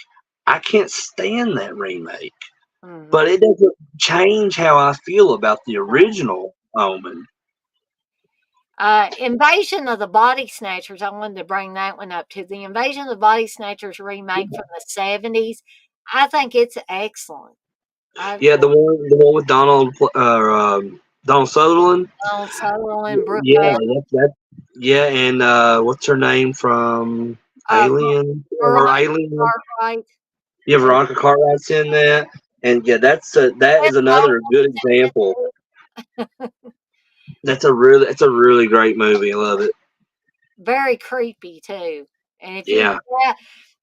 I can't stand that remake, but Hmm. it doesn't change how I feel about the original Omen. Invasion of the Body Snatchers. I wanted to bring that one up too. The Invasion of the Body Snatchers remake from the 70s. I think it's excellent. I Yeah, the one with Donald Sutherland. Donald Sutherland, Brooke Yeah, Bell, yeah, and what's her name from uh, Alien or Veronica Alien? Cartwright, Yeah, and Veronica Cartwright's in that, and yeah, that Cliff is another good Nolan's in it example. too. It's a really great movie. I love it. Very creepy too. And Yeah,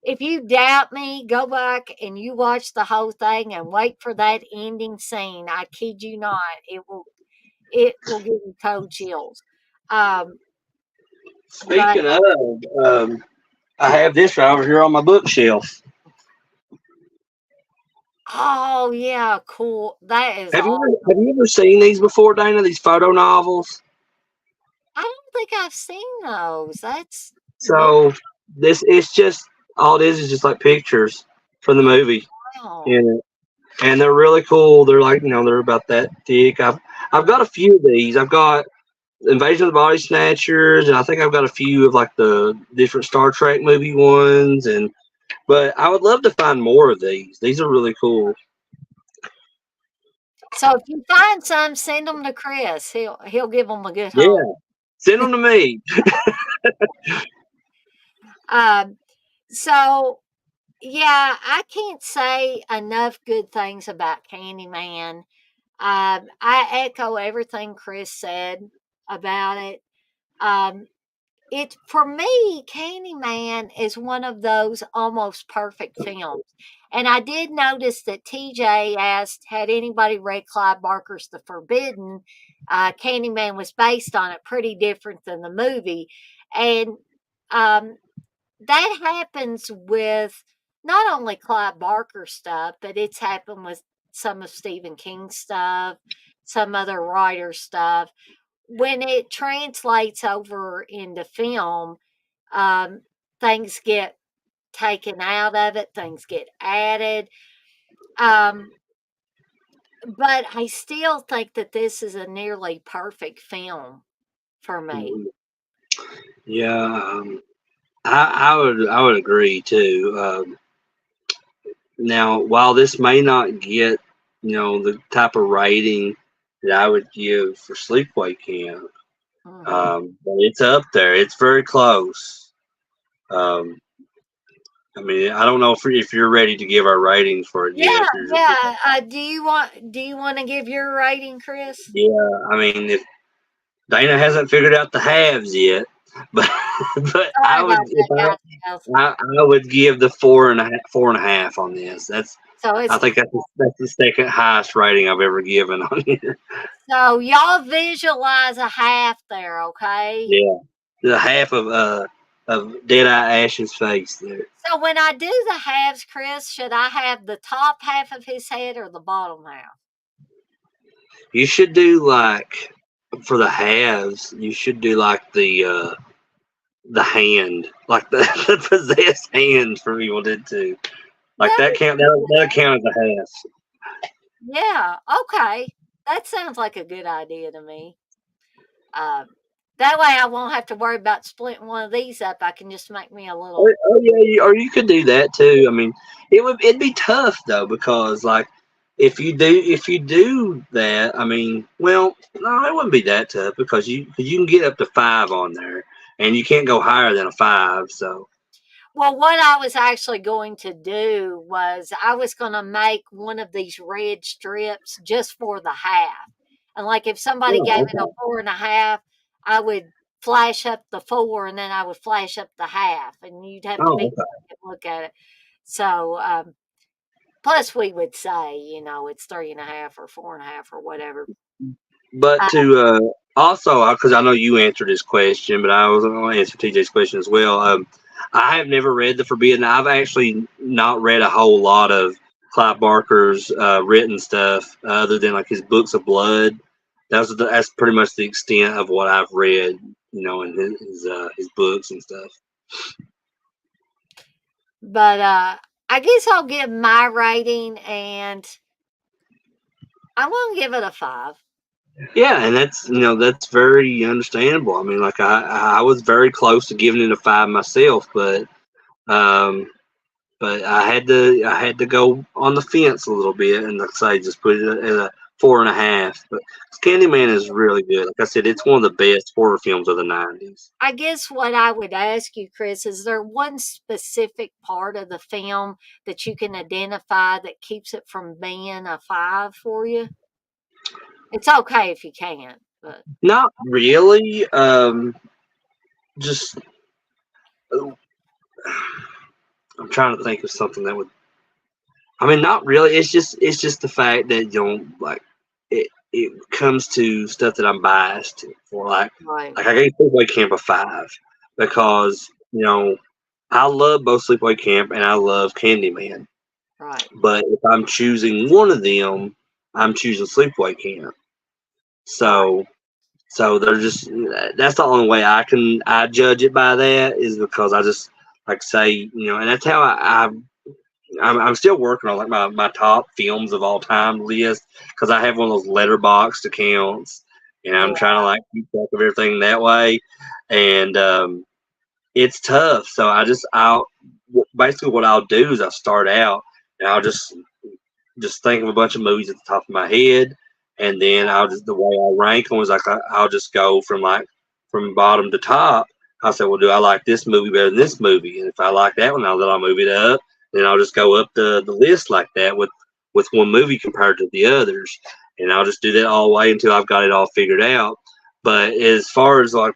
if you doubt me, go back and you watch the whole thing and wait for that ending scene. I kid you not. It will give you cold chills. Um, but speaking of, I have this right over here on my bookshelf. oh yeah, cool. That is Have you all. ever, have you ever seen these before, Dana? These photo novels. I don't think I've seen those. That's new. So this it's just all it is just like pictures from the Oh movie wow. in it, and they're really cool. They're like they're about that thick. I've got a few of these. I've got Invasion of the Body Snatchers, and I think I've got a few of like the different Star Trek movie ones. And but I would love to find more of these. These are really cool. So if you find some, send them to Chris. He'll give them a good home. Yeah, send them to me. Um, so yeah, I can't say enough good things about Candyman. I echo everything Chris said about it. Um, it for me, Candyman is one of those almost perfect films. And I did notice that TJ asked, had anybody read Clive Barker's The Forbidden? Candyman was based on it, pretty different than the movie. And um, that happens with not only Clive Barker stuff, but it's happened with some of Stephen King's stuff, some other writer stuff. When it translates over into film, um, things get taken out of it, things get added. Um, but I still think that this is a nearly perfect film for me. Yeah, I would agree too. Now, while this may not get the type of rating that I would give for Sleepaway Camp, Hmm. but it's up there. It's very close. Um, I mean, I don't know if you're ready to give our ratings for it yet. Yeah, If you're just yeah. Do you want to give your rating, Chris? yeah, I mean, if Dana hasn't figured out the halves yet, but but Sorry I would about if that, guys. I would give the 4.5 on this. So I it's think that's the second highest rating I've ever given on here. so y'all visualize a half there, okay? Yeah, the half of Deadeye Ash's face there. So when I do the halves, Chris, should I have the top half of his head or the bottom half? You should do like for the halves. You should do like the hand, like the, the possessed hand from Evil Dead 2. Like Yeah, that count. That count as a half. yeah, okay. That sounds like a good idea to me. Um, that way I won't have to worry about splitting one of these up. I can just make me a little. Oh yeah, or you could do that too. I mean, it'd be tough though because like if you do that, I mean, well, no, it wouldn't be that tough because you can get up to 5 on there, and you can't go higher than a 5. So Well, what I was actually going to do was I was going to make one of these red strips just for the half. And like if somebody gave oh, it a okay. 4.5, I would flash up the 4 and then I would flash up the half. And you'd have to Oh, be okay. quick and look at it. So, plus we would say, it's 3.5 or 4.5 or whatever. But Uh, to also, because I know you answered this question, but I was going to answer TJ's question as well. I have never read The Forbidden. I've actually not read a whole lot of Clive Barker's written stuff other than like his books of blood. That's pretty much the extent of what I've read, in his books and stuff. But I guess I'll give my rating, and I'm gonna give it a 5. Yeah, and that's very understandable. I mean, like I was very close to giving it a 5 myself, um, but I had to go on the fence a little bit, and like I say, just put it at a 4.5. But Candyman is really good. Like I said, it's one of the best horror films of the '90s. I guess what I would ask you, Chris, is there one specific part of the film that you can identify that keeps it from being a 5 for you? It's okay if you can't, but Not really. Just I'm trying to think of something that would. I mean, not really. It's just the fact that like it comes to stuff that I'm biased for. Like right, like I gave Sleepaway Camp a 5 because I love both Sleepaway Camp and I love Candyman. right, But if I'm choosing one of them, I'm choosing Sleepaway Camp. right. So they're just that's the only way I judge it by that is because I just like say and that's how I'm still working on like my top films of all time list because I have one of those letterboxed accounts and I'm Yeah, trying to like keep track of everything that way and it's tough. So I'll basically what I'll do is I'll start out and I'll just think of a bunch of movies at the top of my head, and then I'll just the way I rank them is like I'll just go from bottom to top. I'll say, well, do I like this movie better than this movie? And if I like that one, I'll move it up. Then I'll just go up the list like that with one movie compared to the others, and I'll just do that all the way until I've got it all figured out. But as far as like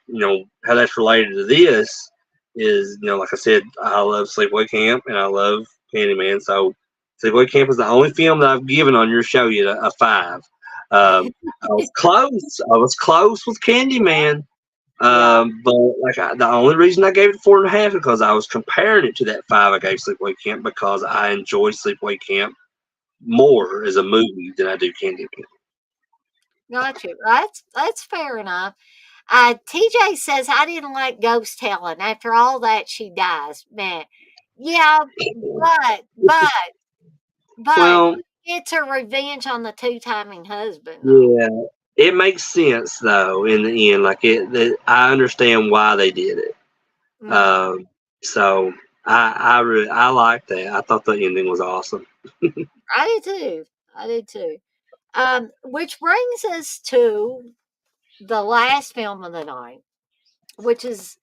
how that's related to this is like I said, I love Sleepaway Camp and I love Candyman, so Sleepaway Camp is the only film that I've given on your show yet a 5. I was close. I was close with Candyman, yeah. but like the only reason I gave it 4.5 is because I was comparing it to that 5 I gave Sleepaway Camp because I enjoy Sleepaway Camp more as a movie than I do Candyman. Got you. That's fair enough. TJ says I didn't like Ghost telling. After all that, she dies. Man, yeah, but but Well, it's a revenge on the two-timing husband, though. yeah, it makes sense though in the end. Like I understand why they did it. Mm, Um, so I like that. I thought the ending was awesome. I did too. I did too. Which brings us to the last film of the night, which is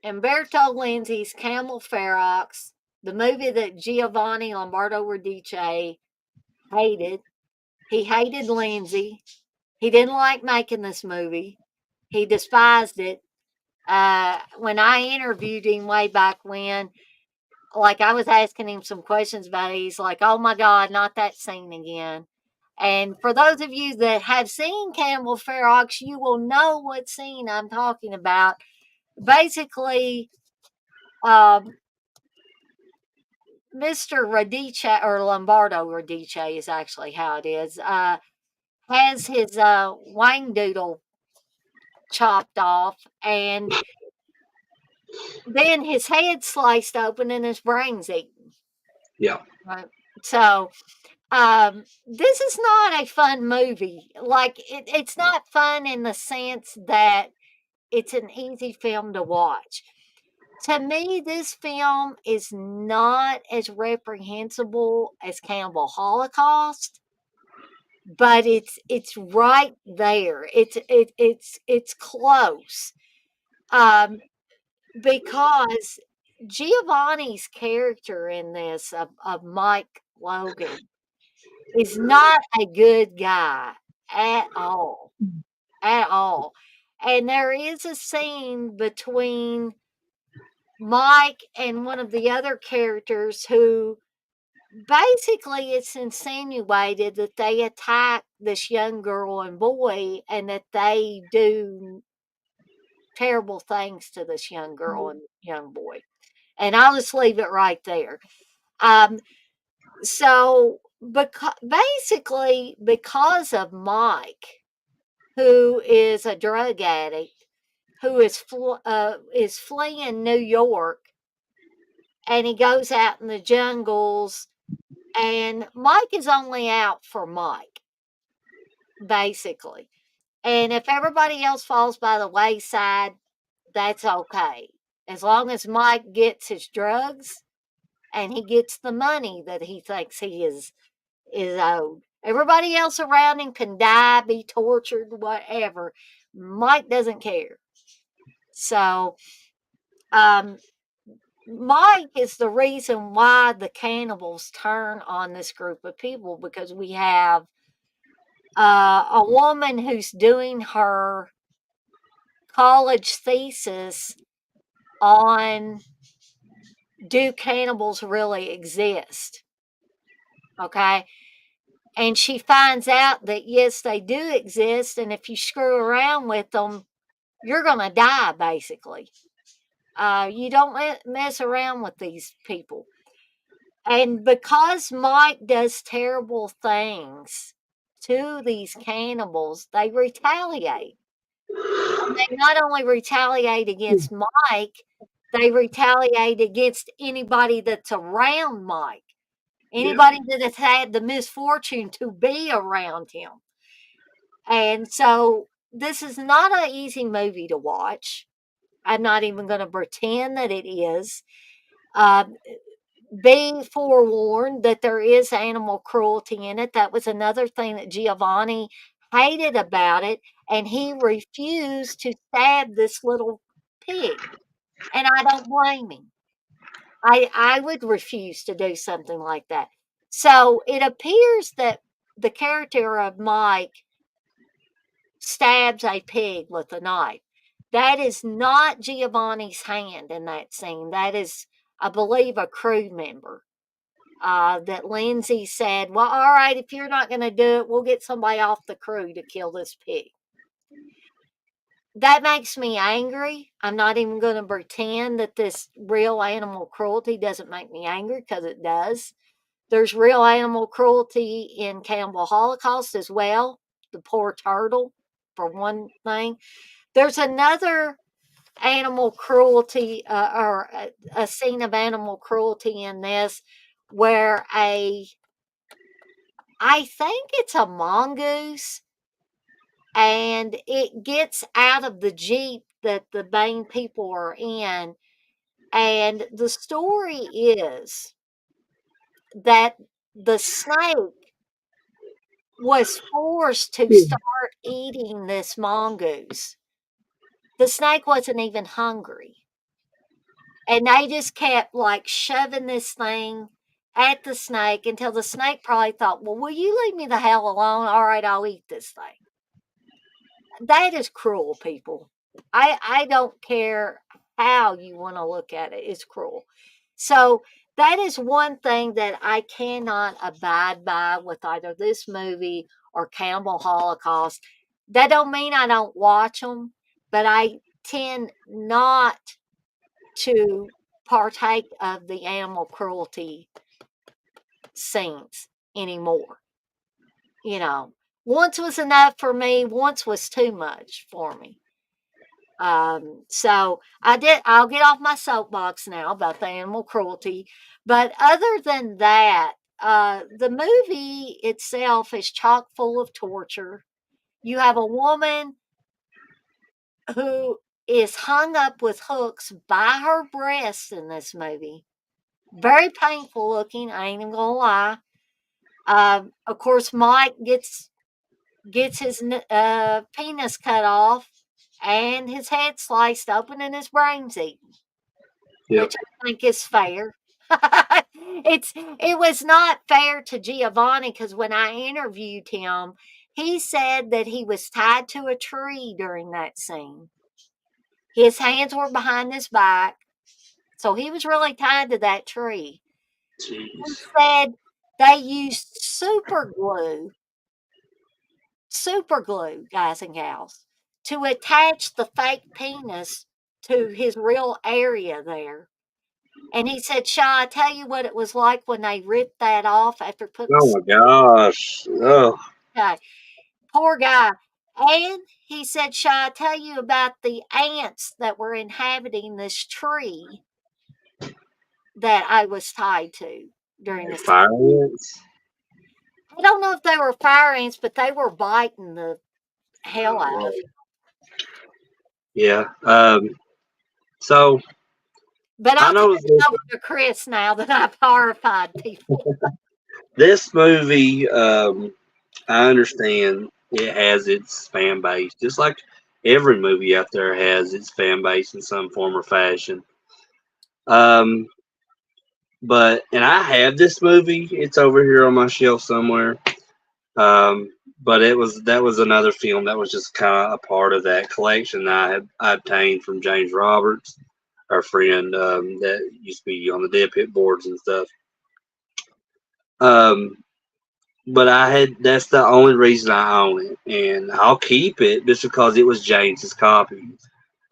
Umberto Lenzi's Camel Ferox, the movie that Giovanni Lombardo Radice hated. He hated Lindsay. He didn't like making this movie. He despised it. When I interviewed him way back when, like I was asking him some questions about it, he's like, "Oh my God, not that scene again." And for those of you that have seen Campbell Ferox, you will know what scene I'm talking about. Basically, um, Mr. Radice or Lombardo Radice is actually how it is. Has his wang doodle chopped off, and then his head sliced open and his brains eaten. Yeah. Right. So this is not a fun movie. Like it's not fun in the sense that it's an easy film to watch. To me, this film is not as reprehensible as Cannibal Holocaust, but it's right there. It's close. Um, because Giovanni's character in this of Mike Logan is not a good guy at all, at all. And there is a scene between Mike and one of the other characters who basically it's insinuated that they attack this young girl and boy and that they do terrible things to this young girl and young boy. And I'll just leave it right there. Um, so basically, because of Mike, who is a drug addict who is fleeing New York, and he goes out in the jungles, and Mike is only out for Mike, basically. And if everybody else falls by the wayside, that's okay. As long as Mike gets his drugs and he gets the money that he thinks he is owed. Everybody else around him can die, be tortured, whatever. Mike doesn't care. So, um, Mike is the reason why the cannibals turn on this group of people, because we have a woman who's doing her college thesis on, do cannibals really exist? Okay. And she finds out that yes, they do exist. And if you screw around with them, you're going to die, basically. You don't mess around with these people. And because Mike does terrible things to these cannibals, they retaliate. And they not only retaliate against Mike, they retaliate against anybody that's around Mike, Yeah. anybody that has had the misfortune to be around him. And so this is not an easy movie to watch. I'm not even going to pretend that it is. Uh, being forewarned that there is animal cruelty in it. That was another thing that Giovanni hated about it, and he refused to stab this little pig. And I don't blame him. I would refuse to do something like that. So it appears that the character of Mike stabs a pig with a knife. That is not Giovanni's hand in that scene. That is, I believe, a crew member. That Lindsay said, well, all right, if you're not going to do it, we'll get somebody off the crew to kill this pig. That makes me angry. I'm not even going to pretend that this real animal cruelty doesn't make me angry, because it does. There's real animal cruelty in Cannibal Holocaust as well. The poor turtle, for one thing. There's another animal cruelty, or a scene of animal cruelty in this, where I think it's a mongoose, and it gets out of the Jeep that the Bane people are in. And the story is that the snake was forced to start eating this mongoose. The snake wasn't even hungry. And they just kept like shoving this thing at the snake until the snake probably thought, well, will you leave me the hell alone? All right, I'll eat this thing. That is cruel, people. I don't care how you want to look at it. It's cruel. So that is one thing that I cannot abide by with either this movie or Cannibal Holocaust. That don't mean I don't watch them, but I tend not to partake of the animal cruelty scenes anymore. You know, once was enough for me, once was too much for me. So I'll get off my soapbox now about the animal cruelty. But other than that, the movie itself is chock full of torture. You have a woman who is hung up with hooks by her breasts in this movie. Very painful looking, I ain't even gonna lie. Of course, Mike gets his penis cut off and his head sliced open and his brains eaten, Yep. which I think is fair. It was not fair to Giovanni, because when I interviewed him, he said that he was tied to a tree during that scene. His hands were behind his back, so he was really tied to that tree. He Jeez. said they used super glue, guys and gals, to attach the fake penis to his real area there. And he said, Shaw, I tell you what it was like when they ripped that off after putting. Oh my gosh. Oh. Okay, poor guy. And he said, "Shall I tell you about the ants that were inhabiting this tree that I was tied to during this time?" Fire ants. I don't know if they were fire ants, but they were biting the hell Oh, out Lord. of him. Yeah. So But I I'll turn know it over to Chris now that I've horrified people. this movie. I understand it has its fan base, just like every movie out there has its fan base in some form or fashion. Um, and I have this movie. It's over here on my shelf somewhere. Um, but that was another film that was just kind of a part of that collection I obtained from James Roberts, our friend that used to be on the Dead Pit boards and stuff. Um, but that's the only reason I own it, and I'll keep it just because it was James's copy,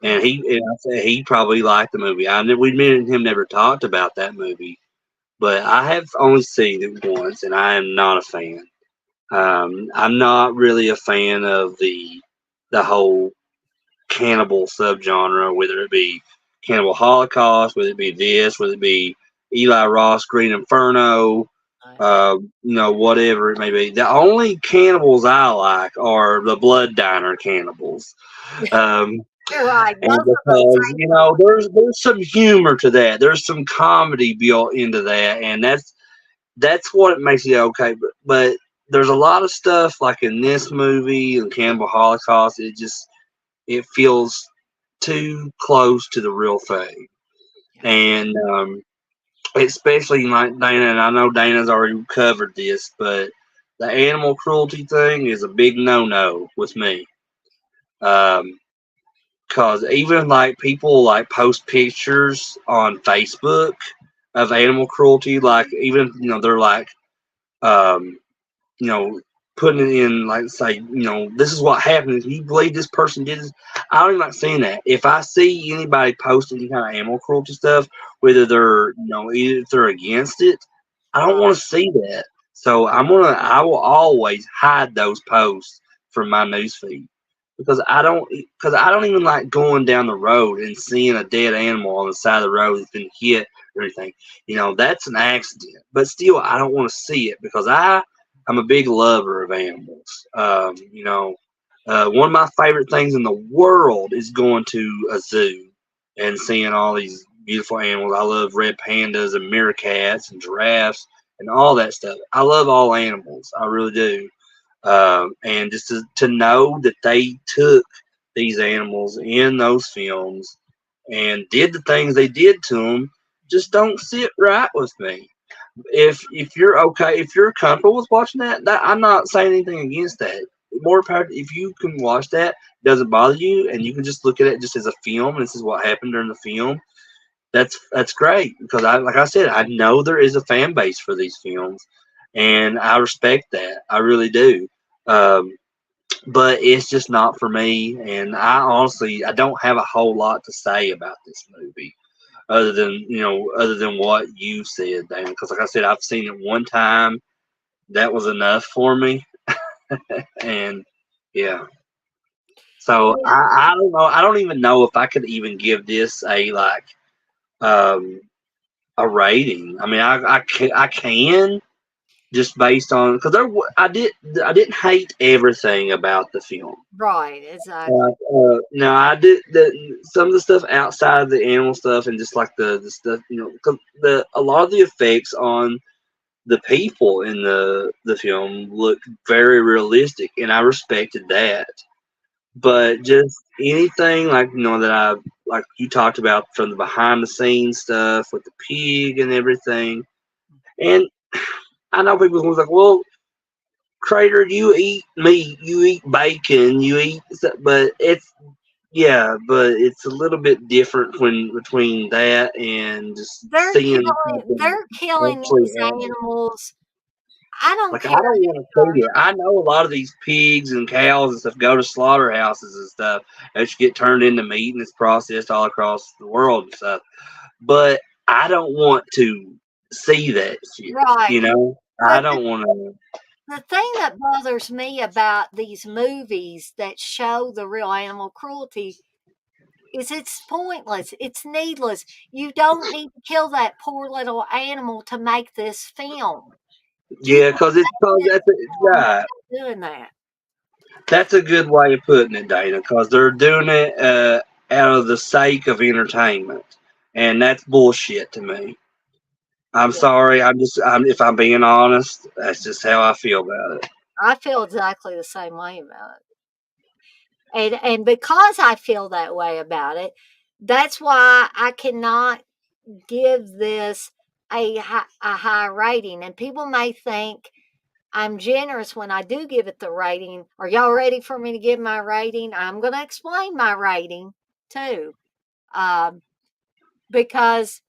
and Right. I said he probably liked the movie. Me and him never talked about that movie, but I have only seen it once, and I am not a fan. I'm not really a fan of the whole cannibal subgenre, whether it be Cannibal Holocaust, whether it be this, whether it be Eli Ross Green Inferno, Right. whatever it may be. The only cannibals I like are the Blood Diner cannibals. Um, You're right. Those and are my because favorite there's some humor to that, there's some comedy built into that, and that's what makes it okay. But there's a lot of stuff like in this movie and Cannibal Holocaust. It feels too close to the real thing, and especially like Dana. And I know Dana's already covered this, but the animal cruelty thing is a big no-no with me. Cause even like people like post pictures on Facebook of animal cruelty, like even they're like um, you know, putting it in like say, this is what happened. If you believe this person did this, I don't even like seeing that. If I see anybody posting any kind of animal cruelty stuff, whether they're either if they're against it, I don't right. want to see that. So I will always hide those posts from my newsfeed because I don't even like going down the road and seeing a dead animal on the side of the road that's been hit or anything. That's an accident, but still I don't want to see it because I'm a big lover of animals. One of my favorite things in the world is going to a zoo and seeing all these beautiful animals. I love red pandas and meerkats and giraffes and all that stuff. I love all animals. I really do. And just to know that they took these animals in those films and did the things they did to them just don't sit right with me. If you're okay, if you're comfortable with watching that I'm not saying anything against that. More power if you can watch that, it doesn't bother you, and you can just look at it just as a film. And this is what happened during the film. That's great because like I said, I know there is a fan base for these films, and I respect that. I really do. Um, but it's just not for me, and I don't have a whole lot to say about this movie other than what you said, Dana. Because like I said, I've seen it one time. That was enough for me, and yeah. So Yeah. I don't know. I don't even know if I could even give this um, a rating. I mean, I can just based on because I didn't hate everything about the film. Right. Exactly. No, I did some of the stuff outside of the animal stuff and just like the stuff, 'cause a lot of the effects on the people in the film looked very realistic, and I respected that. But just anything like that I like you talked about from the behind the scenes stuff with the pig and everything, and I know people was like, well, Crater, you eat meat, you eat bacon, you eat, but but it's a little bit different when between that and just seeing something They're killing actually these happen. animals. I don't Like I care don't who want to you're. see it. I know a lot of these pigs and cows and stuff go to slaughterhouses and stuff that get turned into meat and it's processed all across the world and stuff. But I don't want to see that shit. Right. I But don't want to. the thing that bothers me about these movies that show the real animal cruelty is it's pointless. It's needless. You don't need to kill that poor little animal to make this film. You Yeah, can because it's cause this that's film right. without doing that. That's a good way of putting it, Dana. Because they're doing it out of the sake of entertainment, and that's bullshit to me. I'm Yeah. sorry. If I'm being honest, that's just how I feel about it. I feel exactly the same way about it. And because I feel that way about it, that's why I cannot give this a high rating. And people may think I'm generous when I do give it the rating. Are y'all ready for me to give my rating? I'm going to explain my rating too, um, because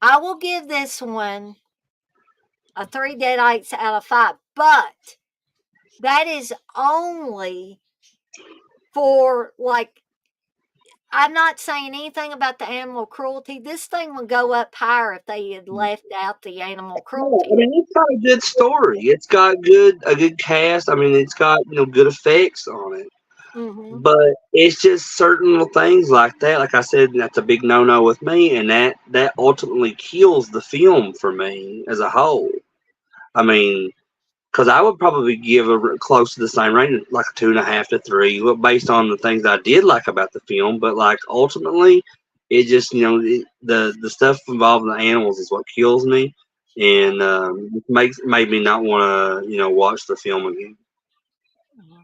I will give this one a 3 deadites out of 5, but that is only for like, I'm not saying anything about the animal cruelty. This thing would go up higher if they had left out the animal Yeah, I cruelty. mean, it's got a good story. It's got a good cast. I mean, it's got good effects on it. Hmm. But it's just certain little things like that. Like I said, that's a big no-no with me, and that ultimately kills the film for me as a whole. I mean, because I would probably give close to the same rating, like a 2.5 to 3, based on the things I did like about the film. But like ultimately, it just the stuff involving the animals is what kills me, Yeah. and made me not want to watch the film again. Mhm.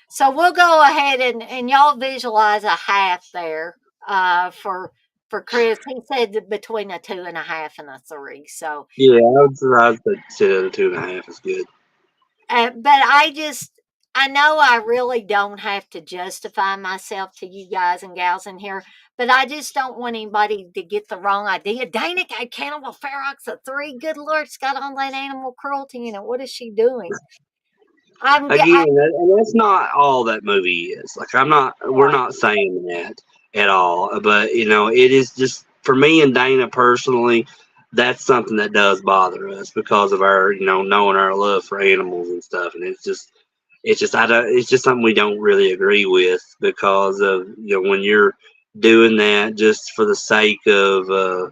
So we'll go ahead and y'all visualize a half there for Chris. He said that between a 2.5 and a 3. So, Yeah, I'd say the 2.5 is good. but I know I really don't have to justify myself to you guys and gals in here, but I just don't want anybody to get the wrong idea. Dana gave Cannibal Ferox a 3. Good Lord, it's got all that animal cruelty in it. What is she doing? Again, and that's not all that movie is. Like we're Right. not saying that at all. But it is just for me and Dana personally. That's something that does bother us because of our, knowing our love for animals and stuff. And it's just something we don't really agree with because of, when you're doing that just for the sake of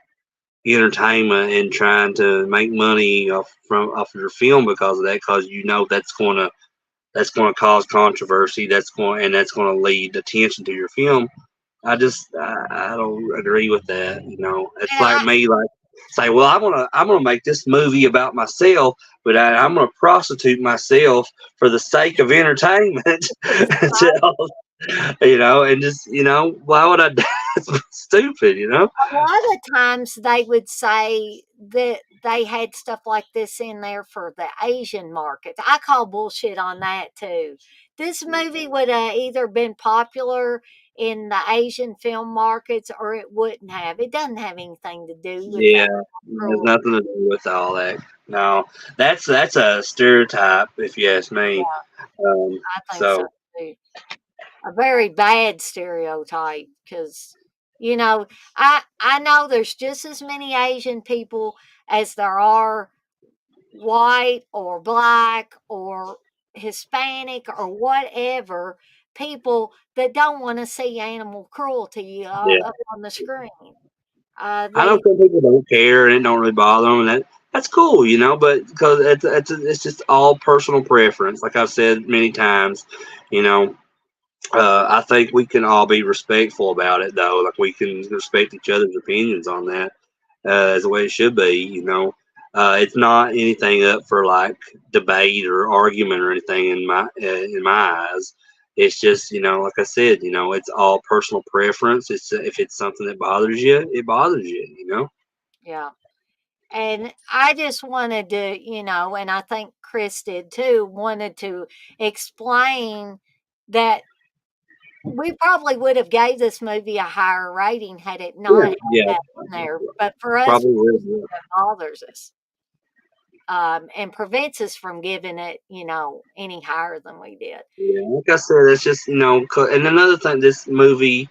entertainment and trying to make money off of your film because of that, because that's going to cause controversy. That's going to lead attention to your film. I don't agree with that. It's And like me like say, well, I'm gonna make this movie about myself, but I'm gonna prostitute myself for the sake of entertainment. And just why would I? That's stupid. a lot of times they would say that they had stuff like this in there for the Asian markets. I call bullshit on that too. This movie would have either been popular in the Asian film markets or it wouldn't have. It doesn't have anything to do with Yeah, that it has cruelty. nothing to do with all that. No, that's a stereotype, if you ask me. I think so So too. A very bad stereotype because I know there's just as many Asian people as there are white or black or Hispanic or whatever people that don't want to see animal cruelty yeah, up on the screen. I know They some people don't care and it don't really bother them, and that's cool, But because it's just all personal preference. Like I've said many times, you know. I think we can all be respectful about it, though. Like we can respect each other's opinions on that, as the way it should be. It's not anything up for like debate or argument or anything in my eyes. It's just like I said, it's all personal preference. It's if it's something that bothers you, it bothers you. Yeah. And I just wanted to, and I think Chris did too, wanted to explain that we probably would have gave this movie a higher rating had it not Yeah, had yeah, that in there. But for us, probably would. Yeah. that bothers us, and prevents us from giving it, any higher than we did. Yeah, like I said, it's just and another thing, this movie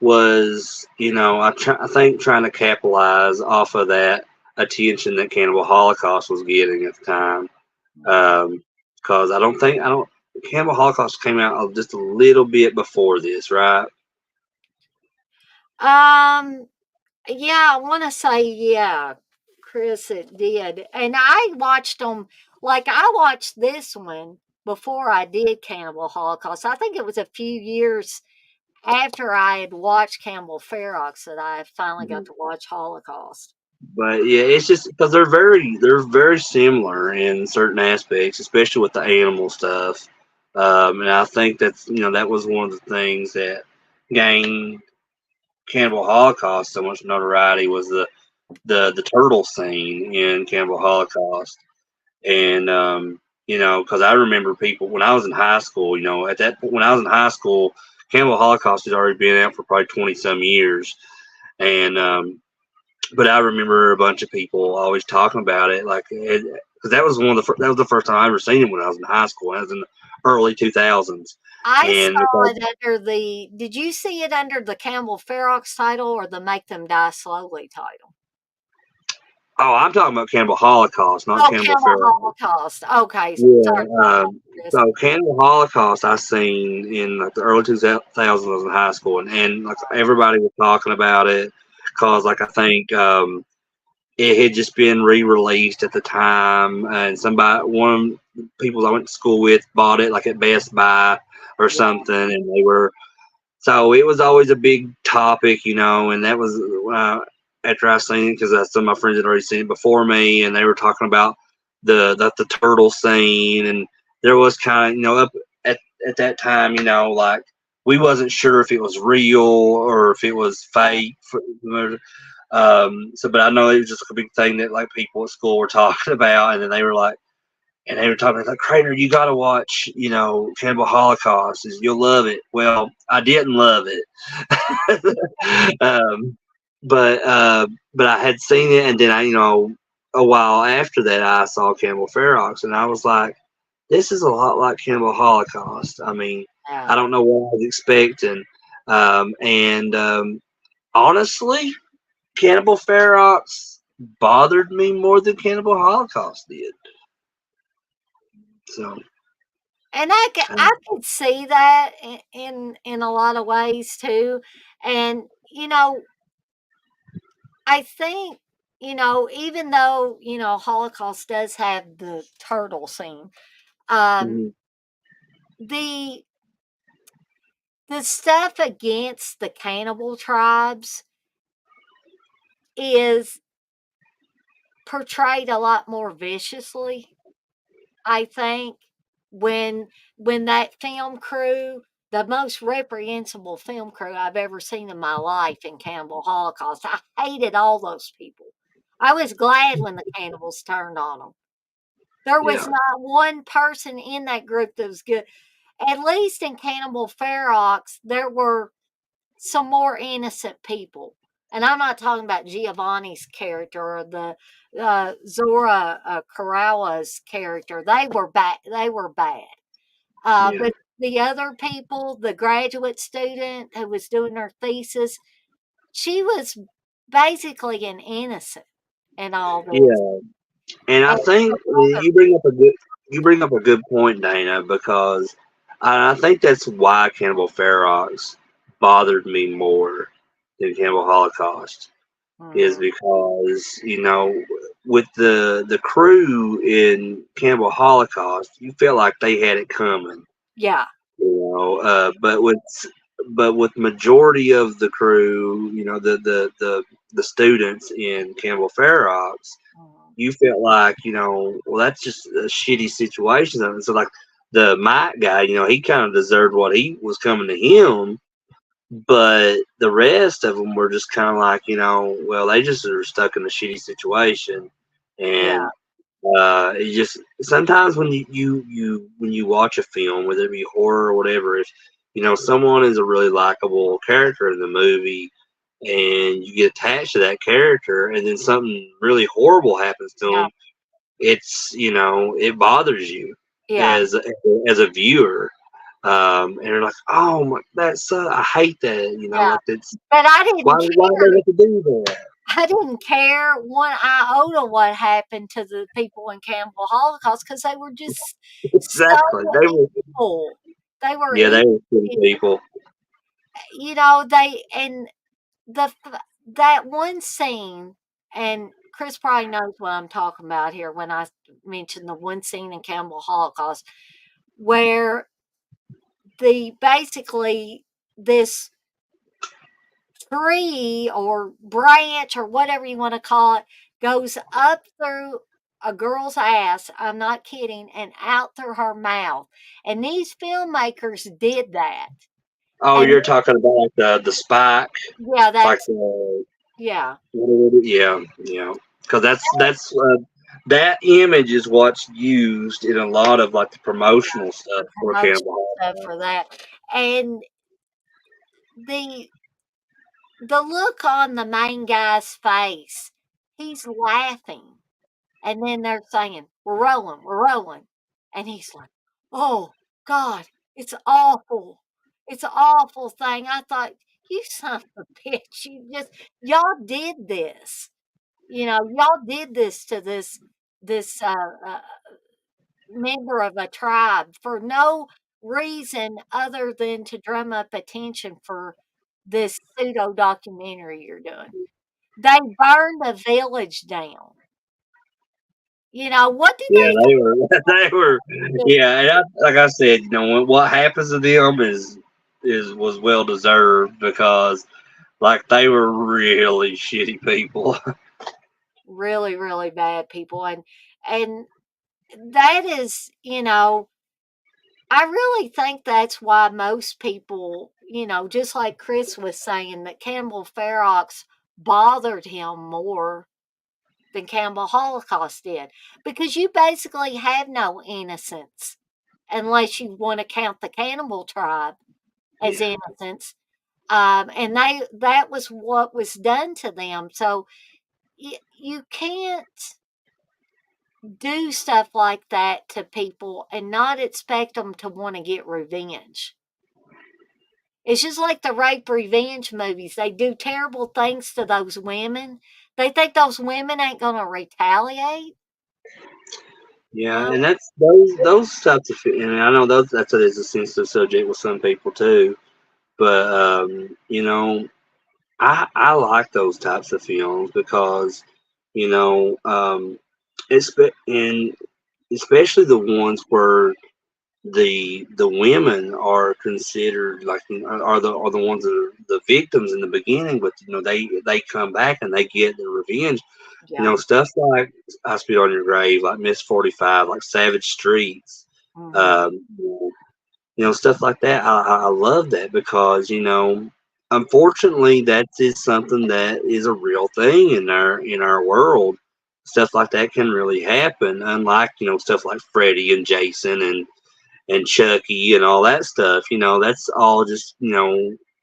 was, I think trying to capitalize off of that attention that Cannibal Holocaust was getting at the time. Because I don't. Cannibal Holocaust came out just a little bit before this, right? Um, yeah, I want to say, yeah, Chris, it did. And I watched them, like, I watched this one before I did Cannibal Holocaust. I think it was a few years after I had watched Cannibal Ferox that I finally got to watch Holocaust. But yeah, it's just because they're very similar in certain aspects, especially with the animal stuff. And I think that was one of the things that gained Cannibal Holocaust so much notoriety was the turtle scene in Cannibal Holocaust. And because I remember people when I was in high school, at that point when I was in high school, Cannibal Holocaust had already been out for probably 20 some years, and but I remember a bunch of people always talking about it, like because that was the first time I ever seen it when I was in high school. I was in the early 2000s, I and saw it under did you see it under the Cannibal Ferox title or the Make Them Die Slowly title? oh, I'm talking about Cannibal Holocaust, not Oh, Cannibal Cannibal Ferox. Holocaust. Okay, Yeah. sorry about that, Chris. So Cannibal Holocaust I seen in like the early 2000s. I was in high school, and like everybody was talking about it because like I think it had just been re-released at the time, and one of the people I went to school with bought it like at Best Buy or Yeah, something, and they were so it was always a big topic, and that was after I seen it because some of my friends had already seen it before me, and they were talking about the turtle scene, and there was kind of up at that time, like we wasn't sure if it was real or if it was yeah. fake. But I know it was just like a big thing that like people at school were talking about, and then they were like, and they were talking like, Crater, you got to watch, Cannibal Holocaust. You'll love it. Well, I didn't love it, but I had seen it, and then a while after that, I saw Cannibal Ferox, and I was like, this is a lot like Cannibal Holocaust. I mean, I Yeah. don't know what I was expecting, and honestly, Cannibal Ferox bothered me more than Cannibal Holocaust did. So, And I um, could see that in a lot of ways too. And I think even though Holocaust does have the turtle scene, um, mhm, the the stuff against the cannibal tribes is portrayed a lot more viciously, I think, when that film crew, the most reprehensible film crew I've ever seen in my life in Cannibal Holocaust, I hated all those people. I was glad when the cannibals turned on them. There was yeah, not one person in that group that was good. At least in Cannibal Ferox, there were some more innocent people. And I'm not talking about Giovanni's character or the Zora Karawa's character. They were bad. They were bad. yeah, But the other people, the graduate student who was doing her thesis, she was basically an innocent in all this. yeah. And I And think her brother, you bring up a good point, Dana, because I think that's why Cannibal Ferox bothered me more than Cannibal Holocaust is mm, because with the crew in Cannibal Holocaust, you felt like they had it coming, yeah, but with majority of the crew, the students in Cannibal Ferox, mm, you felt like, well, that's just a shitty situation. And so, like, the Mike guy, he kind of deserved what he was coming to him, but the rest of them were just kind of like, well, they just are stuck in a shitty situation. yeah, And it just sometimes when when you watch a film, whether it be horror or whatever, if someone is a really likable character in the movie, and you get attached to that character, and then something really horrible happens to yeah, them, it bothers you yeah. as a viewer, and you're like, oh my, that's I hate that, Yeah, like that's but I didn't why care. do they have to do that? I didn't care one iota what happened to the people in Cannibal Holocaust because they were just so Exactly. They were, evil. They were yeah, evil. they were good people. They and that one scene, and Chris probably knows what I'm talking about here when I mention the one scene in Cannibal Holocaust where the basically this tree or branch or whatever you want to call it goes up through a girl's ass. I'm not kidding, and out through her mouth. And these filmmakers did that. Oh, And you're talking about like the spike, yeah, like that's the yeah. yeah, yeah. Because that image is what's used in a lot of like the promotional stuff The for promotional Cannibal stuff for Holocaust. that. And the the look on the main guy's face, he's laughing. And then they're saying, we're rolling. And he's like, oh God, it's awful. It's an awful thing. I thought, you son of a bitch, y'all did this. Y'all did this to this member of a tribe for no reason other than to drum up attention for this pseudo documentary you're doing. They burned a village down. What did Yeah, they they were they were think? yeah. And like I said, what happens to them is was well deserved because like they were really shitty people. Really, really bad people, and that is, I really think that's why most people, just like Chris was saying, that Campbell Ferox bothered him more than Campbell Holocaust did, because you basically have no innocence unless you want to count the cannibal tribe as Yeah. innocents. And that was what was done to them. So you can't do stuff like that to people and not expect them to want to get revenge. It's just like the rape revenge movies. They do terrible things to those women. They think those women ain't going to retaliate. Yeah, Well, and that's those types of and I know that's a sensitive subject with some people too. But I like those types of films because you know it's and especially the ones where the women are considered like are the ones that are the victims in the beginning, but they come back and they get their revenge. yeah. Stuff like I Spit on Your Grave, like Miss 45, like Savage Streets, Hmm. um, stuff like that. I love that because unfortunately, that is something that is a real thing in our world. Stuff like that can really happen, unlike stuff like Freddy and Jason and Chucky and all that stuff. That's all just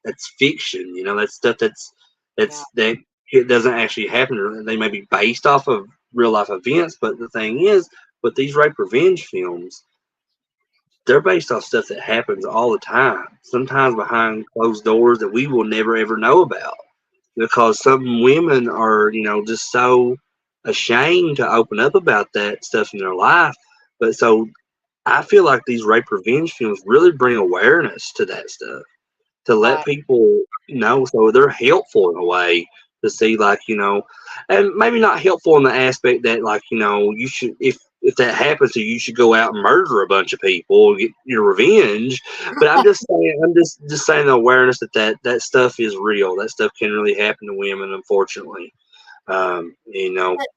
that's fiction. That's stuff Yeah. that it doesn't actually happen. They may be based off of real life events, but the thing is, with these rape revenge films, they're based off stuff that happens all the time. Sometimes behind closed doors that we will never ever know about because some women are just so ashamed to open up about that stuff in their life. But so I feel like these rape revenge films really bring awareness to that stuff to let Right. people know. So they're helpful in a way to see, like, and maybe not helpful in the aspect that, like, you should, if that happens to you, you should go out and murder a bunch of people, get your revenge. But I'm just saying, I'm just saying the awareness that stuff is real. That stuff can really happen to women, unfortunately. You know, But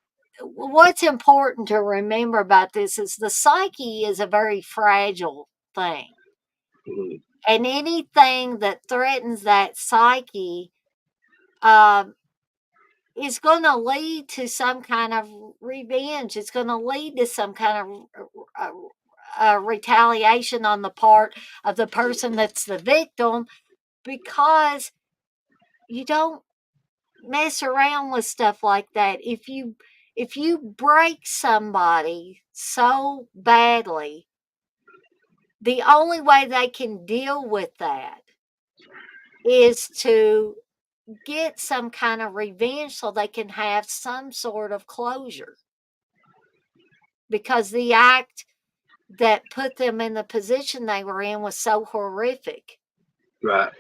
what's important to remember about this is the psyche is a very fragile thing. mhm, And anything that threatens that psyche um, is going to lead to some kind of revenge. It's going to lead to some kind of retaliation on the part of the person that's the victim, because you don't mess around with stuff like that. If you break somebody so badly, the only way they can deal with that is to get some kind of revenge so they can have some sort of closure. Because the act that put them in the position they were in was so horrific. Right.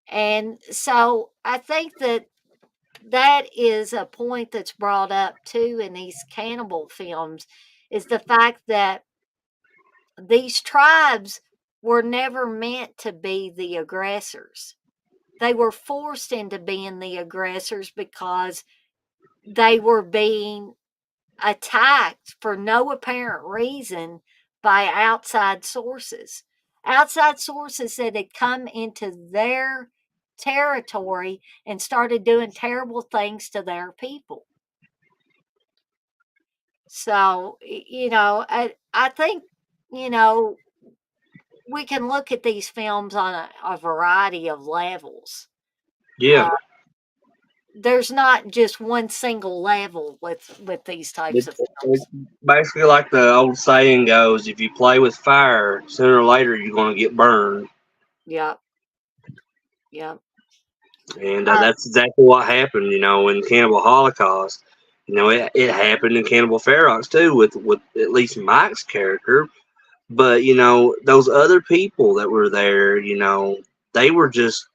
And so I think that that is a point that's brought up too in these cannibal films, is the fact that these tribes were never meant to be the aggressors. They were forced into being the aggressors because they were being attacked for no apparent reason by outside sources. Outside sources that had come into their territory and started doing terrible things to their people. So, I think, you know, we can look at these films on a variety of levels. Yeah. There's not just one single level with these types of It's films. basically like the old saying goes: if you play with fire, sooner or later you're going to get burned. Yep, yep. And Uh, that's exactly what happened, in Cannibal Holocaust. It happened in Cannibal Ferox too, with at least Mike's character. But those other people that were there, they were just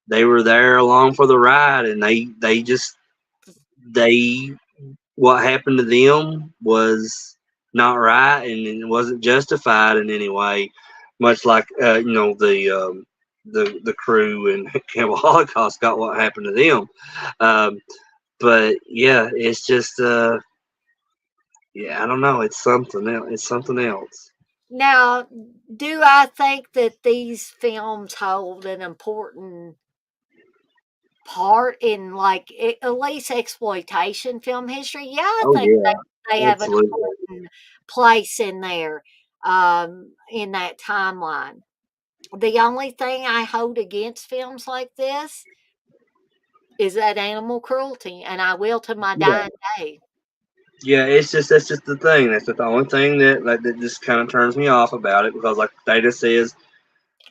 they were there along for the ride, and they what happened to them was not right, and it wasn't justified in any way. Much like the crew in Cannibal Holocaust got what happened to them. Um, but yeah, it's just yeah, I don't know. It's something else. It's something else. Now, do I think that these films hold an important part in, like, at least exploitation film history? Yeah, I Oh think yeah, they have an absolutely. important place in there, in that timeline. The only thing I hold against films like this is that animal cruelty, and I will to my Yeah, dying day. yeah. That's just the thing. That's the only thing that just kind of turns me off about it because, like Data says,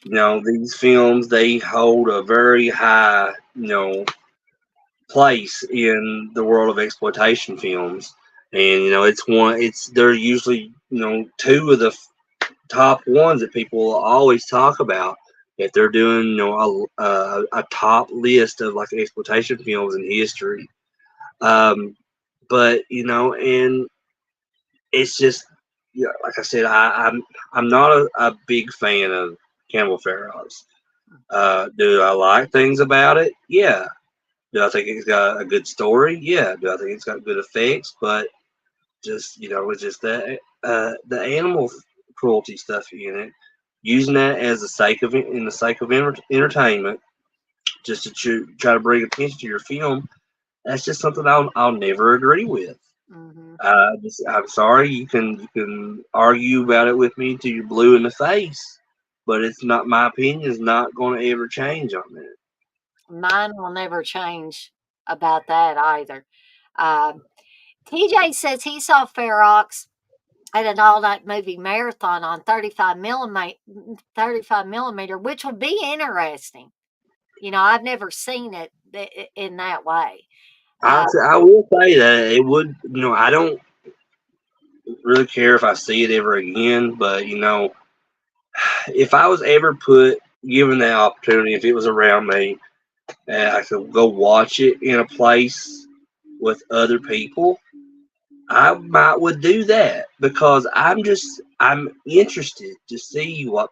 these films they hold a very high place in the world of exploitation films, and they're usually two of the top ones that people always talk about if they're doing a top list of like exploitation films in history. Um, but and it's just like I said, I'm not a big fan of Campbell Ferox. Do I like things about it? Yeah. Do I think it's got a good story? Yeah. Do I think it's got good effects? But just it's just that the animal cruelty stuff in it, using that as the sake of in the sake of entertainment, just to try to bring attention to your film. That's just something I'll never agree with. Mhm. I'm sorry. You can argue about it with me till you're blue in the face, but it's not my opinion. Is not going to ever change on that. Mine will never change about that either. Um, TJ says he saw Ferox at an all-night movie marathon on 35 millimeter, which would be interesting. I've never seen it in that way. Uh, I will say that it would. I don't really care if I see it ever again, but if I was ever given the opportunity, if it was around me, and I could go watch it in a place with other people, I might would do that because I'm interested to see what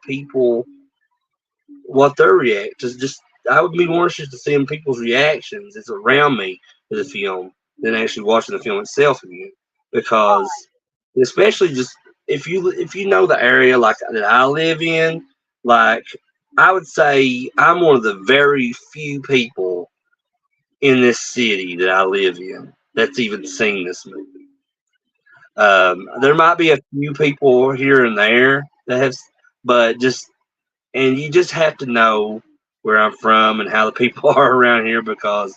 their reactions. Just I would be more interested to seeing people's reactions that's around me to the film than actually watching the film itself again. Because especially just if you know the area like that I live in, like I would say I'm one of the very few people in this city that I live in that's even seen this movie. There might be a few people here and there that have, but you just have to know where I'm from and how the people are around here because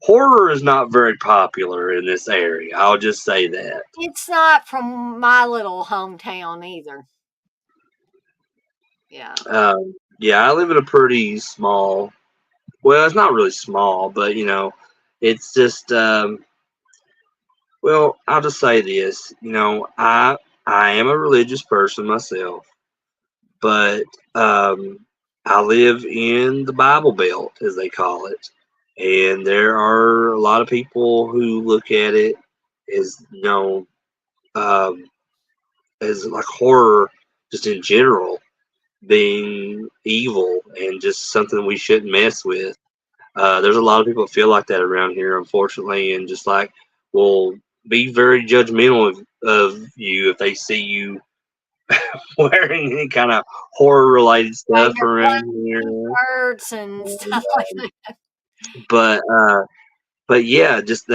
horror is not very popular in this area. I'll just say that. it's not from my little hometown either. Yeah. Yeah, I live in a pretty small. well, it's not really small, but it's just well, I'll just say this. I am a religious person myself, but I live in the Bible Belt, as they call it, and there are a lot of people who look at it as um, as like horror, just in general, being evil and just something we shouldn't mess with. There's a lot of people that feel like that around here, unfortunately, and just like will be very judgmental of you if they see you wearing any kind of horror related Yeah, stuff your around blood here. birds and stuff like that. But yeah, just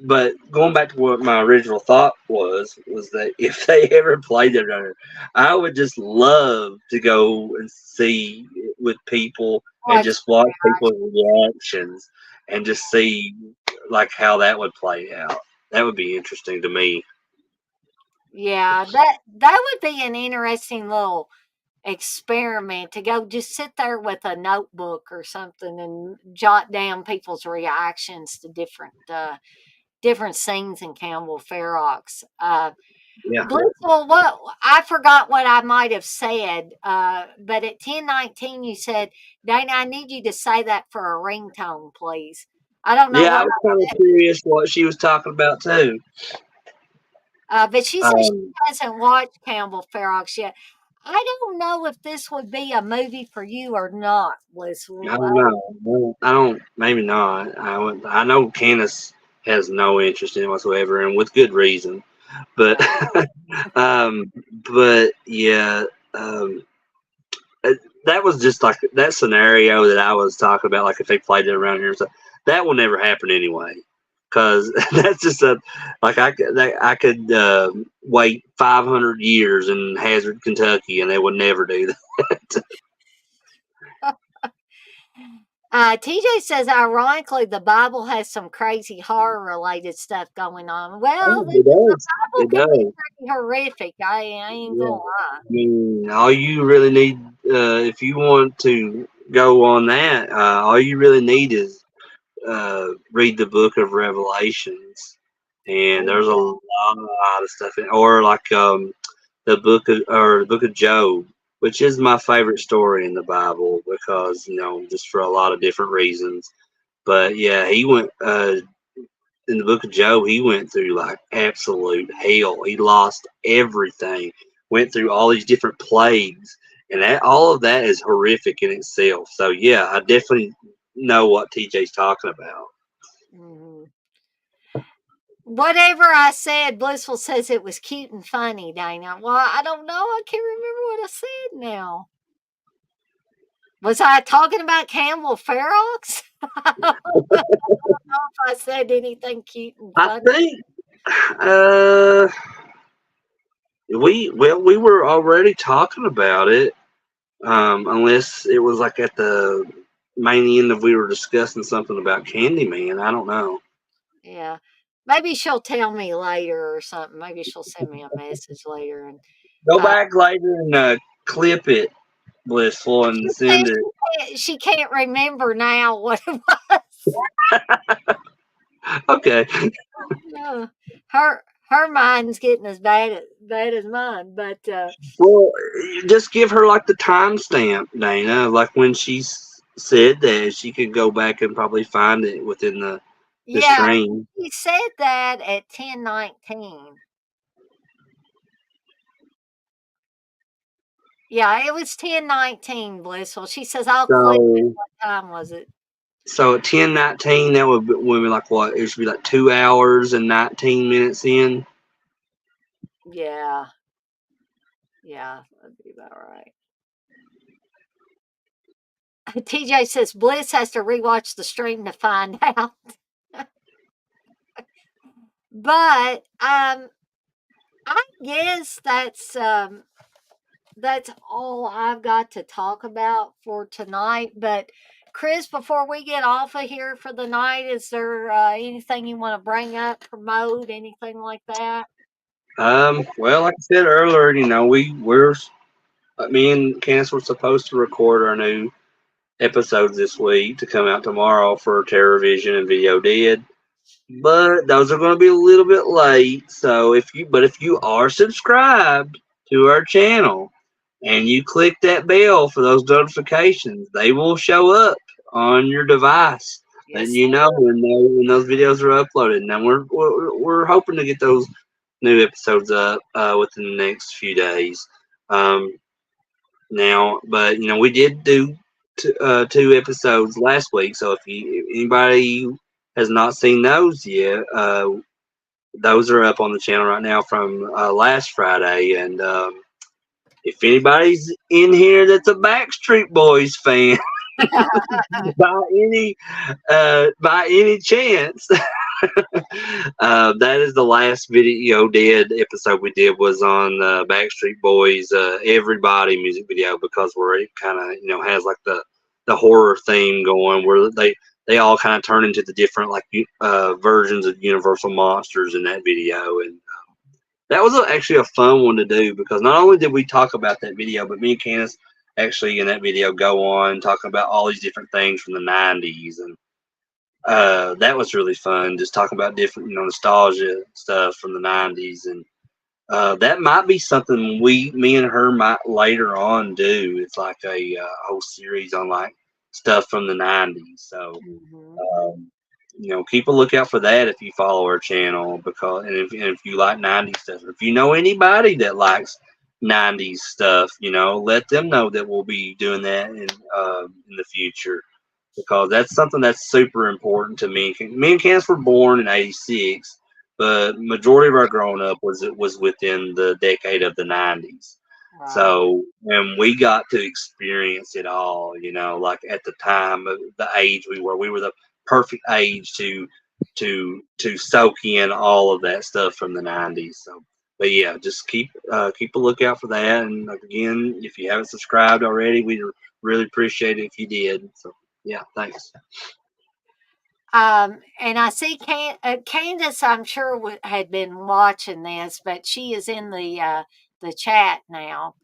but going back to what my original thought was that if they ever played it around here, I would just love to go and see it with people and Watch. just watch people's reactions and just see like how that would play out. That would be interesting to me. Yeah, that would be an interesting little experiment to go just sit there with a notebook or something and jot down people's reactions to different scenes in Campbell Ferox. Yeah. Blissful, what I forgot what I might have said, but at 10:19 you said, Dana, I need you to say that for a ringtone, please. I don't know Yeah, I what was kind of curious what she was talking about too. but she says she Um, hasn't watched Campbell Ferox yet. I don't know if this would be a movie for you or not, I Blissful. don't know. I don't. Maybe not. I know Candace has no interest in it whatsoever, and with good reason. But Yeah. um, but yeah, um, that was just like that scenario that I was talking about. Like if they played it around here, so that will never happen anyway. Because that's just a like I could wait 500 years in Hazard, Kentucky, and they would never do that. TJ says, ironically, the Bible has some crazy horror related stuff going on. Well, the It does. Bible It can be does. pretty horrific. I ain't Yeah. gonna lie. I mean, all you really need, if you want to go on that, all you really need is read the book of Revelations, and Oh, there's a lot of stuff in, or like the book of Job, which is my favorite story in the Bible because just for a lot of different reasons. But yeah, he went in the book of Job. He went through like absolute hell. He lost everything. Went through all these different plagues, and that all of that is horrific in itself. So yeah, I definitely know what TJ's talking about. yeah. Whatever I said, Blissful says it was cute and funny, Dana. Well, I don't know. I can't remember what I said now. Was I talking about Campbell Ferox? I don't know if I said anything cute and I funny. think uh, we were already talking about it, unless it was like at the main end of we were discussing something about CandyMan. I don't know. Yeah. Maybe she'll tell me later or something. Maybe she'll send me a message later. And Go uh, back later and clip it, Blissful, she and says send it. she can't remember now what it was. Okay. Yeah. Her mind's getting as bad as mine. But Well, just give her like the timestamp, Dana. Like when she said that, she could go back and probably find it within the yeah, stream. he said that at 10:19. Yeah, it was 10:19, Blissful. She says, "I'll click it." So, What time was it? at 10:19, that would be like what? It should be like 2 hours and 19 minutes in. Yeah, yeah, that'd be about right. TJ says Bliss has to rewatch the stream to find out. But I guess that's all I've got to talk about for tonight. But Chris, before we get off of here for the night, is there anything you want to bring up, promote, anything like that? Well, like I said earlier, me and Candace were supposed to record our new episodes this week to come out tomorrow for Terror Vision and Video Dead. But those are going to be a little bit late. So if you are subscribed to our channel and you click that bell for those notifications, they will show up on your device, letting Yes, you know sir. when those videos are uploaded. Now we're hoping to get those new episodes up within the next few days. Um, now, but we did do two episodes last week. So if anybody has not seen those yet, those are up on the channel right now from last Friday. And if anybody's in here that's a Backstreet Boys fan, by by any chance, that is the last Video Dead episode we did was on Backstreet Boys Everybody music video, because where it kind of has like the horror theme going, where they all kind of turn into the different like versions of Universal monsters in that video. And that was actually a fun one to do, because not only did we talk about that video, but me and Candace actually in that video go on talking about all these different things from the 90s. And that was really fun, just talking about different nostalgia stuff from the 90s. And that might be something me and her might later on do. It's like a whole series on like stuff from the 90s. So Hmm. um, keep a lookout for that if you follow our channel, because and if you like 90s stuff, if you know anybody that likes 90s stuff, let them know that we'll be doing that in the future, because that's something that's super important to me. Me and Candace were born in '86, but majority of our growing up was within the decade of the '90s. Right. So, and we got to experience it all, like at the time of the age we were the perfect age to soak in all of that stuff from the '90s. So, but yeah, just keep a lookout for that. And again, if you haven't subscribed already, we really appreciate it if you did. So yeah, thanks. And I see Candace, I'm sure had been watching this, but she is in the chat now.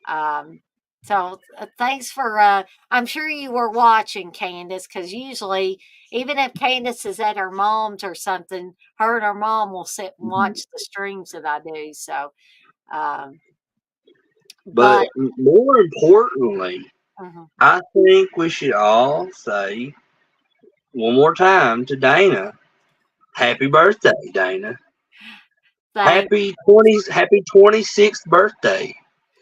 Um, so thanks for. I'm sure you were watching Candace, because usually, even if Candace is at her mom's or something, her and her mom will sit and watch the streams that I do. So, um, But but more importantly, mhm. I think we should all say one more time to Dana, happy birthday, Dana. Thank. Happy 26th birthday.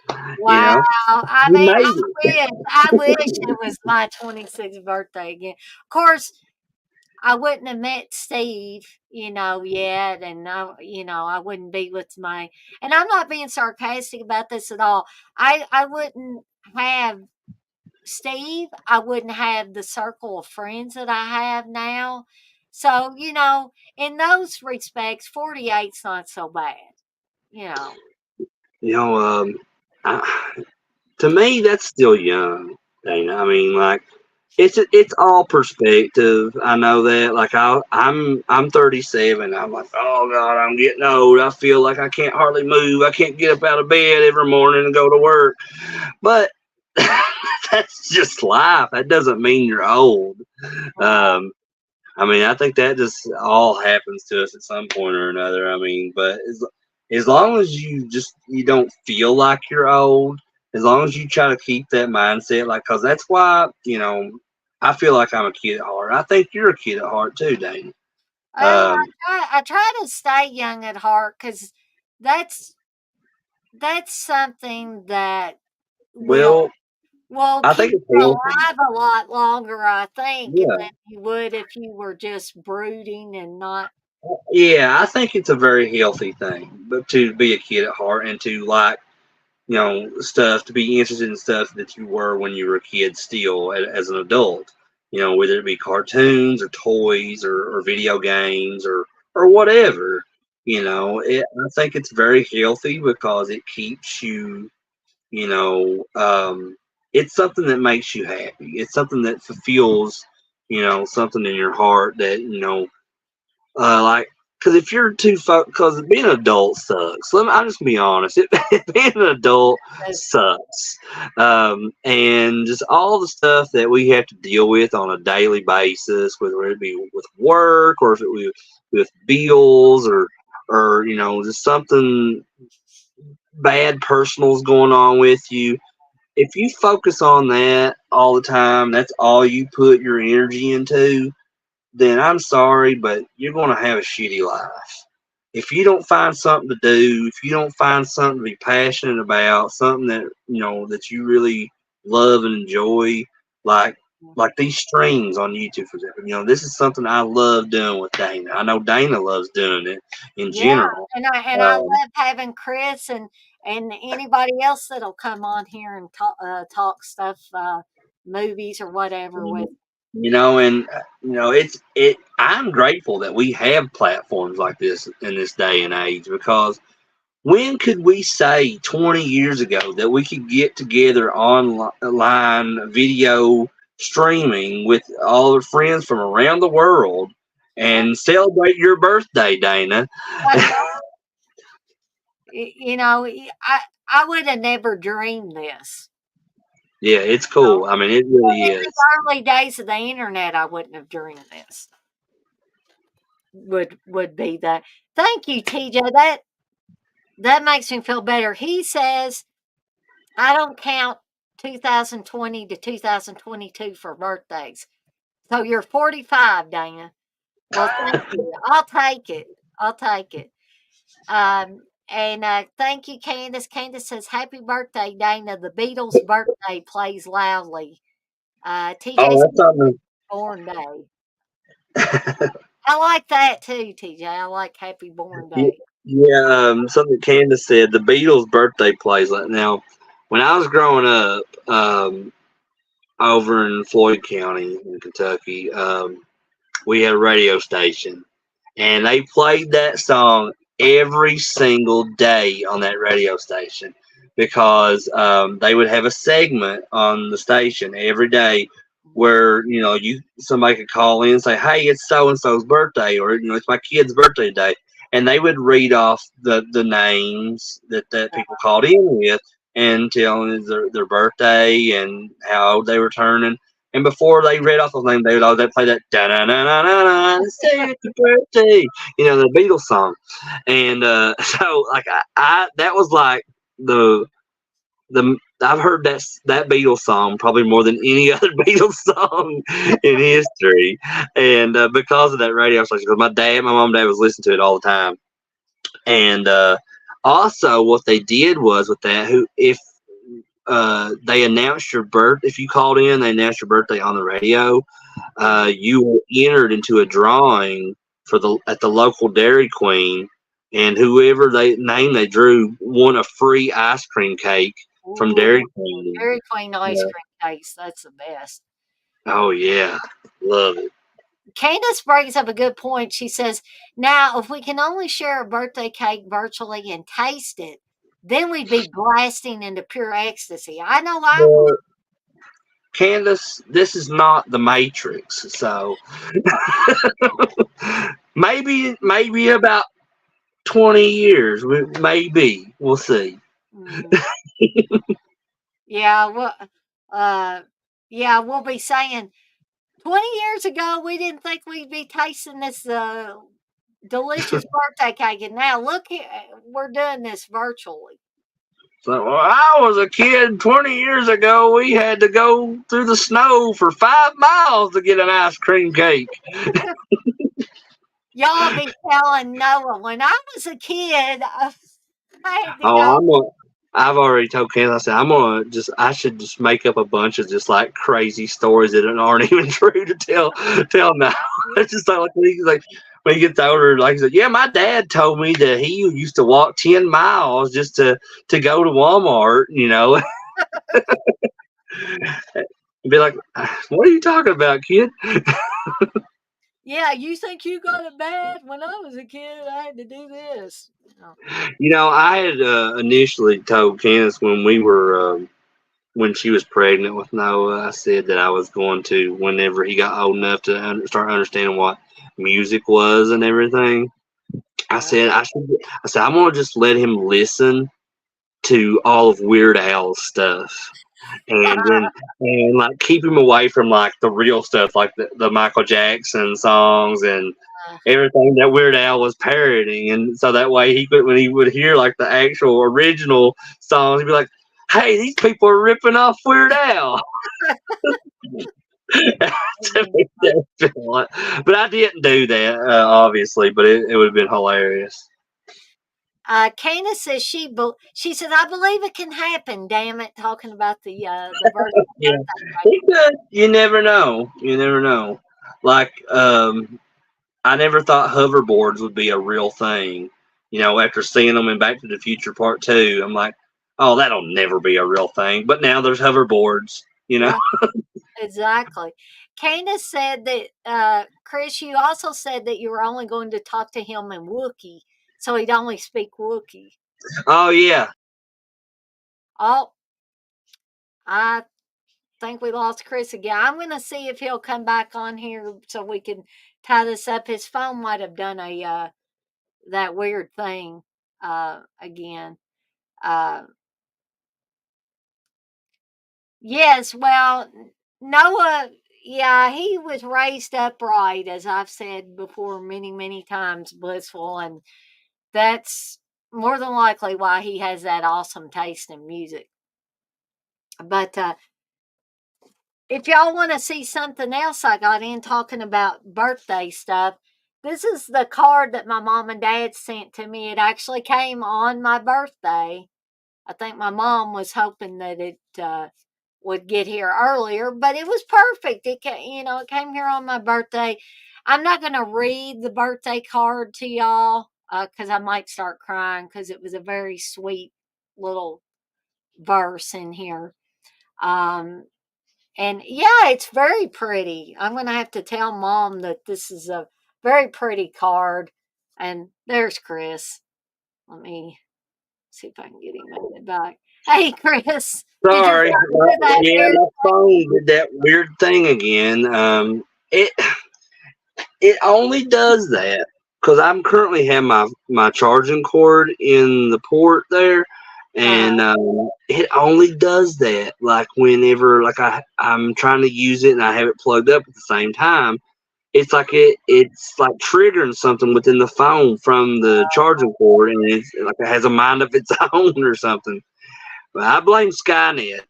You Wow. know, I you mean, made it. I wish it was my 26th birthday again. Of course, I wouldn't have met Steve, yet, and I wouldn't be with my. And I'm not being sarcastic about this at all. I wouldn't have Steve. I wouldn't have the circle of friends that I have now. So in those respects, 48's not so bad. You know. You know, I, to me, that's still young, Dana. I mean, like, it's all perspective. I know that. Like, I'm 37. I'm like, oh God, I'm getting old. I feel like I can't hardly move. I can't get up out of bed every morning and go to work. But that's just life. That doesn't mean you're old. Um, I mean, I think that just all happens to us at some point or another. I mean, but as long as you don't feel like you're old, as long as you try to keep that mindset, like, cause that's why, I feel like I'm a kid at heart. I think you're a kid at heart too, Dane. Well, Um, I try to stay young at heart, because that's something that will well, I keep think it's you healthy. alive a lot longer, I think, Yeah. than you would if you were just brooding and not. Yeah, I think it's a very healthy thing, but to be a kid at heart and to like, stuff, to be interested in stuff that you were when you were a kid still as an adult, whether it be cartoons or toys or video games or whatever, I think it's very healthy because it keeps you, you know, um, it's something that makes you happy. It's something that fulfills, something in your heart that, like because if you're too because being an adult sucks. I'm just gonna be honest. Being an adult sucks, and just all the stuff that we have to deal with on a daily basis, whether it be with work or if it be with bills or just something bad personal's going on with you. If you focus on that all the time, that's all you put your energy into, then I'm sorry, but you're going to have a shitty life. If you don't find something to do, if you don't find something to be passionate about, something that that you really love and enjoy, like these streams on YouTube, for example, this is something I love doing with Dana. I know Dana loves doing it in Yeah, general. and I love having Chris and anybody else that'll come on here and talk stuff, movies or whatever with. And I'm grateful that we have platforms like this in this day and age, because when could we say 20 years ago that we could get together online video streaming with all our friends from around the world and celebrate your birthday, Dana? I would have never dreamed this. Yeah, it's cool. I mean, it really is. In the early days of the internet, I wouldn't have dreamed this. Would be that. Thank you, TJ. That makes me feel better. He says I don't count 2020 to 2022 for birthdays. So you're 45, Dana. Well, thank you. I'll take it. I'll take it. And thank you, Candace. Candace says, "Happy birthday, Dana. The Beatles' birthday plays loudly." TJ's born day. I like that too, TJ. I like Happy Born Day. Yeah, something Candace said. The Beatles' birthday plays. Now, when I was growing up over in Floyd County in Kentucky, we had a radio station, and they played that song every single day on that radio station, because they would have a segment on the station every day where somebody could call in and say, "Hey, it's so and so's birthday," or it's my kid's birthday today, and they would read off the names that people called in with and tell them their birthday and how old they were turning. And before they read off those names, they would always play that da da da da da da, say happy birthday, the Beatles song. And so, like, I that was like the I've heard that Beatles song probably more than any other Beatles song in history, and because of that radio station, because my mom and dad was listening to it all the time, and also what they did was with that, if they announced your birth. If you called in, they announced your birthday on the radio. You were entered into a drawing at the local Dairy Queen, and whoever they drew won a free ice cream cake from Dairy Queen. Dairy Queen ice cream cakes, that's the best. Oh yeah, love it. Candace brings up a good point. She says, "Now, if we can only share a birthday cake virtually and taste it, then we'd be blasting into pure ecstasy." I know I would. Candace, this is not the Matrix, so maybe about 20 years, maybe we'll see. Yeah, we'll be saying 20 years ago we didn't think we'd be tasting this delicious birthday cake, and now look here, we're doing this virtually. So when I was a kid 20 years ago, we had to go through the snow for 5 miles to get an ice cream cake. Y'all be telling Noah, when I was a kid, I had to go. I've already told Candace, I said I should just make up a bunch of just like crazy stories that aren't even true to tell now. It's just like when he gets older, like he said, yeah, my dad told me that he used to walk 10 miles just to go to Walmart, He'd be like, what are you talking about, kid? Yeah, you think you got it bad? When I was a kid, I had to do this. I had initially told Candace when she was pregnant with Noah, I said that I was going to, whenever he got old enough to start understanding what music was and everything, I said I should. I said I'm gonna just let him listen to all of Weird Al's stuff, and like keep him away from like the real stuff, like the Michael Jackson songs and everything that Weird Al was parodying, and so that way he could, when he would hear like the actual original songs, he'd be like, "Hey, these people are ripping off Weird Al." But I didn't do that, obviously. But it would have been hilarious. Candace says she says I believe it can happen. Damn it, talking about the virtual Yeah, birthday. it could. You never know. You never know. Like, I never thought hoverboards would be a real thing. You know, after seeing them in Back to the Future Part 2, I'm like, oh, that'll never be a real thing. But now there's hoverboards, you know? Right, exactly. Candace said that Chris, you also said that you were only going to talk to him in Wookiee, so he'd only speak Wookiee. Oh, yeah. Oh, I think we lost Chris again. I'm going to see if he'll come back on here so we can tie this up. His phone might have done a that weird thing again. Uh, yes, well, Noah, yeah, he was raised upright, as I've said before many, many times, blissful, and that's more than likely why he has that awesome taste in music. But if y'all want to see something else I got in talking about birthday stuff, this is the card that my mom and dad sent to me. It actually came on my birthday. I think my mom was hoping that it would get here earlier, but it was perfect. It came here on my birthday. I'm not going to read the birthday card to y'all because I might start crying because it was a very sweet little verse in here. Um, and yeah, it's very pretty. I'm going to have to tell mom that this is a very pretty card. And there's Chris. Let me see if I can get him back. Hey, Chris, did your Sorry. phone do that Yeah, weird my phone thing? did that weird thing again. It it only does that because I'm currently have my charging cord in the port there, and it only does that like whenever like I'm trying to use it and I have it plugged up at the same time. It's like it's like triggering something within the phone from the charging cord, and it's like it has a mind of its own or something. But I blame Skynet.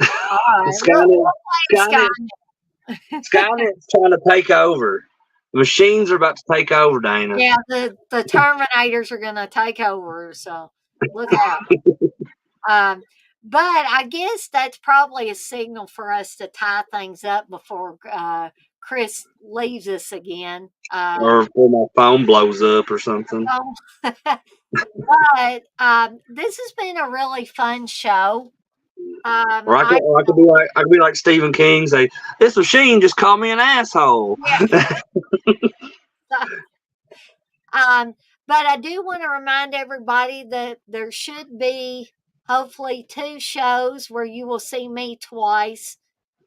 All right, Skynet, we'll blame Skynet, Sky. Skynet's trying to take over. The machines are about to take over, Dana. Yeah, the Terminators are going to take over, so look out. Um, but I guess that's probably a signal for us to tie things up before Chris leaves us again. Or before my phone blows up or something. So, but this has been a really fun show. Or I I could be like Stephen King, say, "This machine just called me an asshole." Yeah. Um, but I do want to remind everybody that there should be hopefully two shows where you will see me twice.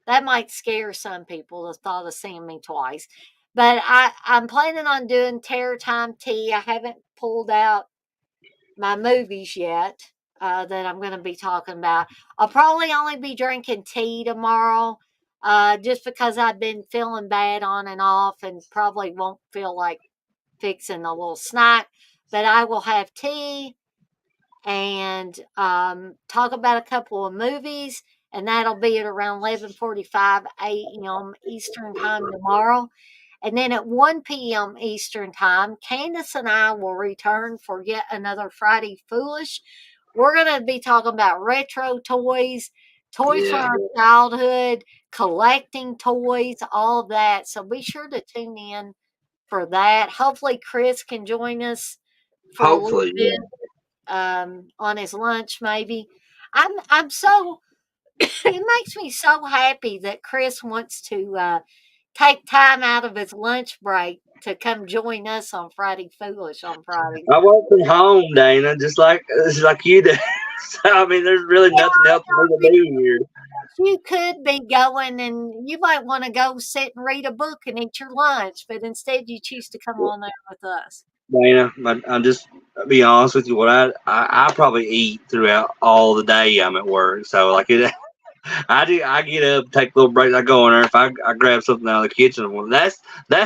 That might scare some people, the thought of seeing me twice. But I'm planning on doing Terror Time Tea. I haven't pulled out my movies yet that I'm going to be talking about. I'll probably only be drinking tea tomorrow just because I've been feeling bad on and off and probably won't feel like fixing a little snack. But I will have tea and talk about a couple of movies, and that'll be at around 11:45 a.m. Eastern Time tomorrow. And then at 1 p.m. Eastern Time, Candace and I will return for yet another Friday Foolish. We're going to be talking about retro toys, toys from Yeah. our childhood, collecting toys, all of that. So be sure to tune in for that. Hopefully, Chris can join us for a little Hopefully, bit yeah. on his lunch, maybe. I'm so it makes me so happy that Chris wants to take time out of his lunch break to come join us on Friday Foolish on Friday. I work from home, Dana, just like you do. So I mean, there's really Yeah, nothing else for me to do here. you could be going and you might want to go sit and read a book and eat your lunch, but instead you choose to come on there with us. Dana, I'm just be honest with you. What I probably eat throughout all the day I'm at work. So like it, I get up, take little breaks. I go in there. If I grab something out of the kitchen, well, that's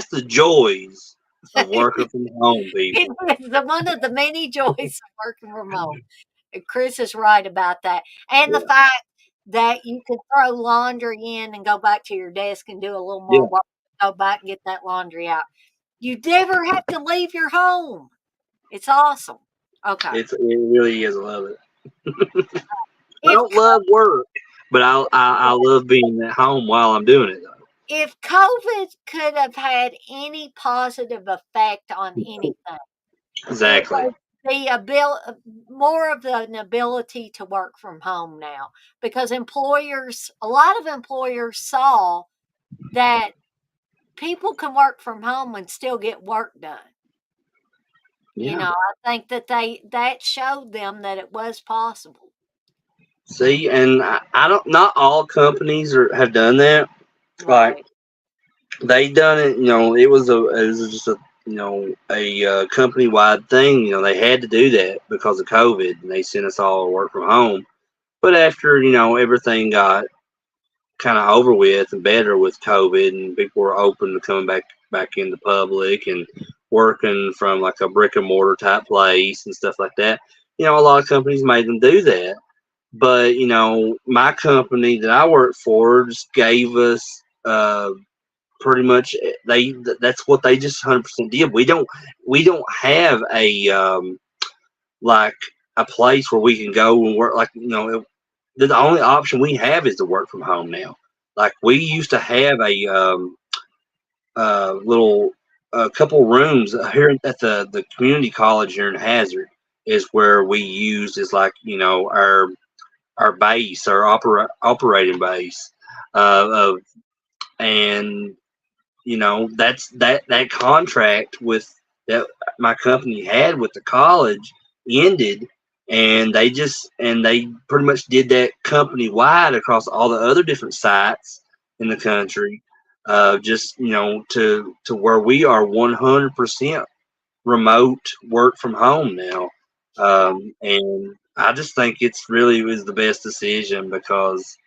the joys of working from home, It people. is one of the many joys of working from home. Chris is right about that. And the Yeah, fact that you could throw laundry in and go back to your desk and do a little more yeah. work, go back and get that laundry out. You never have to leave your home. It's awesome. Okay. It really is. I love it. I If don't love work, but I love being at home while I'm doing it though. if COVID could have had any positive effect on anything, it Exactly. was the more of an ability to work from home now, because a lot of employers saw that people can work from home and still get work done. Yeah. I think that showed them that it was possible. See, and I don't. Not all companies have done that. Like Right. they done it. It was just a company wide thing. They had to do that because of COVID, and they sent us all to work from home. But after everything got kind of over with and better with COVID, and people were open to coming back into public and working from like a brick and mortar type place and stuff like that. A lot of companies made them do that. But my company that I work for just gave us pretty much that's what they just 100% did. We don't have a like a place where we can go and work. Like the only option we have is to work from home now. Like we used to have little a couple rooms here at the community college here in Hazard is where we used as like our base, our operating base of and that's that contract with that my company had with the college ended, and they pretty much did that company wide across all the other different sites in the country, just to where we are 100% remote work from home now. Yeah. And I just think it's really was the best decision because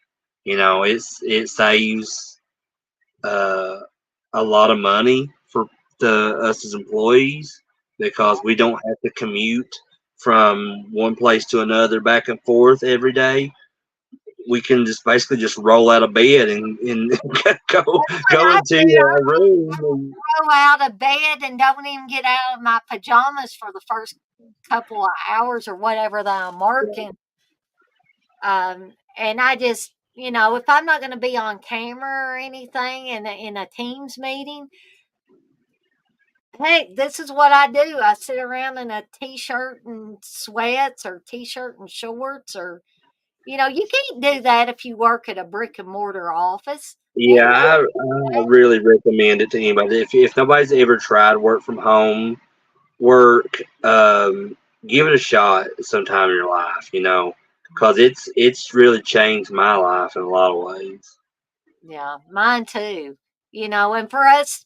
it saves uh, a lot of money for us as employees because Yeah. we don't have to commute from one place to another back and forth every day. We can just basically just roll out of bed and go What go I into do, our room. And, roll out of bed and don't even get out of my pajamas for the first couple of hours or whatever that I'm working. And I just, if I'm not going to be on camera or anything in a Teams meeting, hey, this is what I do. I sit around in a t-shirt and sweats or t-shirt and shorts, or you can't do that if you work at a brick and mortar office. yeah, Anybody I really recommend it to anybody. If nobody's ever tried work from home work, give it a shot sometime in your life, because it's really changed my life in a lot of ways. Yeah, mine too. And for us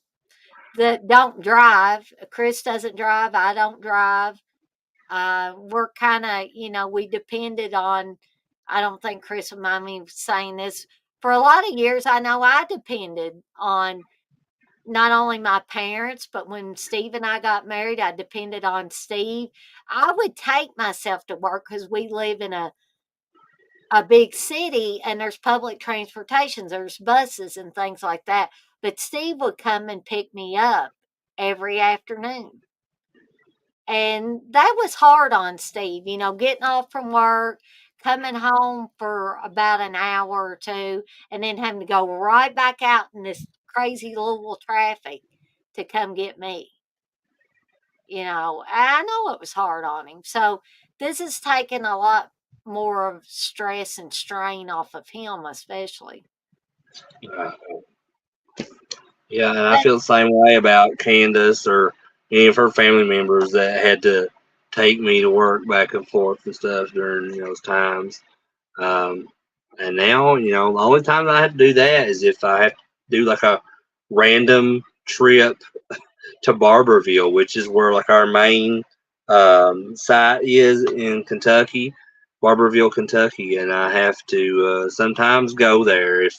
that don't drive, Chris doesn't drive, I don't drive. We're kind of, we depended on, I don't think Chris would mind me saying this. For a lot of years, I know I depended on not only my parents, but when Steve and I got married, I depended on Steve. I would take myself to work because we live in a big city and there's public transportations, there's buses and things like that. But Steve would come and pick me up every afternoon. And that was hard on Steve, getting off from work, coming home for about an hour or two, and then having to go right back out in this crazy Louisville traffic to come get me. I know it was hard on him. So this has taken a lot more of stress and strain off of him, especially. Uh, yeah, and I But feel the same way about Candace or any of her family members that had to take me to work back and forth and stuff during those times. Um, and now, the only time I have to do that is if I have to do like a random trip to Barberville, which is where like our main site is in Kentucky, Barberville, Kentucky, and I have to sometimes go there if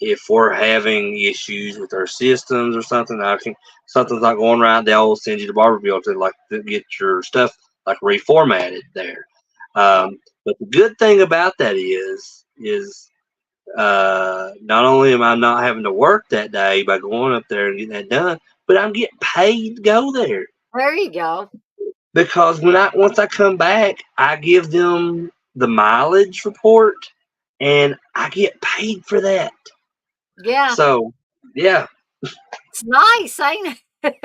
if we're having issues with our systems or something. I can Something's not going right, they'll send you to Barberville to get your stuff like reformatted there. But the good thing about that is not only am I not having to work that day by going up there and getting that done, but I'm getting paid to go there There you go. because once I come back, I give them the mileage report and I get paid for that. Yeah, So yeah, it's nice, ain't it?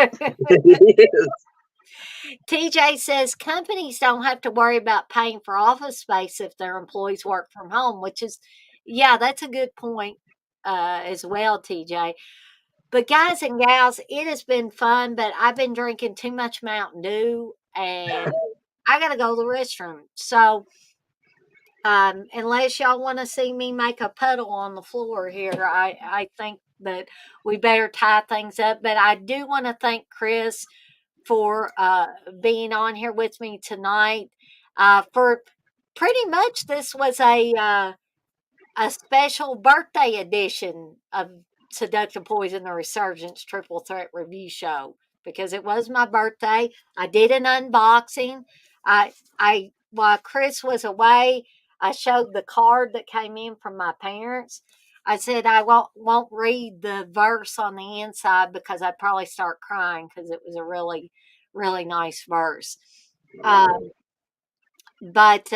it is. TJ says companies don't have to worry about paying for office space if their employees work from home, which is, yeah, that's a good point as well, TJ. But guys and gals, it has been fun, but I've been drinking too much Mountain Dew and I got to go to the restroom. So, unless y'all want to see me make a puddle on the floor here, I think that we better tie things up. But I do want to thank Chris for being on here with me tonight. For pretty much, this was a special birthday edition of Seductive Poison the Resurgence Triple Threat Review Show because it was my birthday. I did an unboxing. While Chris was away, I showed the card that came in from my parents. I said I won't read the verse on the inside because I'd probably start crying because it was a really, really nice verse. Um, but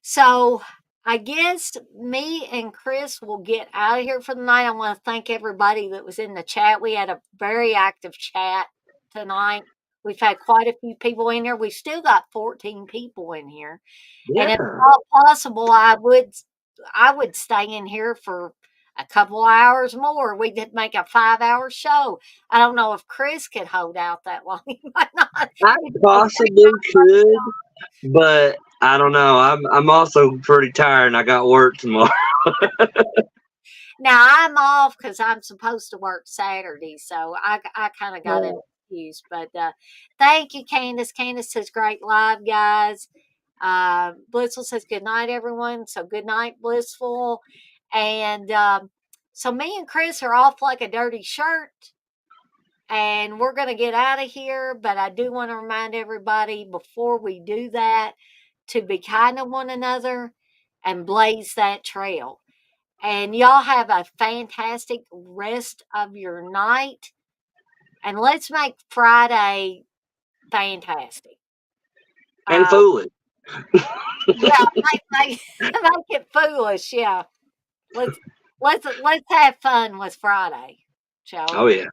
so I guess me and Chris will get out of here for the night. I want to thank everybody that was in the chat. We had a very active chat tonight. We've had quite a few people in here. We've still got 14 people in here. And if Yeah. all possible, I would stay in here for a couple hours more. We could make a 5-hour show. I don't know if Chris could hold out that long. He might not. I possibly could, but I don't know. I'm also pretty tired and I got work tomorrow. Now I'm off because I'm supposed to work Saturday, so I kind of got an excuse. But thank you, Candace. Candace says great live, guys. Blissful says good night, everyone. So good night, Blissful. And so me and Chris are off like a dirty shirt, and we're gonna get out of here. But I do want to remind everybody before we do that to be kind to one another and blaze that trail. And y'all have a fantastic rest of your night. And let's make Friday fantastic. And Uh, foolish. yeah, make it foolish. Yeah, let's let's have fun with Friday, shall Oh we? yeah.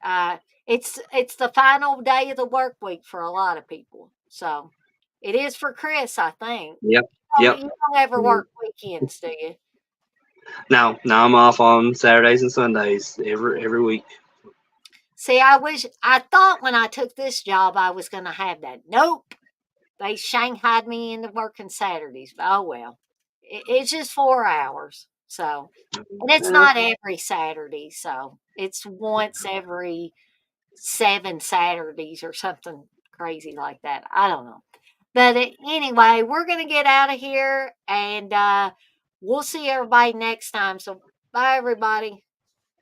Uh, it's the final day of the work week for a lot of people. So it is for Chris, I think. Yep. Oh, Yep. you don't ever work weekends, do you? Now I'm off on Saturdays and Sundays every week. See, I thought when I took this job I was going to have that. Nope. They shanghaied me into working Saturdays. But oh well. It's just 4 hours. So, and it's Uh, not every Saturday. So it's once every 7 Saturdays or something crazy like that. I don't know. But anyway, we're going to get out of here and we'll see everybody next time. So bye, everybody.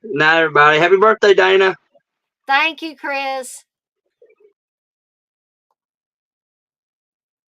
Night, everybody. Happy birthday, Dana. Thank you, Chris.